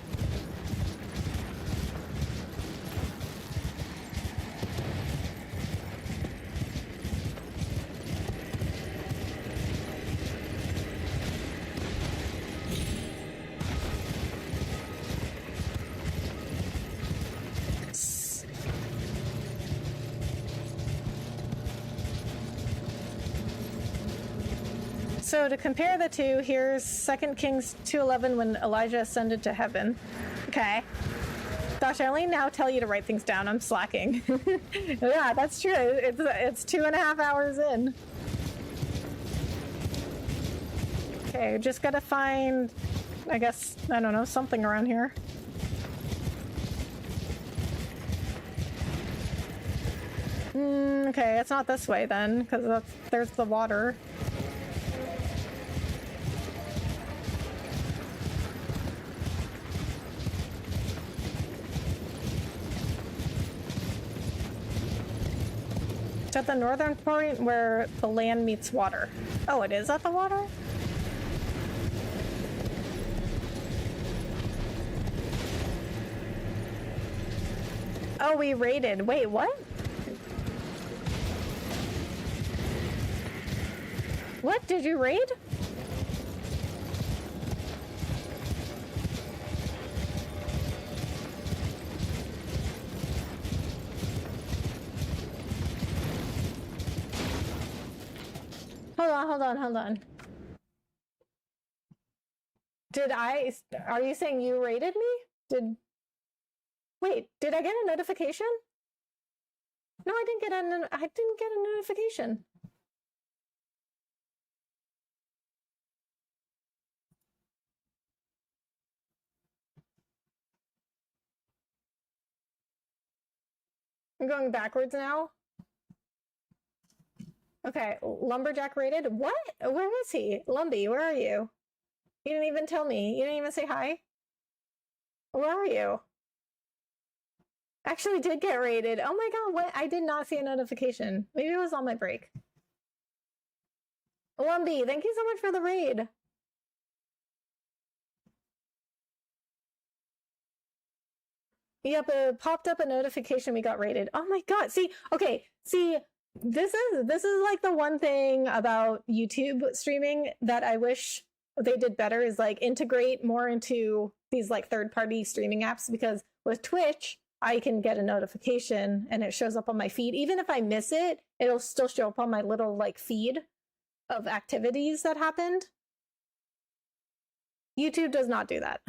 So to compare the two, here's 2 Kings 2:11 when Elijah ascended to heaven. Okay. Gosh, I only now tell you to write things down. I'm slacking. Yeah, that's true. It's 2.5 hours in. Okay, just gotta find, I guess, I don't know, something around here. Okay, it's not this way then, because there's the water. It's at the northern point where the land meets water. Oh, it is at the water? Oh, we raided. Wait, what? What? Did you raid? Hold on. Are you saying you raided me? Wait, did I get a notification? No, I didn't get a notification. I'm going backwards now. Okay, Lumberjack raided. What? Where was he? Lumby, where are you? You didn't even tell me. You didn't even say hi. Where are you? Actually did get raided. Oh my god, what? I did not see a notification. Maybe it was on my break. Lumby, thank you so much for the raid. Yep, it popped up a notification we got raided. Oh my god. See, okay, see, this is like the one thing about YouTube streaming that I wish they did better is like integrate more into these like third-party streaming apps, because with Twitch, I can get a notification and it shows up on my feed. Even if I miss it, it'll still show up on my little like feed of activities that happened. YouTube does not do that.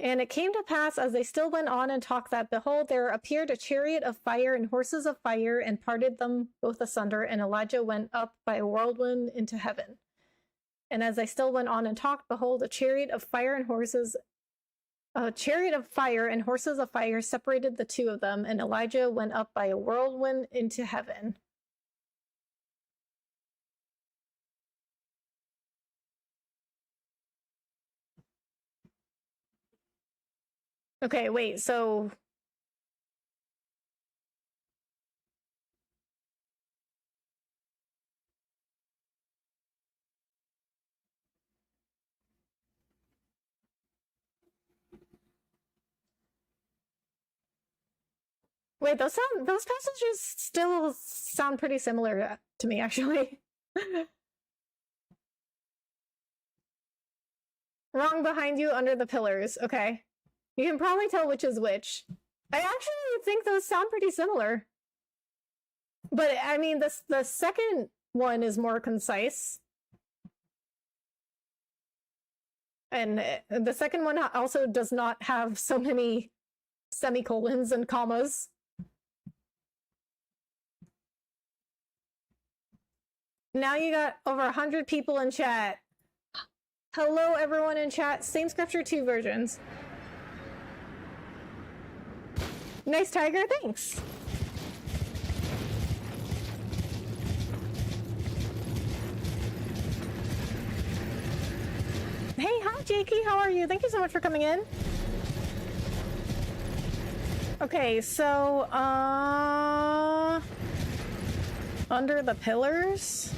And it came to pass, as they still went on and talked, that, behold, there appeared a chariot of fire and horses of fire, and parted them both asunder, and Elijah went up by a whirlwind into heaven. And as they still went on and talked, behold, a chariot of fire and horses of fire separated the two of them, and Elijah went up by a whirlwind into heaven. Okay, wait, so... Wait, those passages still sound pretty similar to me, actually. Wrong behind you, under the pillars. Okay. You can probably tell which is which. I actually think those sound pretty similar. But, I mean, the second one is more concise. And the second one also does not have so many semicolons and commas. Now you got over 100 people in chat. Hello, everyone in chat. Same scripture, two versions. Nice, Tiger. Thanks. Hey, hi, Jakey. How are you? Thank you so much for coming in. Okay, so, under the pillars?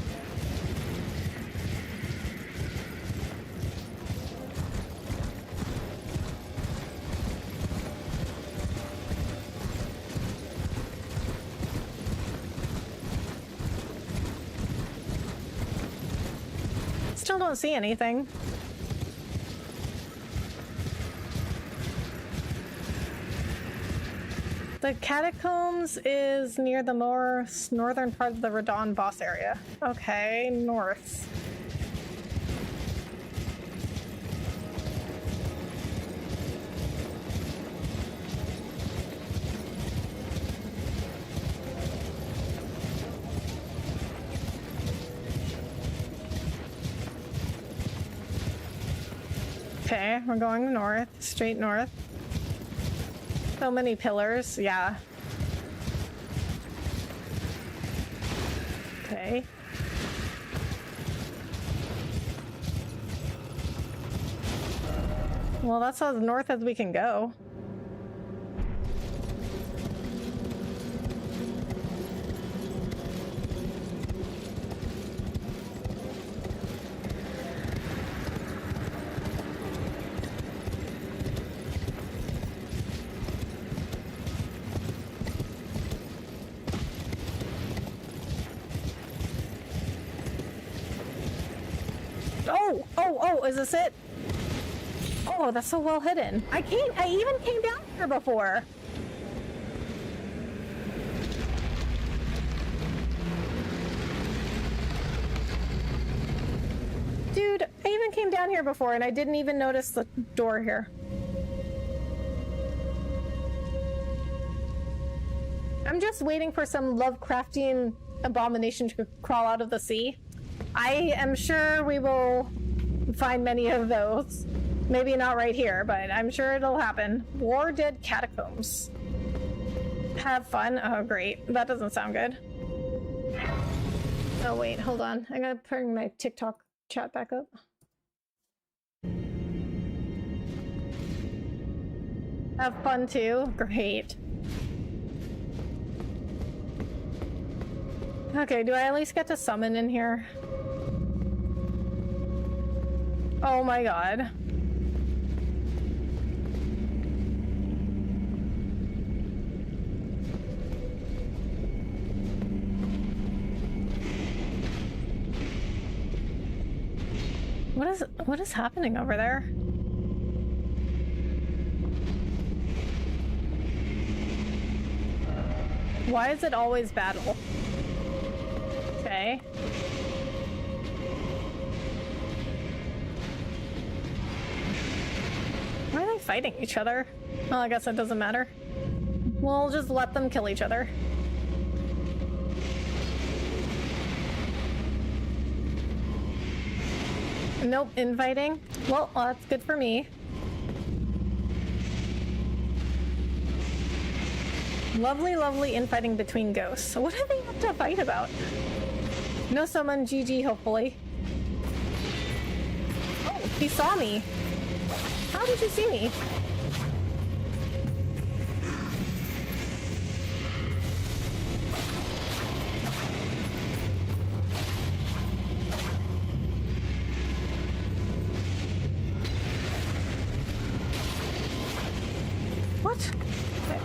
Still don't see anything. The catacombs is near the more northern part of the Radon boss area. Okay, north. Okay, we're going north, straight north. So many pillars, yeah. Okay. Well, that's as north as we can go. is this it? Oh, that's so well hidden. I even came down here before. Dude, I even came down here before and I didn't even notice the door here. I'm just waiting for some Lovecraftian abomination to crawl out of the sea. I am sure we will find many of those. Maybe not right here, but I'm sure it'll happen. War Dead Catacombs. Have fun. Oh, great. That doesn't sound good. Oh, wait. Hold on. I gotta bring my TikTok chat back up. Have fun too. Great. Okay, do I at least get to summon in here? Oh my god. What is happening over there? Why is it always battle? Okay. Why are they fighting each other? Well, I guess it doesn't matter. We'll just let them kill each other. Nope, inviting. Well, that's good for me. Lovely, lovely infighting between ghosts. What do they have to fight about? No summon, GG, hopefully. Oh, he saw me. How did you see me? What? Okay.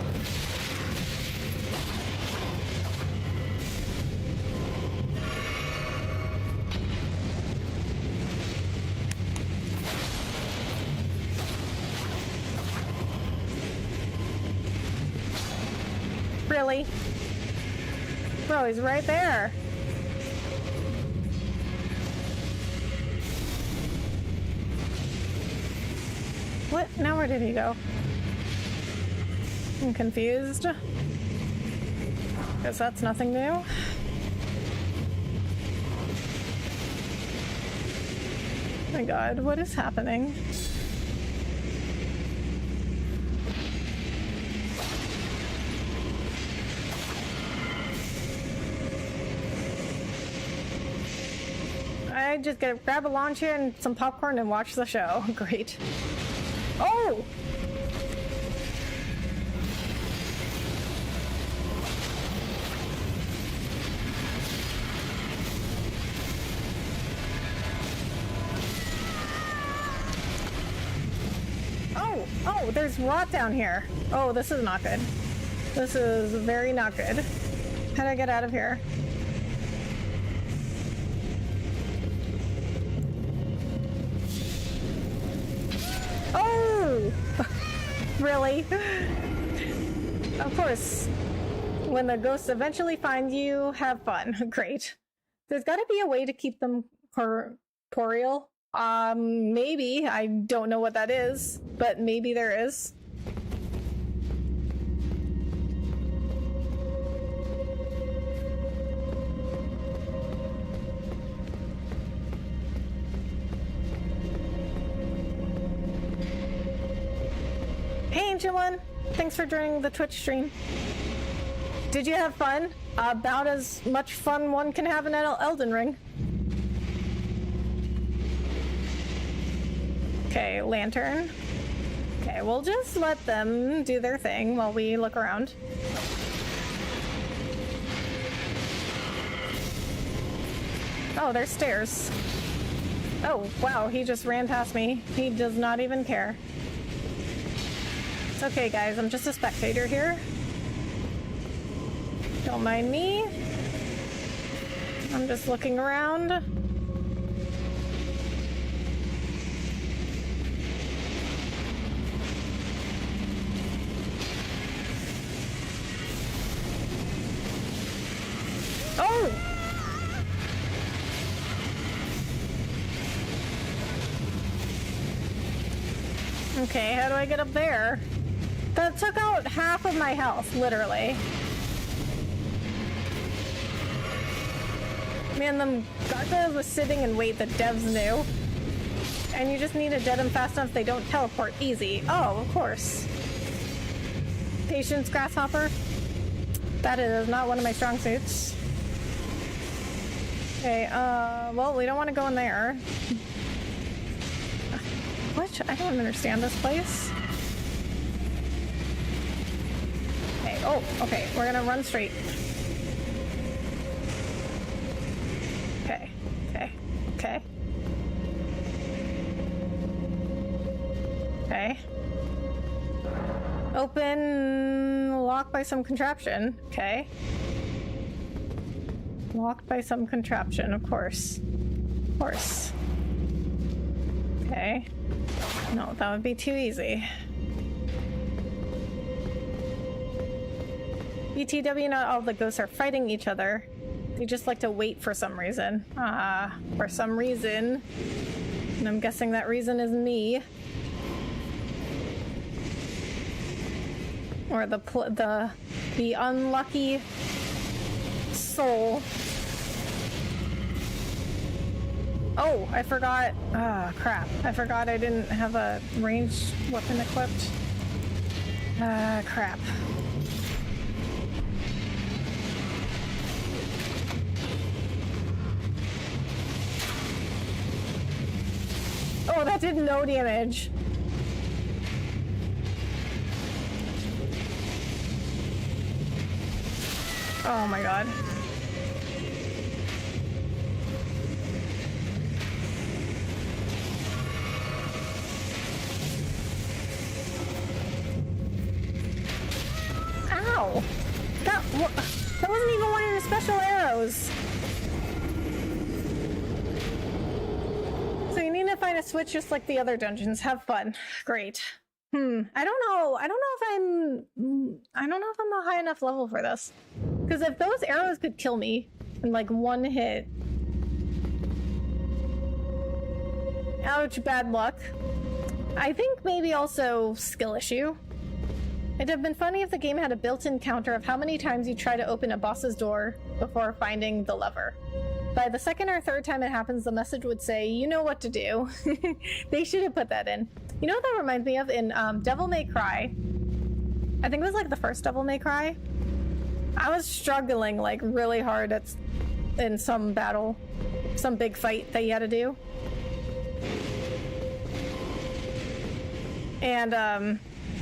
Really? Bro, he's right there. What? Now where did he go? I'm confused. Guess that's nothing new. Oh my god, what is happening? I just gotta grab a lawn chair and some popcorn and watch the show. Great. Oh! Oh, there's rot down here. Oh, this is not good. This is very not good. How do I get out of here? Oh! Really? Of course. When the ghosts eventually find you, have fun. Great. There's gotta be a way to keep them corporeal. Maybe. I don't know what that is, but maybe there is. Hey, Ancient One! Thanks for joining the Twitch stream. Did you have fun? About as much fun one can have in an Elden Ring. Okay, lantern. Okay, we'll just let them do their thing while we look around. Oh, there's stairs. Oh, wow, he just ran past me. He does not even care. It's okay, guys, I'm just a spectator here. Don't mind me. I'm just looking around. Okay, how do I get up there? That took out half of my health, literally. Man, them gargoyles was sitting in wait that devs knew. And you just need to dead them fast enough they don't teleport easy. Oh, of course. Patience, grasshopper. That is not one of my strong suits. Okay, well, we don't want to go in there. What? I don't understand this place. Okay, oh, okay, we're gonna run straight. Okay, okay, okay. Okay. Open, locked by some contraption. Okay. Locked by some contraption, of course. Of course. Okay. No, that would be too easy. BTW, not all the ghosts are fighting each other. They just like to wait for some reason. For some reason. And I'm guessing that reason is me. Or the unlucky soul. Oh, I forgot. Ah, crap. I forgot I didn't have a ranged weapon equipped. Crap. Oh, that did no damage. Oh my god. Ow! That wasn't even one of your special arrows. So you need to find a switch just like the other dungeons. Have fun. Great. I don't know. I don't know if I'm a high enough level for this. Because if those arrows could kill me in like one hit. Ouch, bad luck. I think maybe also skill issue. It'd have been funny if the game had a built-in counter of how many times you try to open a boss's door before finding the lever. By the second or third time it happens, the message would say, you know what to do. They should have put that in. You know what that reminds me of? In Devil May Cry. I think it was like the first Devil May Cry. I was struggling like really hard in some battle, some big fight that you had to do. And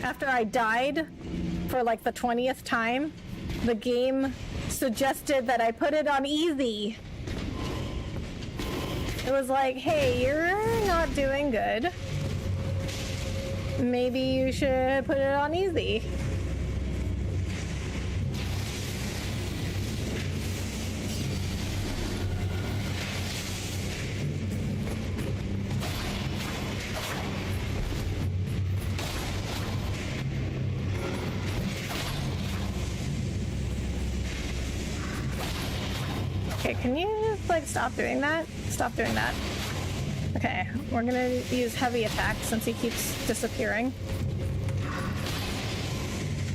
after I died for like the 20th time, the game suggested that I put it on easy. It was like, hey, you're not doing good. Maybe you should put it on easy. Okay, can you just like stop doing that? Stop doing that. Okay, we're gonna use heavy attack since he keeps disappearing.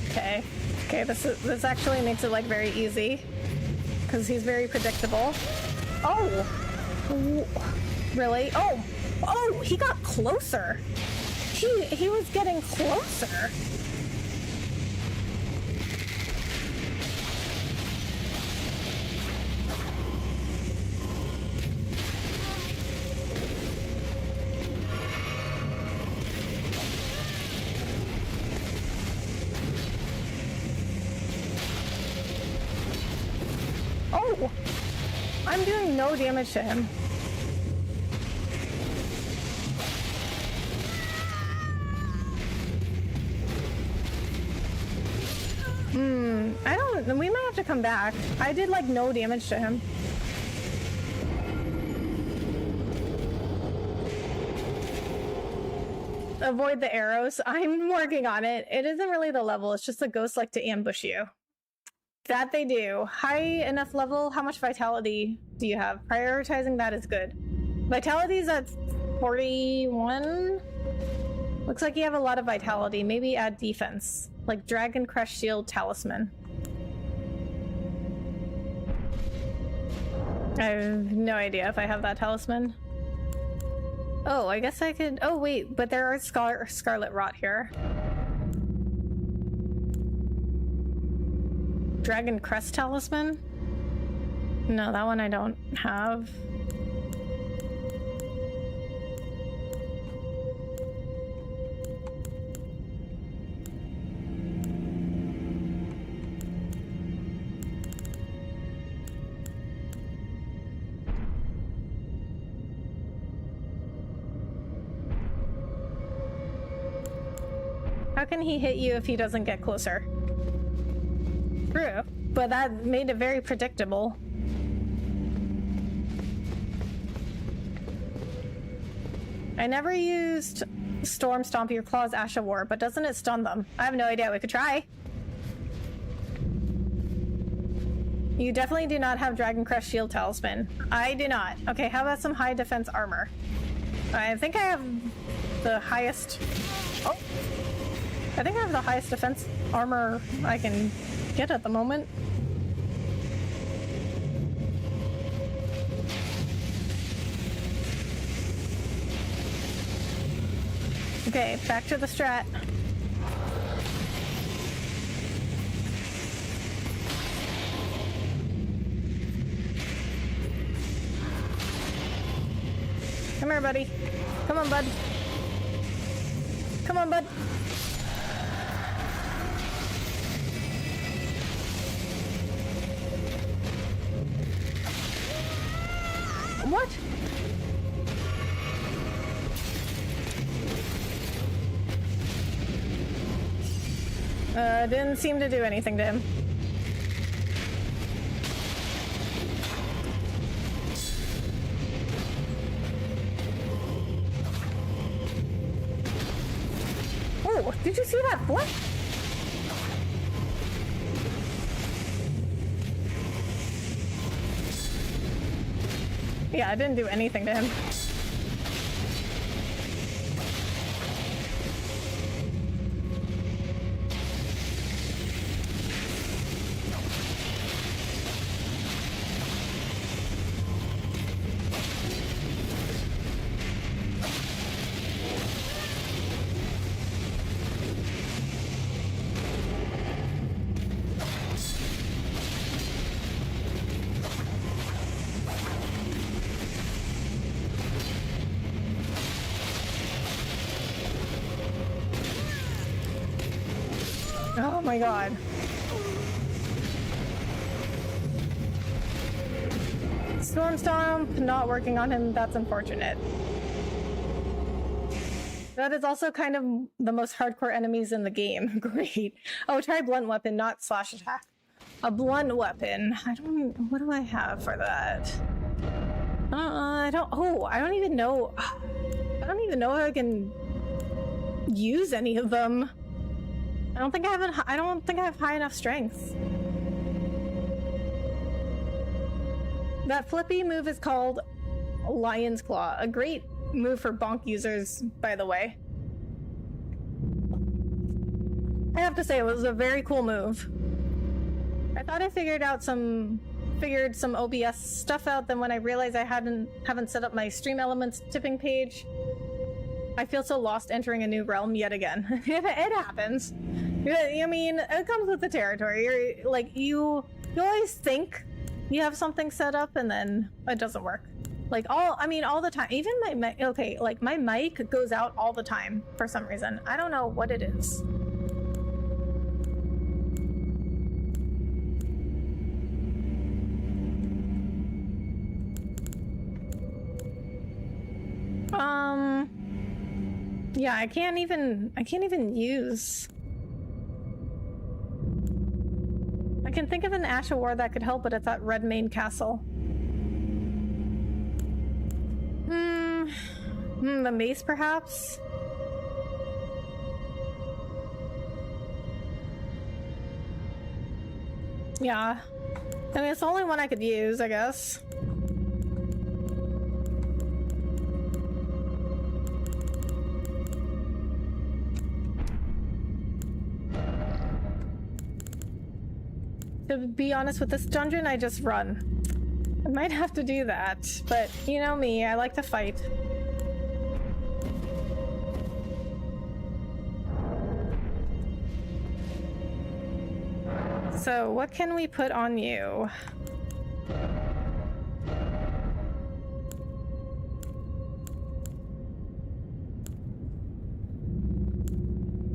Okay, this actually makes it like very easy because he's very predictable. Oh, really? Oh, he got closer. He was getting closer. I'm doing no damage to him. I don't... We might have to come back. I did, like, no damage to him. Avoid the arrows. I'm working on it. It isn't really the level. It's just the ghosts like to ambush you. That they do. High enough level. How much vitality do you have? Prioritizing that is good. Vitality's at 41. Looks like you have a lot of vitality. Maybe add defense. Like Dragon Crush Shield Talisman. I have no idea if I have that talisman. Oh, I guess I could... Oh, wait, but there are Scarlet Rot here. Dragon Crest Talisman? No, that one I don't have. How can he hit you if he doesn't get closer? True, but that made it very predictable. I never used Storm Stomp Your Claws Ash of War, but doesn't it stun them? I have no idea. We could try. You definitely do not have Dragon Crest Shield Talisman. I do not. Okay, how about some high defense armor? I think I have the highest... Oh! I think I have the highest defense armor I can get at the moment. Okay, back to the strat. Come here, buddy. Come on, bud. Come on, bud. What? Didn't seem to do anything to him. Oh, did you see that? What? Yeah, I didn't do anything to him. Oh my god. Storm Stomp not working on him, that's unfortunate. That is also kind of the most hardcore enemies in the game. Great. Oh, try blunt weapon, not slash attack. A blunt weapon. What do I have for that? I don't even know. I don't even know if I can use any of them. I don't think I have high enough strength. That flippy move is called Lion's Claw. A great move for bonk users, by the way. I have to say, it was a very cool move. I thought I figured some OBS stuff out, then when I realized I haven't set up my Stream Elements tipping page, I feel so lost entering a new realm yet again. It happens. I mean, it comes with the territory. You're like, you always think you have something set up and then it doesn't work. Like all the time. Even my mic, okay, like my mic goes out all the time for some reason. I don't know what it is. Yeah, I can't even use. I can think of an Ash of War that could help, but it's at Redmane Castle. The mace, perhaps? Yeah. I mean, it's the only one I could use, I guess. To be honest with this dungeon, I just run. I might have to do that, but you know me, I like to fight. So, what can we put on you?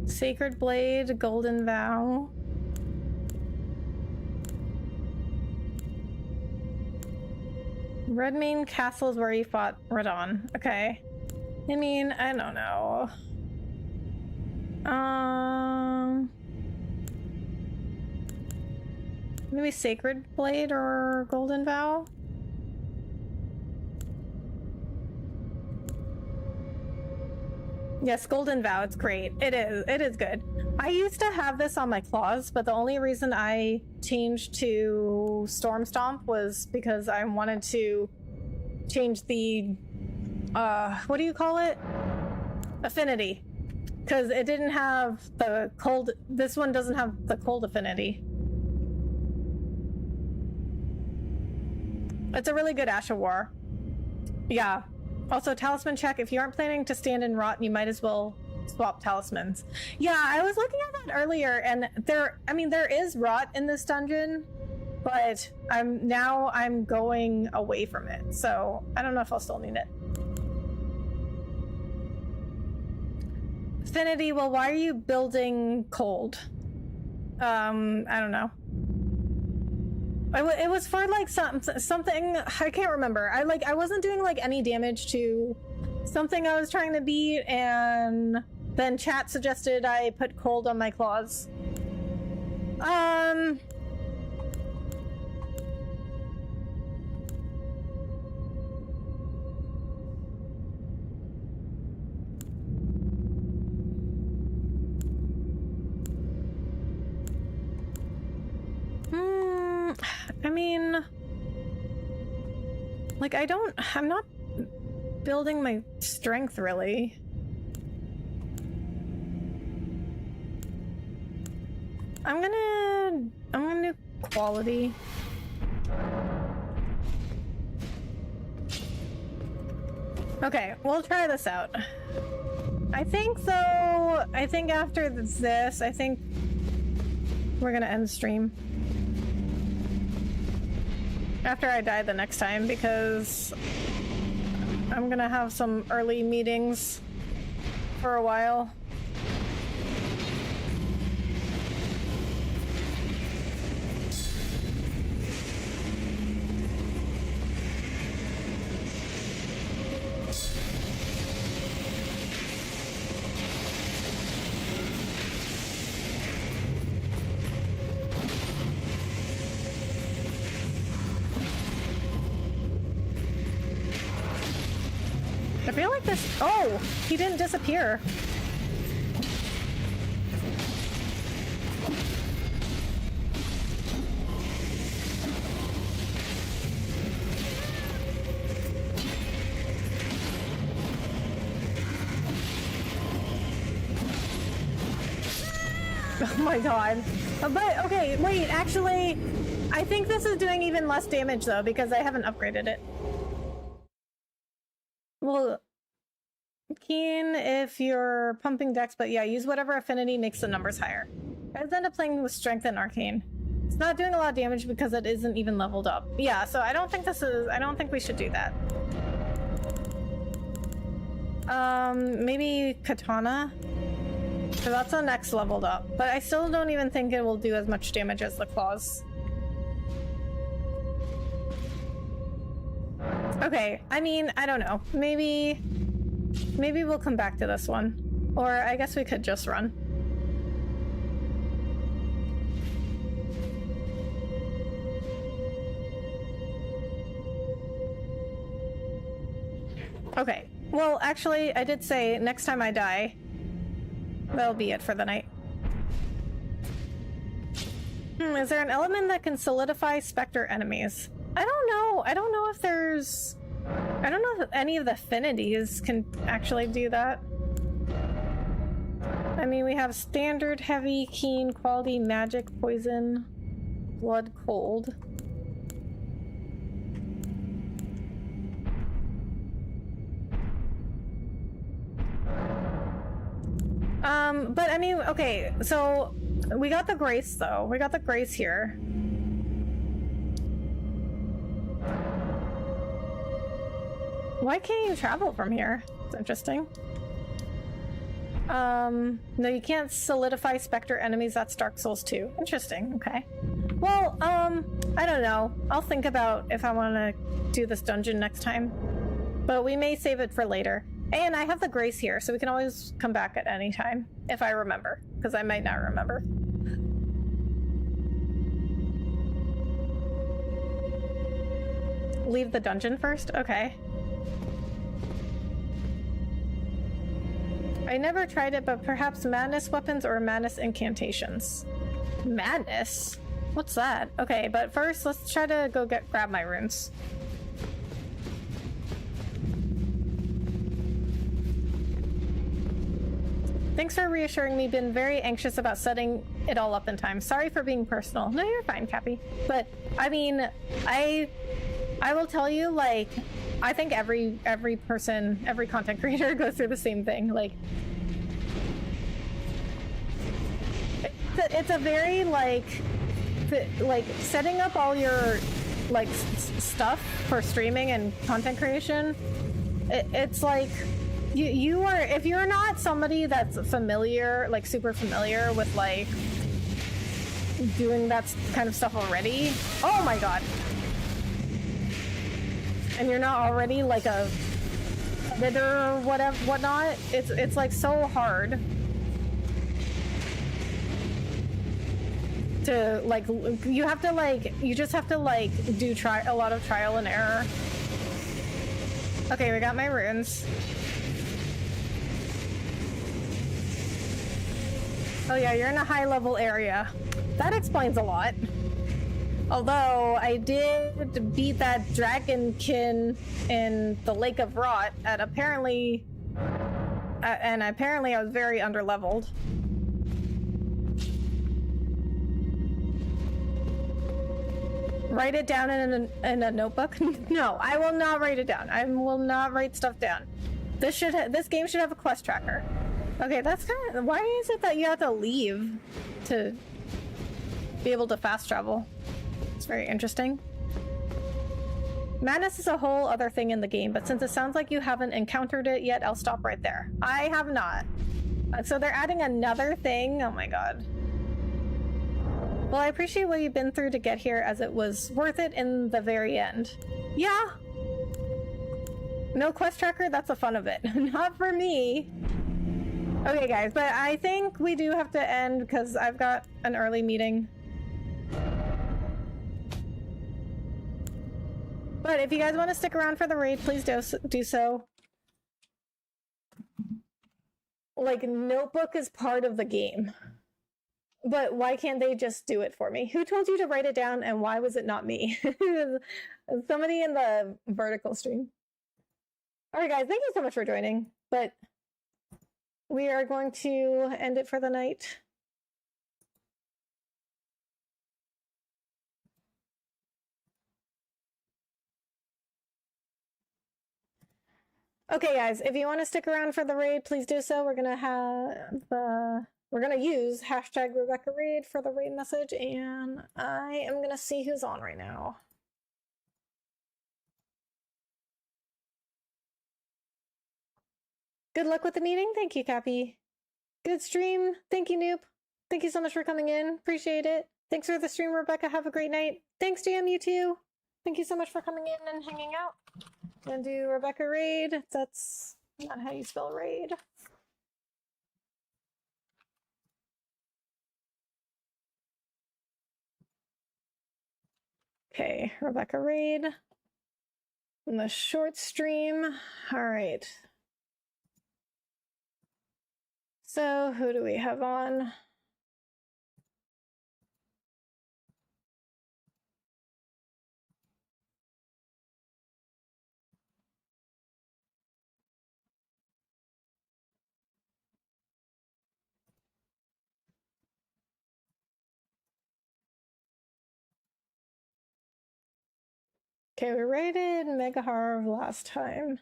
Sacred Blade, Golden Vow. Redmane Castle is where you fought Radon. Okay. I mean, I don't know. Maybe Sacred Blade or Golden Vow? Yes, Golden Vow, it's great. It is good. I used to have this on my claws, but the only reason I changed to Storm Stomp was because I wanted to change the, what do you call it? Affinity. Because it didn't have the cold, this one doesn't have the cold affinity. It's a really good Ash of War. Yeah. Also, talisman check. If you aren't planning to stand in rot, you might as well swap talismans. Yeah, I was looking at that earlier, and there is rot in this dungeon, but I'm going away from it, so I don't know if I'll still need it. Affinity, well, why are you building cold? I don't know. It was for like something I can't remember. I wasn't doing like any damage to something I was trying to beat, and then chat suggested I put cold on my claws. I mean, like, I'm not building my strength, really. I'm gonna do quality. Okay, we'll try this out. I think after this, I think we're gonna end stream. After I die the next time, because I'm gonna have some early meetings for a while. I feel like this... Oh! He didn't disappear. Oh my god. But, okay, wait, actually... I think this is doing even less damage, though, because I haven't upgraded it. Well, keen if you're pumping dex, but yeah, use whatever affinity makes the numbers higher. I end up playing with strength and arcane. It's not doing a lot of damage because it isn't even leveled up. Yeah, so I don't think we should do that. Maybe katana? So that's the next leveled up, but I still don't even think it will do as much damage as the claws. Okay, I mean, I don't know. Maybe we'll come back to this one. Or I guess we could just run. Okay, well, actually, I did say next time I die, that'll be it for the night. Is there an element that can solidify Spectre enemies? I don't know. I don't know if there's... I don't know if any of the affinities can actually do that. I mean, we have standard, heavy, keen, quality, magic, poison. blood cold. But I mean, okay, so we got the grace though. We got the grace here. Why can't you travel from here? It's interesting. No, you can't solidify Spectre enemies. That's Dark Souls 2. Interesting, okay. Well, I don't know. I'll think about if I want to do this dungeon next time. But we may save it for later. And I have the grace here, so we can always come back at any time, if I remember. Because I might not remember. Leave the dungeon first? Okay. I never tried it, but perhaps madness weapons or madness incantations. Madness? What's that? Okay, but first let's try to go grab my runes. Thanks for reassuring me. Been very anxious about setting it all up in time. Sorry for being personal. No, you're fine, Cappy. But I mean, I will tell you, like, I think every person, every content creator goes through the same thing. Like, it's a very like setting up all your like stuff for streaming and content creation. It's like you are, if you're not somebody that's familiar, like super familiar with like doing that kind of stuff already. Oh my god. And you're not already like a editor or whatnot, it's like so hard to like, you just have to like do a lot of trial and error. Okay, we got my runes. Oh yeah, you're in a high level area. That explains a lot. Although I did beat that dragonkin in the Lake of Rot at apparently I was very underleveled. Write it down in a notebook? No, I will not write it down. I will not write stuff down. This game should have a quest tracker. Okay, that's kind of, why is it that you have to leave to be able to fast travel? It's very interesting. Madness is a whole other thing in the game, but since it sounds like you haven't encountered it yet, I'll stop right there. I have not. So they're adding another thing? Oh my god. Well, I appreciate what you've been through to get here, as it was worth it in the very end. Yeah. No quest tracker? That's the fun of it. Not for me. Okay, guys, but I think we do have to end because I've got an early meeting. But if you guys want to stick around for the raid, please do so. Like, Notebook is part of the game. But why can't they just do it for me? Who told you to write it down, and why was it not me? Somebody in the vertical stream. Alright guys, thank you so much for joining. But we are going to end it for the night. Okay, guys, if you want to stick around for the raid, please do so. We're gonna use hashtag Rebecca Raid for the raid message, and I am gonna see who's on right now. Good luck with the meeting. Thank you, Cappy. Good stream. Thank you, Noob. Thank you so much for coming in. Appreciate it. Thanks for the stream, Rebecca. Have a great night. Thanks, JM, you too. Thank you so much for coming in and hanging out. Gonna do Rebecca Raid. That's not how you spell raid. Okay, Rebecca Raid. In the short stream. All right. So, who do we have on? Okay, we rated Mega Harv last time.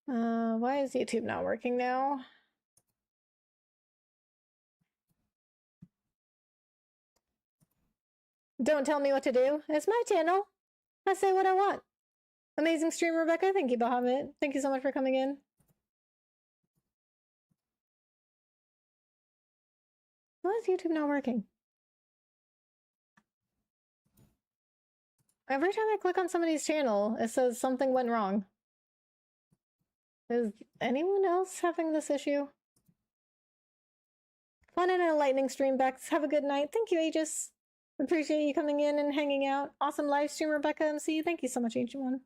Why is YouTube not working now? Don't tell me what to do. It's my channel. I say what I want. Amazing stream, Rebecca. Thank you, Bahamut. Thank you so much for coming in. Why is YouTube not working? Every time I click on somebody's channel, it says something went wrong. Is anyone else having this issue? Fun and a lightning stream, Bex. Have a good night. Thank you, Aegis. Appreciate you coming in and hanging out. Awesome live stream, Rebecca MC. Thank you so much, Ancient One.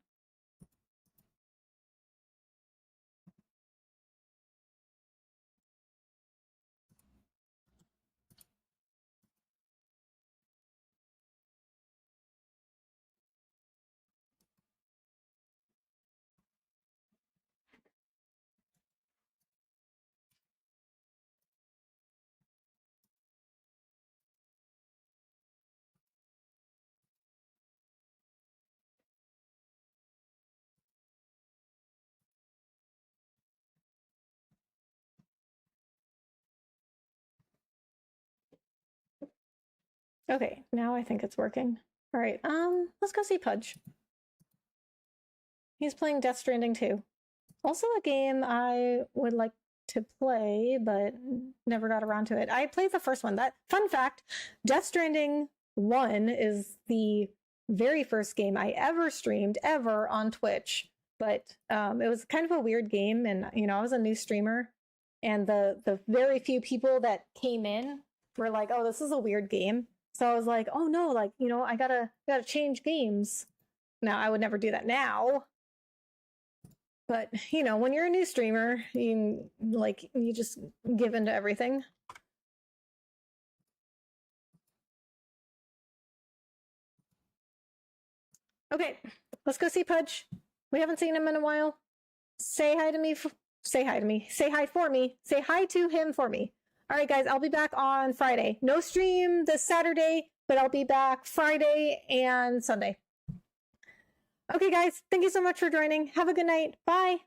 Okay, now I think it's working. All right, let's go see Pudge. He's playing Death Stranding 2. Also a game I would like to play, but never got around to it. I played the first one. That fun fact, Death Stranding 1 is the very first game I ever streamed ever on Twitch. But it was kind of a weird game, and I was a new streamer, and the very few people that came in were like, "Oh, this is a weird game." So I was like, "Oh no, like I gotta change games." Now I would never do that now. But, when you're a new streamer, you just give into everything. Okay, let's go see Pudge. We haven't seen him in a while. Say hi to me. Say hi to me. Say hi for me. Say hi to him for me. All right, guys, I'll be back on Friday. No stream this Saturday, but I'll be back Friday and Sunday. Okay, guys, thank you so much for joining. Have a good night. Bye.